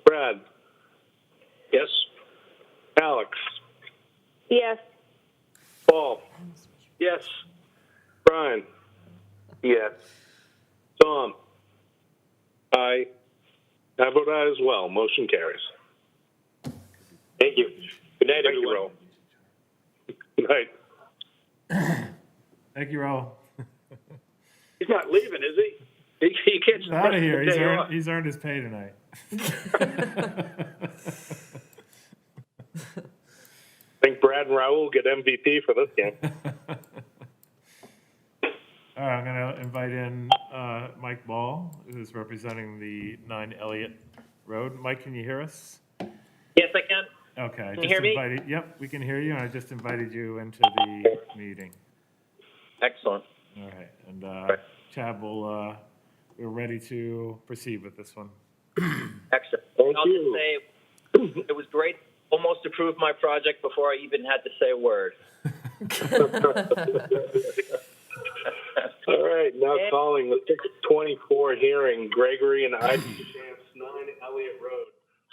Brad? Yes. Alex? Yes. Paul? Yes. Brian? Yes. Tom? Aye. I vote aye as well. Motion carries. Thank you. Good night, Thank you, everyone. Raul. Good night. Thank you, Raul. He's not leaving, is he? He can't. He's out of here. the day off. He's earned his pay tonight. I think Brad and Raul get MVP for this game. All right, I'm going to invite in Mike Ball, who's representing the 9 Elliott Road. Mike, can you hear us? Yes, I can. Okay. Can you hear me? Yep, we can hear you, and I just invited you into the meeting. Excellent. All right, and Chad, we're ready to proceed with this one. Excellent. Thank I'll you. just say it was great. Almost approved my project before I even had to say a word. All right, now calling the 624 hearing, Gregory and Ivy Chance, 9 Elliott Road.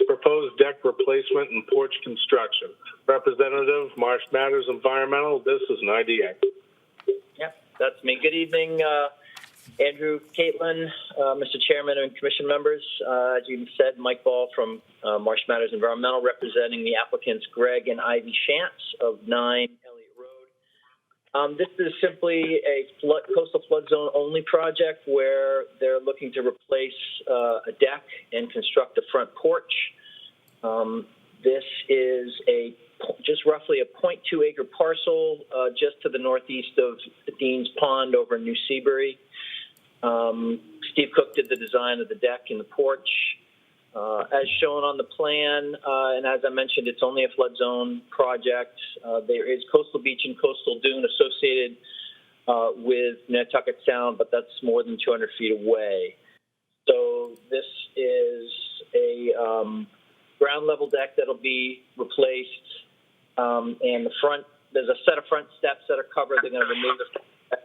Proposed deck replacement and porch construction. Representative, Marsh Matters Environmental, this is an IDA. Yep, that's me. Good evening, Andrew, Caitlin, Mr. Chairman, and Commission members. As you said, Mike Ball from Marsh Matters Environmental, representing the applicants Greg and Ivy Shantz of 9 Elliott Road. This is simply a coastal flood zone only project where they're looking to replace a deck and construct a front porch. This is just roughly a 0.2 acre parcel just to the northeast of Dean's Pond over in New Seabury. Steve Cook did the design of the deck and the porch. As shown on the plan, and as I mentioned, it's only a flood zone project. There is coastal beach and coastal dune associated with Nantucket Sound, but that's more than 200 feet away. So this is a ground level deck that'll be replaced, and there's a set of front steps that are covered. They're going to remove the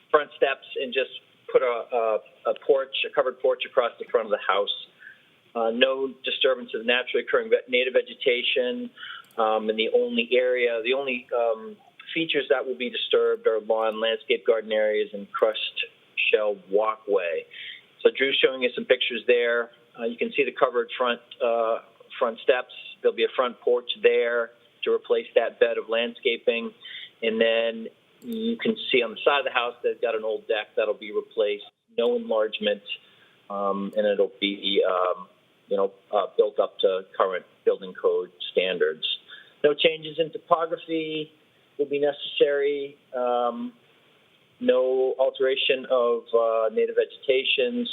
front steps and just put a covered porch across the front of the house. No disturbance of naturally occurring native vegetation, and the only features that will be disturbed are lawn, landscape garden areas, and crushed shell walkway. So Drew's showing you some pictures there. You can see the covered front steps. There'll be a front porch there to replace that bed of landscaping, and then you can see on the side of the house they've got an old deck that'll be replaced. No enlargement, and it'll be built up to current building code standards. No changes in topography will be necessary. No alteration of native vegetation,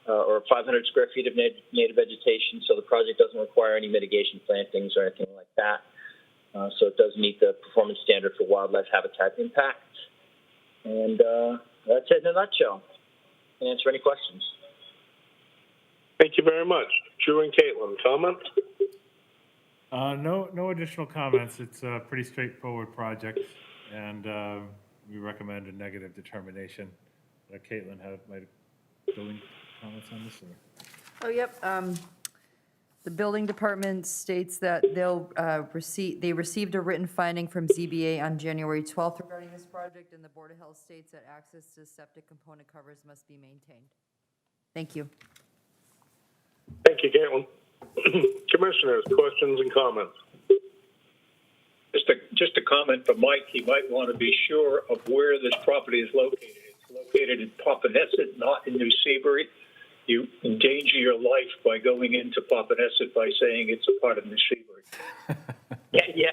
or 500 square feet of native vegetation, so the project doesn't require any mitigation plantings or anything like that. So it does meet the performance standard for wildlife habitat impact. And that's it in a nutshell. Can answer any questions. Thank you very much. Drew and Caitlin, comments? No additional comments. It's a pretty straightforward project, and we recommend a negative determination. Caitlin might building comments on this? Or? Oh, yep. The building department states that they received a written finding from ZBA on January 12th regarding this project, and the Board of Health states that access to septic component covers must be maintained. Thank you. Thank you, Caitlin. Commissioners, questions and comments? Just a comment from Mike. He might want to be sure of where this property is located. It's located in Popponesset, not in New Seabury. You endanger your life by going into Popponesset by saying it's a part of New Seabury. Yeah.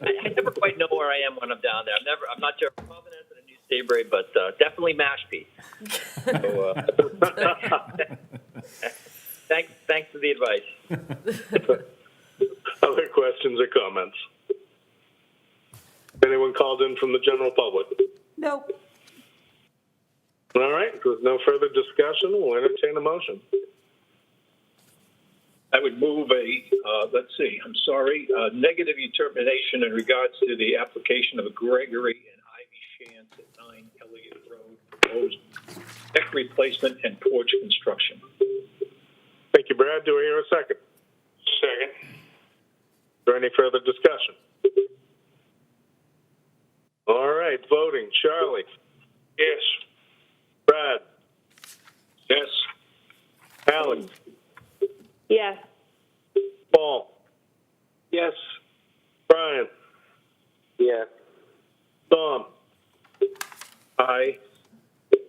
I never quite know where I am when I'm down there. I'm not sure if Popponesset or New Seabury, but definitely Mashpee. So, thanks for the advice. Other questions or comments? Anyone called in from the general public? Nope. All right, if there's no further discussion, we'll entertain a motion. I would move negative determination in regards to the application of Gregory and Ivy Shantz at 9 Elliott Road, proposed deck replacement and porch construction. Thank you, Brad. Do I hear a second? Second. Is there any further discussion? All right, voting. Charlie? Yes. Brad? Yes. Alex? Yes. Paul? Yes. Brian? Yes. Tom? Aye.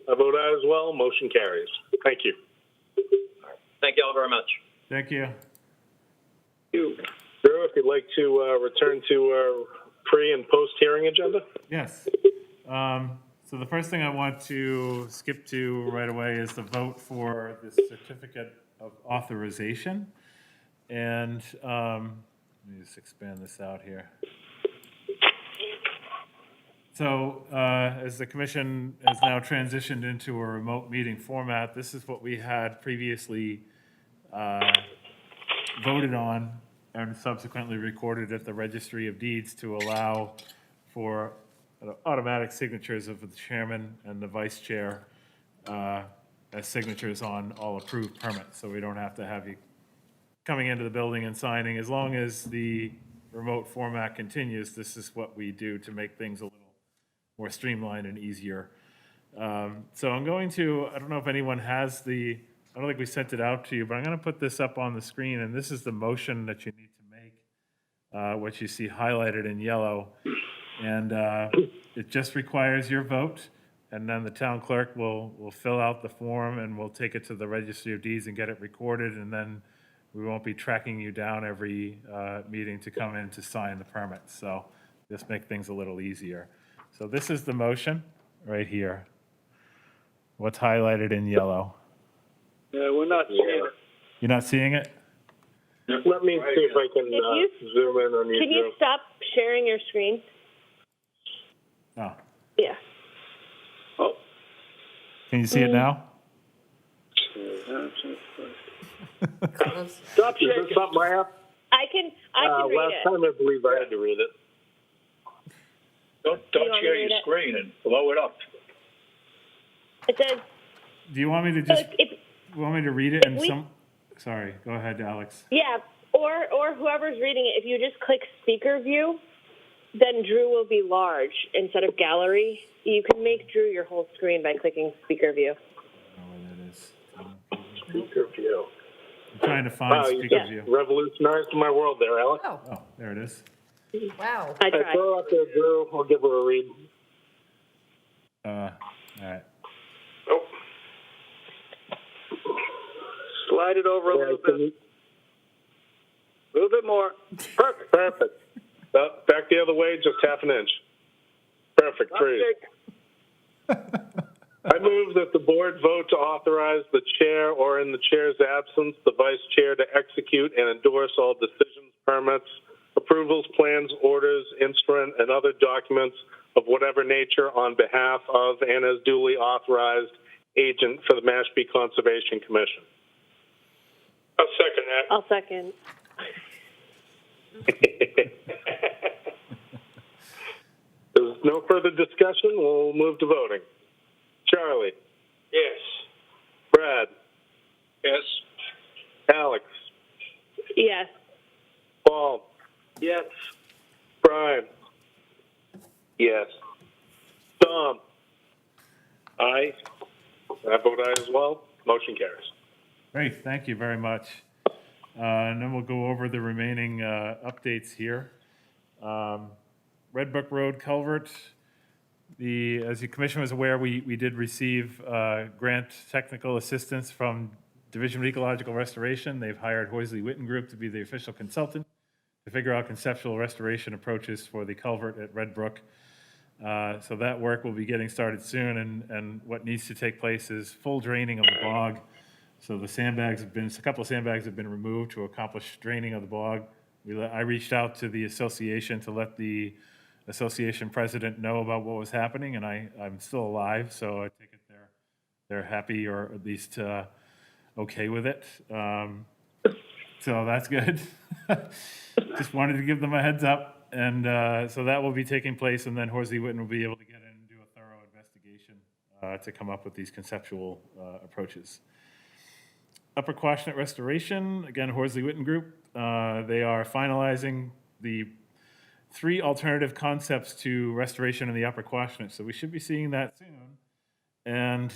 I vote aye as well. Motion carries. Thank you. Thank you all very much. Thank you. Drew, if you'd like to return to our pre- and post-hearing agenda? Yes. So the first thing I want to skip to right away is the vote for the Certificate of Authorization. And let me just expand this out here. So as the commission has now transitioned into a remote meeting format, this is what we had previously voted on and subsequently recorded at the Registry of Deeds to allow for automatic signatures of the chairman and the vice chair as signatures on all approved permits. So we don't have to have you coming into the building and signing. As long as the remote format continues, this is what we do to make things a little more streamlined and easier. So I'm going to, I don't know if anyone has I don't think we sent it out to you, but I'm going to put this up on the screen, and this is the motion that you need to make, which you see highlighted in yellow. And it just requires your vote, and then the town clerk will fill out the form, and we'll take it to the Registry of Deeds and get it recorded, and then we won't be tracking you down every meeting to come in to sign the permits. So just make things a little easier. So this is the motion right here. What's highlighted in yellow? Yeah, we're not seeing it. You're not seeing it? Let me see if I can zoom in on you. Can you stop sharing your screen? Oh. Yeah. Oh. Can you see it now? Stop Is shaking. this something I have? I can read last it. time I believe I had to read it. Don't want share me to your read it? screen and blow it up. It says, Do you want me to just, if, want me to read it and we- some, sorry, go ahead, Alex. yeah, or whoever's reading it, if you just click speaker view, then Drew will be large instead of gallery. You can make Drew your whole screen by clicking speaker view. I don't know where that is. Speaker view. I'm trying to find You speaker just view. revolutionized my world there, Alex. Oh, Oh, there it is. wow. I Hey, tried. throw it up there, Drew. I'll give her a read. All right. Oh. Slide it over a little bit. A little bit more. Perfect. Perfect. Back the other way, just half an inch. Perfect. Stop Freeze. shaking. I move that the board vote to authorize the chair or in the chair's absence, the vice chair to execute and endorse all decisions, permits, approvals, plans, orders, instrument, and other documents of whatever nature on behalf of and as duly authorized agent for the Mashpee Conservation Commission. I'll second that. I'll second. There's no further discussion. We'll move to voting. Charlie? Yes. Brad? Yes. Alex? Yes. Paul? Yes. Brian? Yes. Tom? Aye. I vote aye as well. Motion carries. Great, thank you very much. And then we'll go over the remaining updates here. Red Brook Road Culvert. As the commission was aware, we did receive grant technical assistance from Division of Ecological Restoration. They've hired Horsley Witten Group to be the official consultant to figure out conceptual restoration approaches for the culvert at Red Brook. So that work will be getting started soon, and what needs to take place is full draining of the bog. So the sandbags a couple of sandbags have been removed to accomplish draining of the bog. I reached out to the association to let the association president know about what was happening, and I'm still alive, so I take it they're happy, or at least okay with it. So that's good. Just wanted to give them a heads up, and so that will be taking place, and then Horsley Witten will be able to get in and do a thorough investigation to come up with these conceptual approaches. Upper Quashnet Restoration, again, Horsley Witten Group. They are finalizing the 3 alternative concepts to restoration in the Upper Quashnet. So we should be seeing that soon. And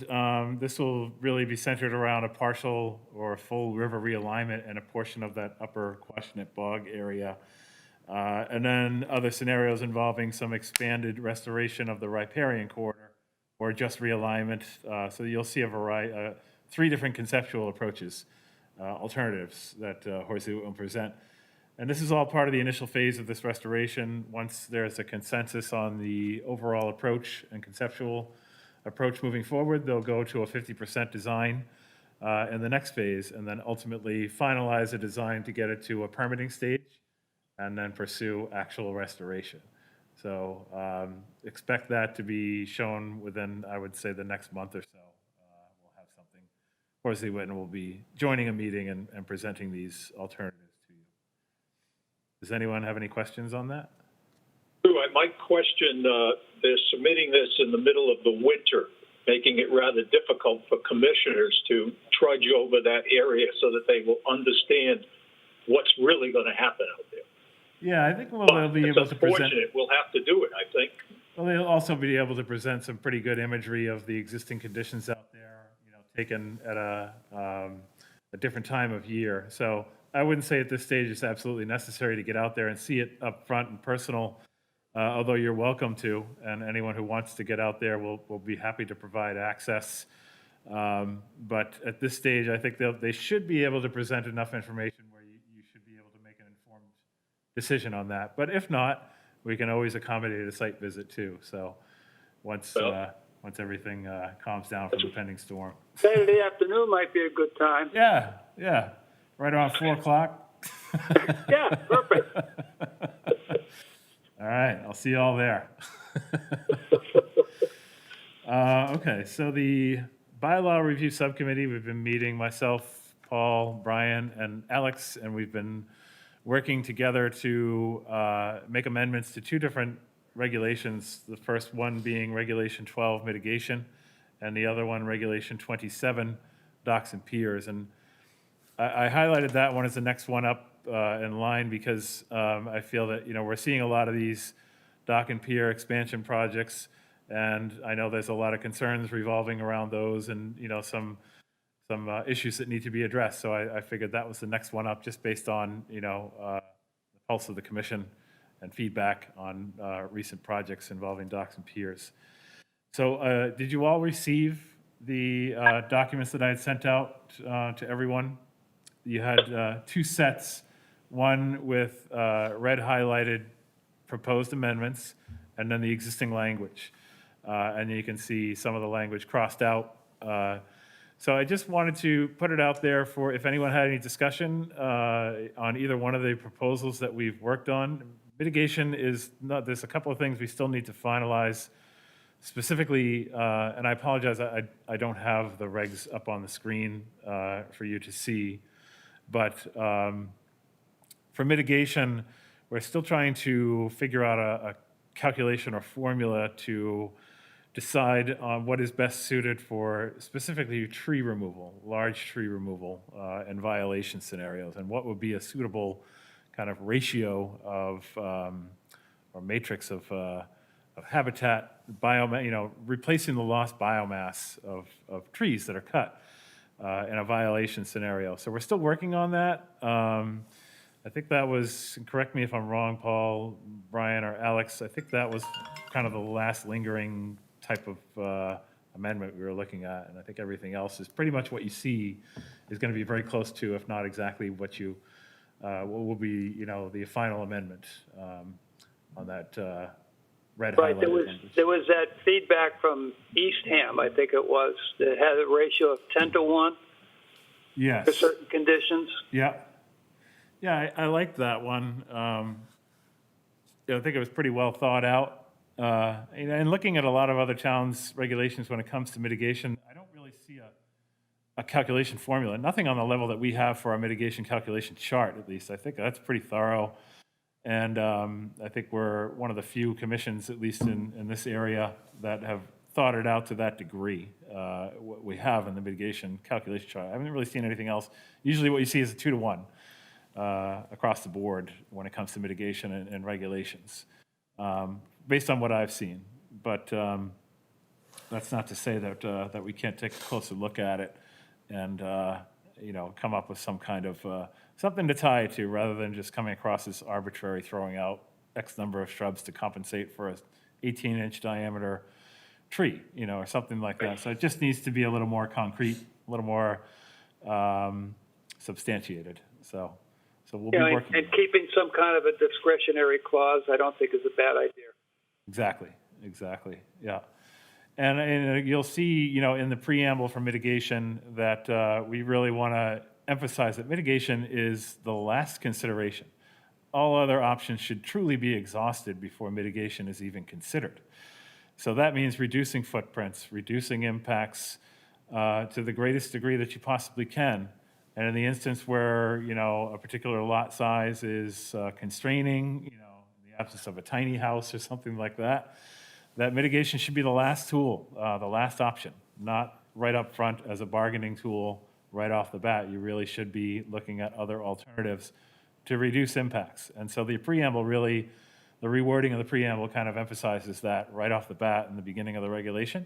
this will really be centered around a partial or a full river realignment and a portion of that upper Quashnet Bog area. And then other scenarios involving some expanded restoration of the riparian corridor or just realignment. So you'll see a variety, 3 different conceptual approaches, alternatives that Horsey will present. And this is all part of the initial phase of this restoration. Once there's a consensus on the overall approach and conceptual approach moving forward, they'll go to a 50% design in the next phase, and then ultimately finalize a design to get it to a permitting stage, and then pursue actual restoration. So expect that to be shown within, I would say, the next month or so. We'll have something. Horsley Witten will be joining a meeting and presenting these alternatives to you. Does anyone have any questions on that? My question, they're submitting this in the middle of the winter, making it rather difficult for commissioners to trudge over that area so that they will understand what's really going to happen out there. Yeah, I think they'll be able to present. Unfortunate, we'll have to do it, I think. Well, they'll also be able to present some pretty good imagery of the existing conditions out there, taken at a different time of year. So I wouldn't say at this stage it's absolutely necessary to get out there and see it up front and personal, although you're welcome to, and anyone who wants to get out there will be happy to provide access. But at this stage, I think they should be able to present enough information where you should be able to make an informed decision on that. But if not, we can always accommodate a site visit too. So once everything calms down from the pending storm. Saturday afternoon might be a good time. Yeah. Right around 4 o'clock. Yeah, perfect. All right, I'll see you all there. Okay, so the Bylaw Review Subcommittee, we've been meeting, myself, Paul, Brian, and Alex, and we've been working together to make amendments to 2 different regulations, the first one being Regulation 12, mitigation, and the other one, Regulation 27, docks and piers. And I highlighted that one as the next one up in line because I feel that, we're seeing a lot of these dock and pier expansion projects, and I know there's a lot of concerns revolving around those and, some issues that need to be addressed. So I figured that was the next one up just based on, the pulse of the commission and feedback on recent projects involving docks and piers. So did you all receive the documents that I had sent out to everyone? You had 2 sets, one with red highlighted proposed amendments and then the existing language. And you can see some of the language crossed out. So I just wanted to put it out there for if anyone had any discussion on either one of the proposals that we've worked on. Mitigation is not, there's a couple of things we still need to finalize. Specifically, and I apologize, I don't have the regs up on the screen for you to see. But for mitigation, we're still trying to figure out a calculation or formula to decide on what is best suited for specifically tree removal, large tree removal, and violation scenarios, and what would be a suitable kind of ratio of or matrix of habitat, biomass, replacing the lost biomass of trees that are cut in a violation scenario. So we're still working on that. I think that was, correct me if I'm wrong, Paul, Brian, or Alex, I think that was kind of the last lingering type of amendment we were looking at. And I think everything else is pretty much what you see is going to be very close to, if not exactly what you, what will be, the final amendment on that red right, highlighted. There was that feedback from Eastham, I think it was, that had a ratio of 10-to-1 yes. for certain conditions. Yeah. Yeah, I liked that one. I think it was pretty well thought out. And looking at a lot of other towns' regulations when it comes to mitigation, I don't really see a calculation formula. Nothing on the level that we have for our mitigation calculation chart, at least. I think that's pretty thorough. And I think we're one of the few commissions, at least in this area, that have thought it out to that degree, what we have in the mitigation calculation chart. I haven't really seen anything else. Usually what you see is a 2-to-1 across the board when it comes to mitigation and regulations, based on what I've seen. But that's not to say that, that we can't take a closer look at it and, come up with some kind of, something to tie it to, rather than just coming across this arbitrary throwing out X number of shrubs to compensate for a 18-inch diameter tree, or something like that. So it just needs to be a little more concrete, a little more substantiated. So we'll be working. And keeping some kind of a discretionary clause, I don't think is a bad idea. Exactly, yeah. And you'll see, in the preamble for mitigation that we really want to emphasize that mitigation is the last consideration. All other options should truly be exhausted before mitigation is even considered. So that means reducing footprints, reducing impacts to the greatest degree that you possibly can. And in the instance where, a particular lot size is constraining, in the absence of a tiny house or something like that, that mitigation should be the last tool, the last option, not right up front as a bargaining tool right off the bat. You really should be looking at other alternatives to reduce impacts. And so the preamble really, the rewording of the preamble kind of emphasizes that right off the bat in the beginning of the regulation.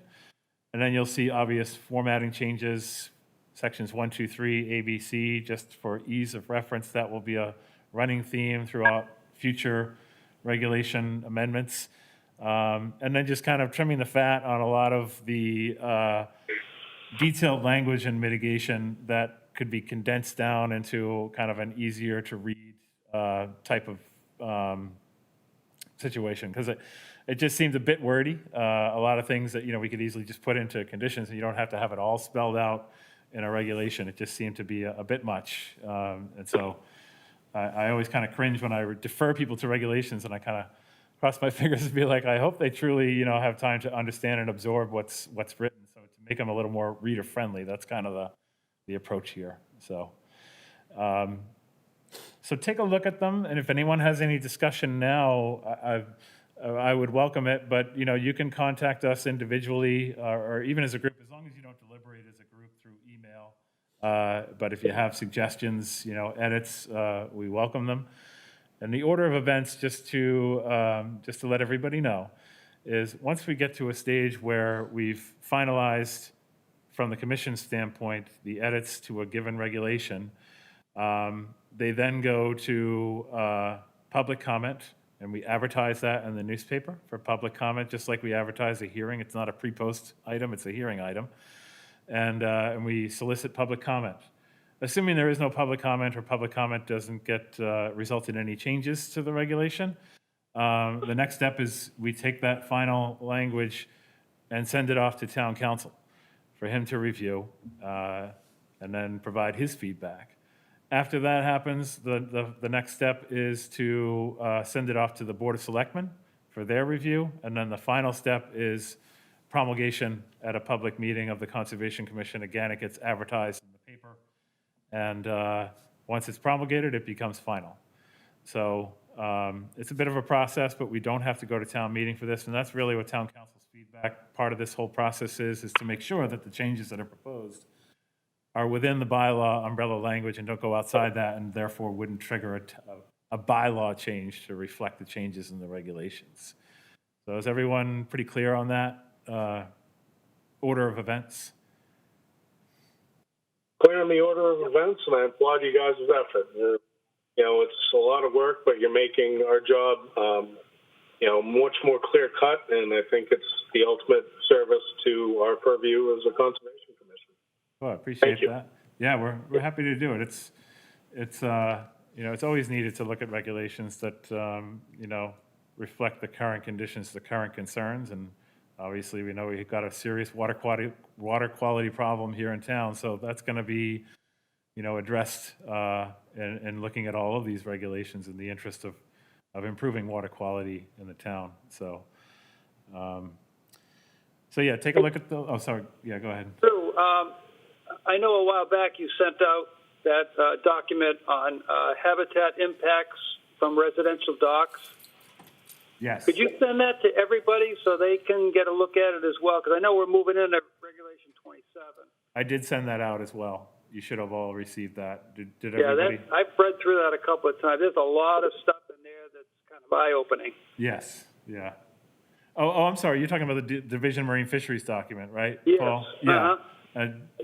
And then you'll see obvious formatting changes, sections 1, 2, 3, A, B, C, just for ease of reference. That will be a running theme throughout future regulation amendments. And then just kind of trimming the fat on a lot of the detailed language and mitigation that could be condensed down into kind of an easier to read type of situation, because it just seems a bit wordy. A lot of things that, we could easily just put into conditions, and you don't have to have it all spelled out in a regulation. It just seemed to be a bit much. And so I always kind of cringe when I defer people to regulations, and I kind of cross my fingers and be like, I hope they truly, have time to understand and absorb what's written, so to make them a little more reader friendly. That's kind of the approach here. So take a look at them, and if anyone has any discussion now, I would welcome it. But you can contact us individually or even as a group, as long as you don't deliberate as a group through email. But if you have suggestions, edits, we welcome them. And the order of events, just to let everybody know, is once we get to a stage where we've finalized, from the commission standpoint, the edits to a given regulation, they then go to public comment, and we advertise that in the newspaper for public comment, just like we advertise a hearing. It's not a pre-post item, it's a hearing item. And we solicit public comment. Assuming there is no public comment, or public comment doesn't get result in any changes to the regulation, the next step is we take that final language and send it off to town council for him to review and then provide his feedback. After that happens, the next step is to send it off to the Board of Selectmen for their review, and then the final step is promulgation at a public meeting of the Conservation Commission. Again, it gets advertised in the paper. And once it's promulgated, it becomes final. So it's a bit of a process, but we don't have to go to town meeting for this. And that's really what town council's feedback part of this whole process is to make sure that the changes that are proposed are within the bylaw umbrella language and don't go outside that, and therefore wouldn't trigger a bylaw change to reflect the changes in the regulations. So is everyone pretty clear on that order of events? Clear on the order of events, and I applaud you guys' effort. It's a lot of work, but you're making our job, much more clear cut, and I think it's the ultimate service to our purview as a conservation commission. Well, I appreciate that. Yeah, we're happy to do it. It's always needed to look at regulations that reflect the current conditions, the current concerns, and obviously we know we've got a serious water quality problem here in town, so that's going to be addressed in looking at all of these regulations in the interest of improving water quality in the town. So yeah, take a look at the. Oh, sorry. Yeah, go ahead. Drew, I know a while back you sent out that document on habitat impacts from residential docks. Yes. Could you send that to everybody so they can get a look at it as well? Because I know we're moving into Regulation 27. I did send that out as well. You should have all received that. Did everybody? Yeah, I've read through that a couple of times. There's a lot of stuff in there that's kind of eye-opening. Yes. Yeah. I'm sorry, you're talking about the Division of Marine Fisheries document, right, Yes. Paul? Yeah.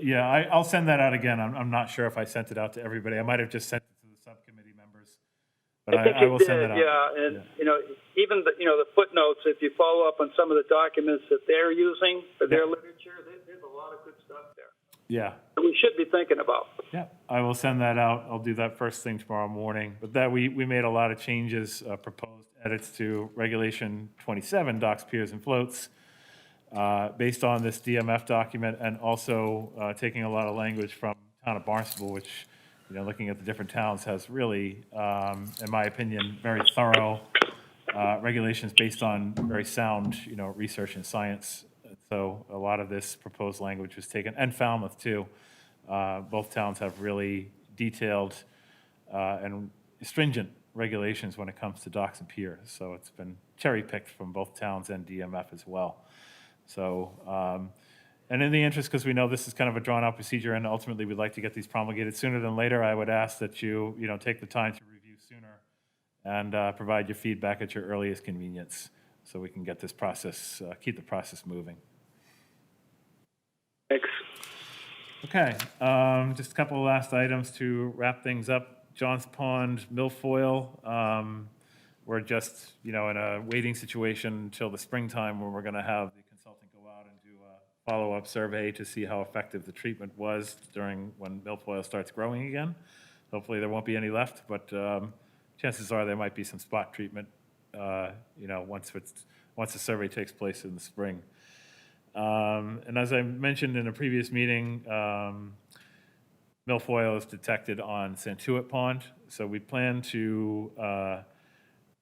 Yeah, I'll send that out again. I'm not sure if I sent it out to everybody. I might have just sent it to the subcommittee members. But I think I will you send did, that out. yeah. And, even the footnotes, if you follow up on some of the documents that they're using for their literature, there's a lot of good stuff there. Yeah. That we should be thinking about. Yeah, I will send that out. I'll do that first thing tomorrow morning. But that we made a lot of changes, proposed edits to Regulation 27, docks, piers, and floats, based on this DMF document, and also taking a lot of language from town of Barnstable, which, looking at the different towns, has really, in my opinion, very thorough regulations based on very sound, research and science. So a lot of this proposed language was taken, and Falmouth too. Both towns have really detailed and stringent regulations when it comes to docks and piers. So it's been cherry-picked from both towns and DMF as well. So, and in the interest, because we know this is kind of a drawn-out procedure, and ultimately we'd like to get these promulgated sooner than later, I would ask that you, take the time to review sooner and provide your feedback at your earliest convenience, so we can get this process, keep the process moving. Thanks. Okay, just a couple of last items to wrap things up. Johns Pond milfoil, we're just, in a waiting situation until the springtime when we're going to have the consultant go out and do a follow-up survey to see how effective the treatment was during when milfoil starts growing again. Hopefully there won't be any left, but chances are there might be some spot treatment, once the survey takes place in the spring. And as I mentioned in a previous meeting, milfoil is detected on Santuit Pond, so we plan to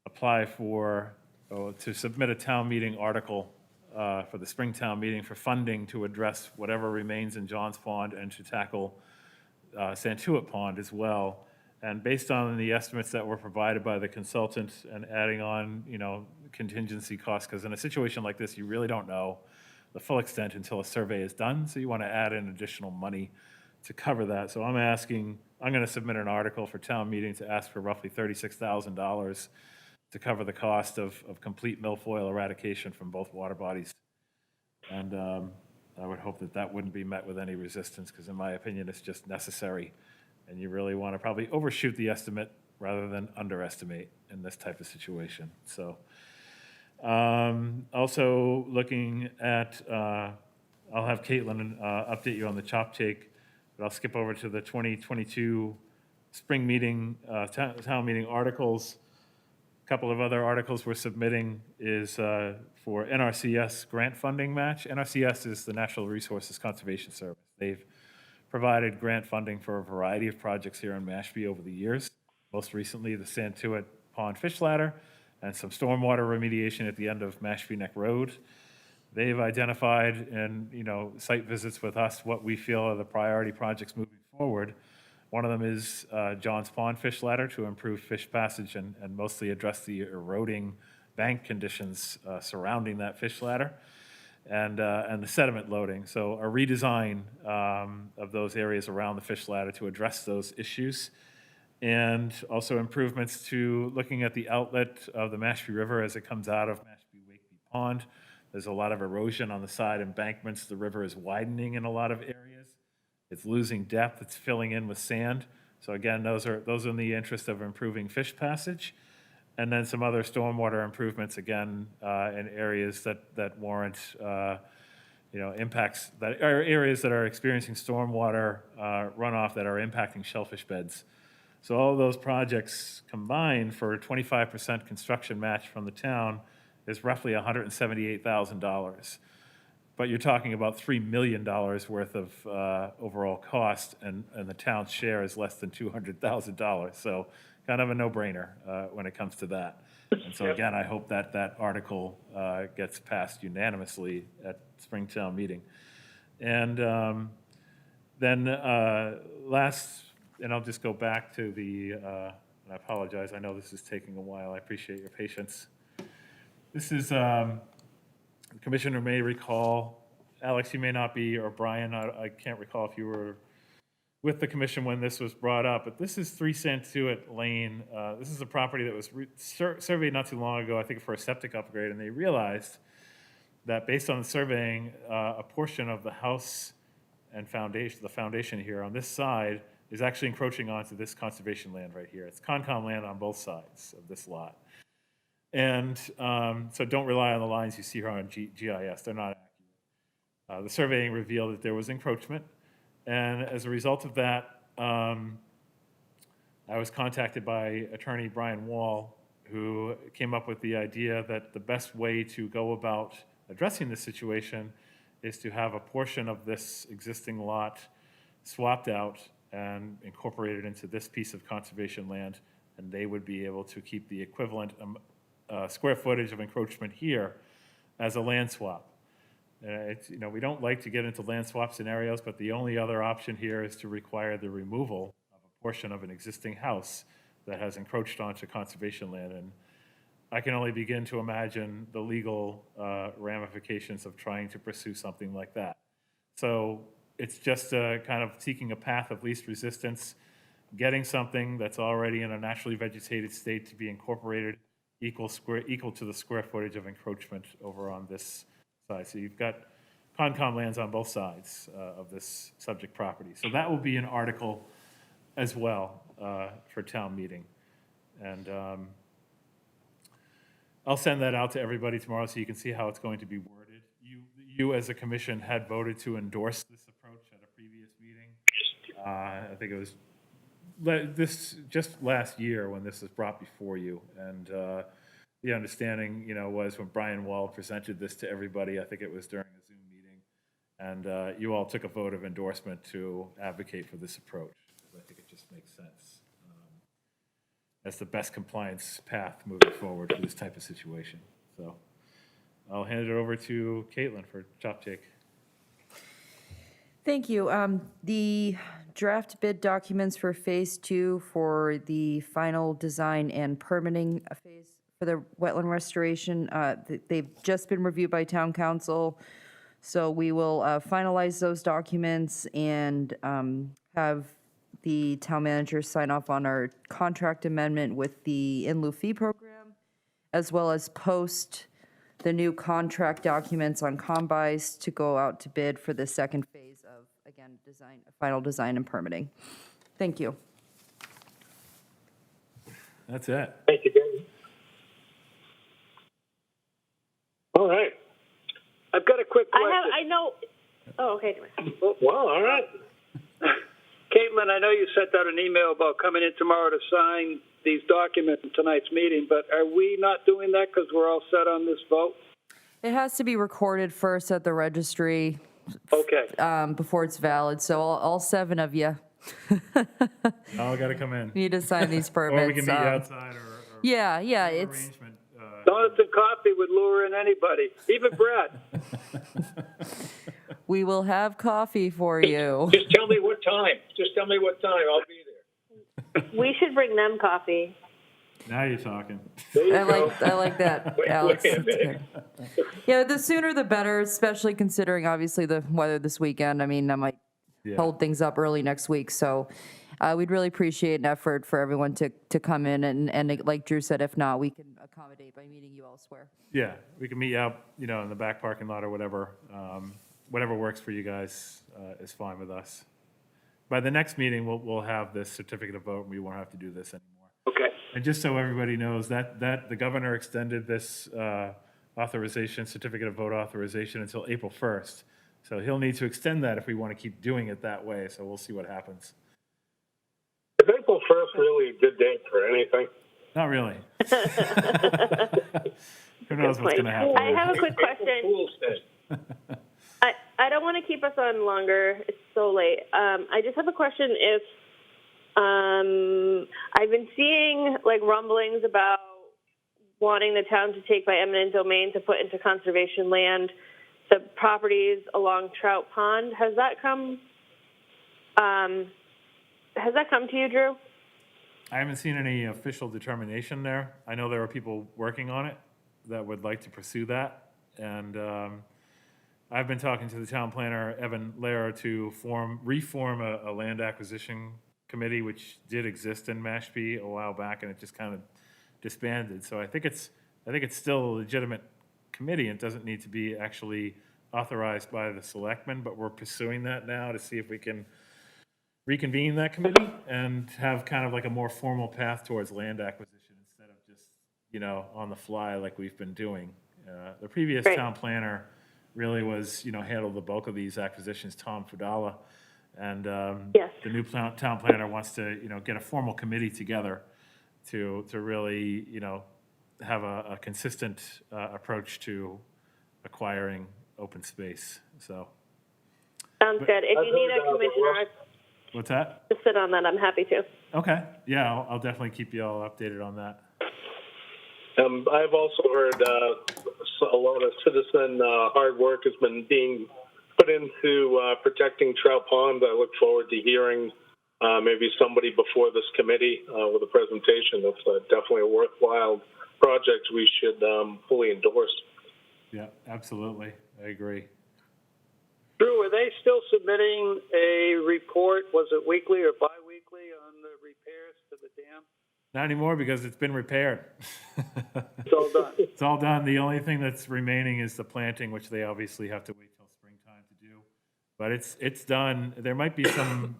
apply to submit a town meeting article for the spring town meeting for funding to address whatever remains in Johns Pond and to tackle Santuit Pond as well. And based on the estimates that were provided by the consultant and adding on, contingency costs, because in a situation like this, you really don't know the full extent until a survey is done. So you want to add in additional money to cover that. So I'm going to submit an article for town meeting to ask for roughly $36,000 to cover the cost of complete milfoil eradication from both water bodies. And I would hope that wouldn't be met with any resistance, because in my opinion, it's just necessary. And you really want to probably overshoot the estimate rather than underestimate in this type of situation. So also looking at, I'll have Caitlin update you on the chop take, but I'll skip over to the 2022 spring meeting, town meeting articles. A couple of other articles we're submitting is for Nrcs grant funding match. Nrcs is the Natural Resources Conservation Service. They've provided grant funding for a variety of projects here in Mashpee over the years. Most recently, the Santuit Pond Fish Ladder and some stormwater remediation at the end of Mashpee Neck Road. They've identified in site visits with us what we feel are the priority projects moving forward. One of them is Johns Pond Fish Ladder to improve fish passage and mostly address the eroding bank conditions surrounding that fish ladder, and the sediment loading. So a redesign of those areas around the fish ladder to address those issues, and also improvements to looking at the outlet of the Mashpee River as it comes out of Mashpee-Wakeby Pond. There's a lot of erosion on the side embankments. The river is widening in a lot of areas. It's losing depth. It's filling in with sand. So again, those are in the interest of improving fish passage. And then some other stormwater improvements, again, in areas that warrant, impacts, that are areas that are experiencing stormwater runoff that are impacting shellfish beds. So all of those projects combined for a 25% construction match from the town is roughly $178,000. But you're talking about $3 million worth of overall cost, and the town's share is less than $200,000. So kind of a no-brainer when it comes to that. And so again, I hope that article gets passed unanimously at Springtown meeting. And then last, and I'll just go back to the, and I apologize, I know this is taking a while. I appreciate your patience. This is, the commissioner may recall, Alex, you may not be, or Brian, I can't recall if you were with the commission when this was brought up, but this is 3 Santuit Lane. This is a property that was surveyed not too long ago, I think for a septic upgrade, and they realized that based on the surveying, a portion of the house and the foundation here on this side is actually encroaching onto this conservation land right here. It's Concom land on both sides of this lot. And so don't rely on the lines you see here on GIS. They're not accurate. The surveying revealed that there was encroachment. And as a result of that, I was contacted by attorney Brian Wall, who came up with the idea that the best way to go about addressing this situation is to have a portion of this existing lot swapped out and incorporated into this piece of conservation land, and they would be able to keep the equivalent square footage of encroachment here as a land swap. We don't like to get into land swap scenarios, but the only other option here is to require the removal of a portion of an existing house that has encroached onto conservation land. And I can only begin to imagine the legal ramifications of trying to pursue something like that. So it's just kind of seeking a path of least resistance, getting something that's already in a naturally vegetated state to be incorporated equal to the square footage of encroachment over on this side. So you've got Concom lands on both sides of this subject property. So that will be an article as well for town meeting. And I'll send that out to everybody tomorrow so you can see how it's going to be worded. You as a commission had voted to endorse this approach at a previous meeting. I think it was this just last year when this was brought before you. And the understanding, was when Brian Wall presented this to everybody, I think it was during a Zoom meeting, and you all took a vote of endorsement to advocate for this approach. I think it just makes sense. That's the best compliance path moving forward for this type of situation. So I'll hand it over to Caitlin for chop take. Thank you. The draft bid documents for Phase 2 for the final design and permitting phase for the wetland restoration, they've just been reviewed by Town Council. So we will finalize those documents and have the town manager sign off on our contract amendment with the in lieu fee program, as well as post the new contract documents on combis to go out to bid for the second phase of, again, final design and permitting. Thank you. That's it. Thank you, Gary. All right. I've got a quick question. I know. Oh, okay. Well, all right. Caitlin, I know you sent out an email about coming in tomorrow to sign these documents in tonight's meeting, but are we not doing that because we're all set on this vote? It has to be recorded first at the registry. Okay. Before it's valid. So all 7 of you All got to come in. need to sign these permits. Or we can meet you outside or yeah, it's arrangement. Donuts and coffee would lure in anybody, even Brad. we will have coffee for you. Just tell me what time. I'll be there. We should bring them coffee. Now you're talking. I like that, Alex. Wait a That's minute. good. Yeah, the sooner the better, especially considering obviously the weather this weekend. I mean, I might hold things up early next week. So we'd really appreciate an effort for everyone to come in. And like Drew said, if not, we can accommodate by meeting you elsewhere. Yeah, we can meet you out, in the back parking lot or whatever. Whatever works for you guys is fine with us. By the next meeting, we'll have this certificate of vote, and we won't have to do this anymore. Okay. And just so everybody knows, that the governor extended this certificate of vote authorization until April 1st. So he'll need to extend that if we want to keep doing it that way. So we'll see what happens. Is April 1st really a good date for anything? Not really. Who knows what's going to happen? I have a quick question. I don't want to keep us on longer. It's so late. I just have a question. If I've been seeing rumblings about wanting the town to take by eminent domain to put into conservation land the properties along Trout Pond. Has that come to you, Drew? I haven't seen any official determination there. I know there are people working on it that would like to pursue that. And I've been talking to the town planner, Evan Lehrer, to reform a land acquisition committee, which did exist in Mashpee a while back, and it just kind of disbanded. So I think it's still a legitimate committee, and it doesn't need to be actually authorized by the selectmen, but we're pursuing that now to see if we can reconvene that committee and have kind of like a more formal path towards land acquisition instead of just, on the fly like we've been doing. The previous town planner really was, handled the bulk of these acquisitions, Tom Fudala. And the new town planner wants to, get a formal committee together to really, have a consistent approach to acquiring open space. So. Sounds good. If you need a commissioner What's that? to sit on that, I'm happy to. Okay. Yeah, I'll definitely keep you all updated on that. I've also heard a lot of citizen hard work has been being put into protecting trout ponds. I look forward to hearing maybe somebody before this committee with a presentation. That's definitely a worthwhile project we should fully endorse. Yeah, absolutely. I agree. Drew, are they still submitting a report, was it weekly or bi-weekly, on the repairs to the dam? Not anymore because it's been repaired. It's all done. It's all done. The only thing that's remaining is the planting, which they obviously have to wait till springtime to do. But it's done. There might be some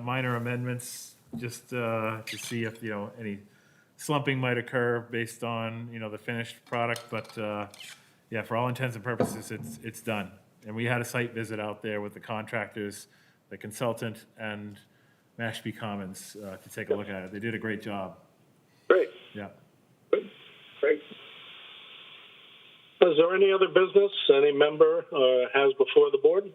minor amendments just to see if, any slumping might occur based on, the finished product. But yeah, for all intents and purposes, it's done. And we had a site visit out there with the contractors, the consultant, and Mashpee Commons to take a look at it. They did a great job. Great. Yeah. Great. Is there any other business any member has before the board?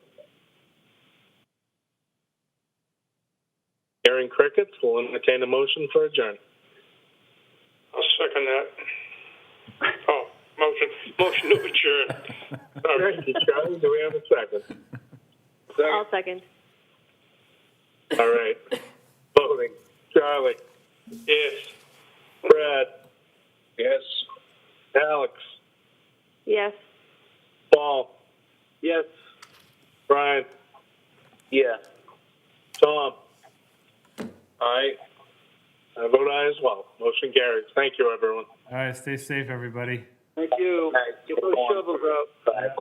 Hearing crickets, we'll entertain a motion for adjourn. I'll second that. Oh, motion to adjourn. Thank you, Charlie. Do we have a second? I'll second. All right. Voting. Charlie. Yes. Brad. Yes. Alex. Yes. Paul. Yes. Brian. Yes. Tom. Aye. I vote aye as well. Motion carries. Thank you, everyone. All right. Stay safe, everybody. Thank you. Get those shovels out. Bye.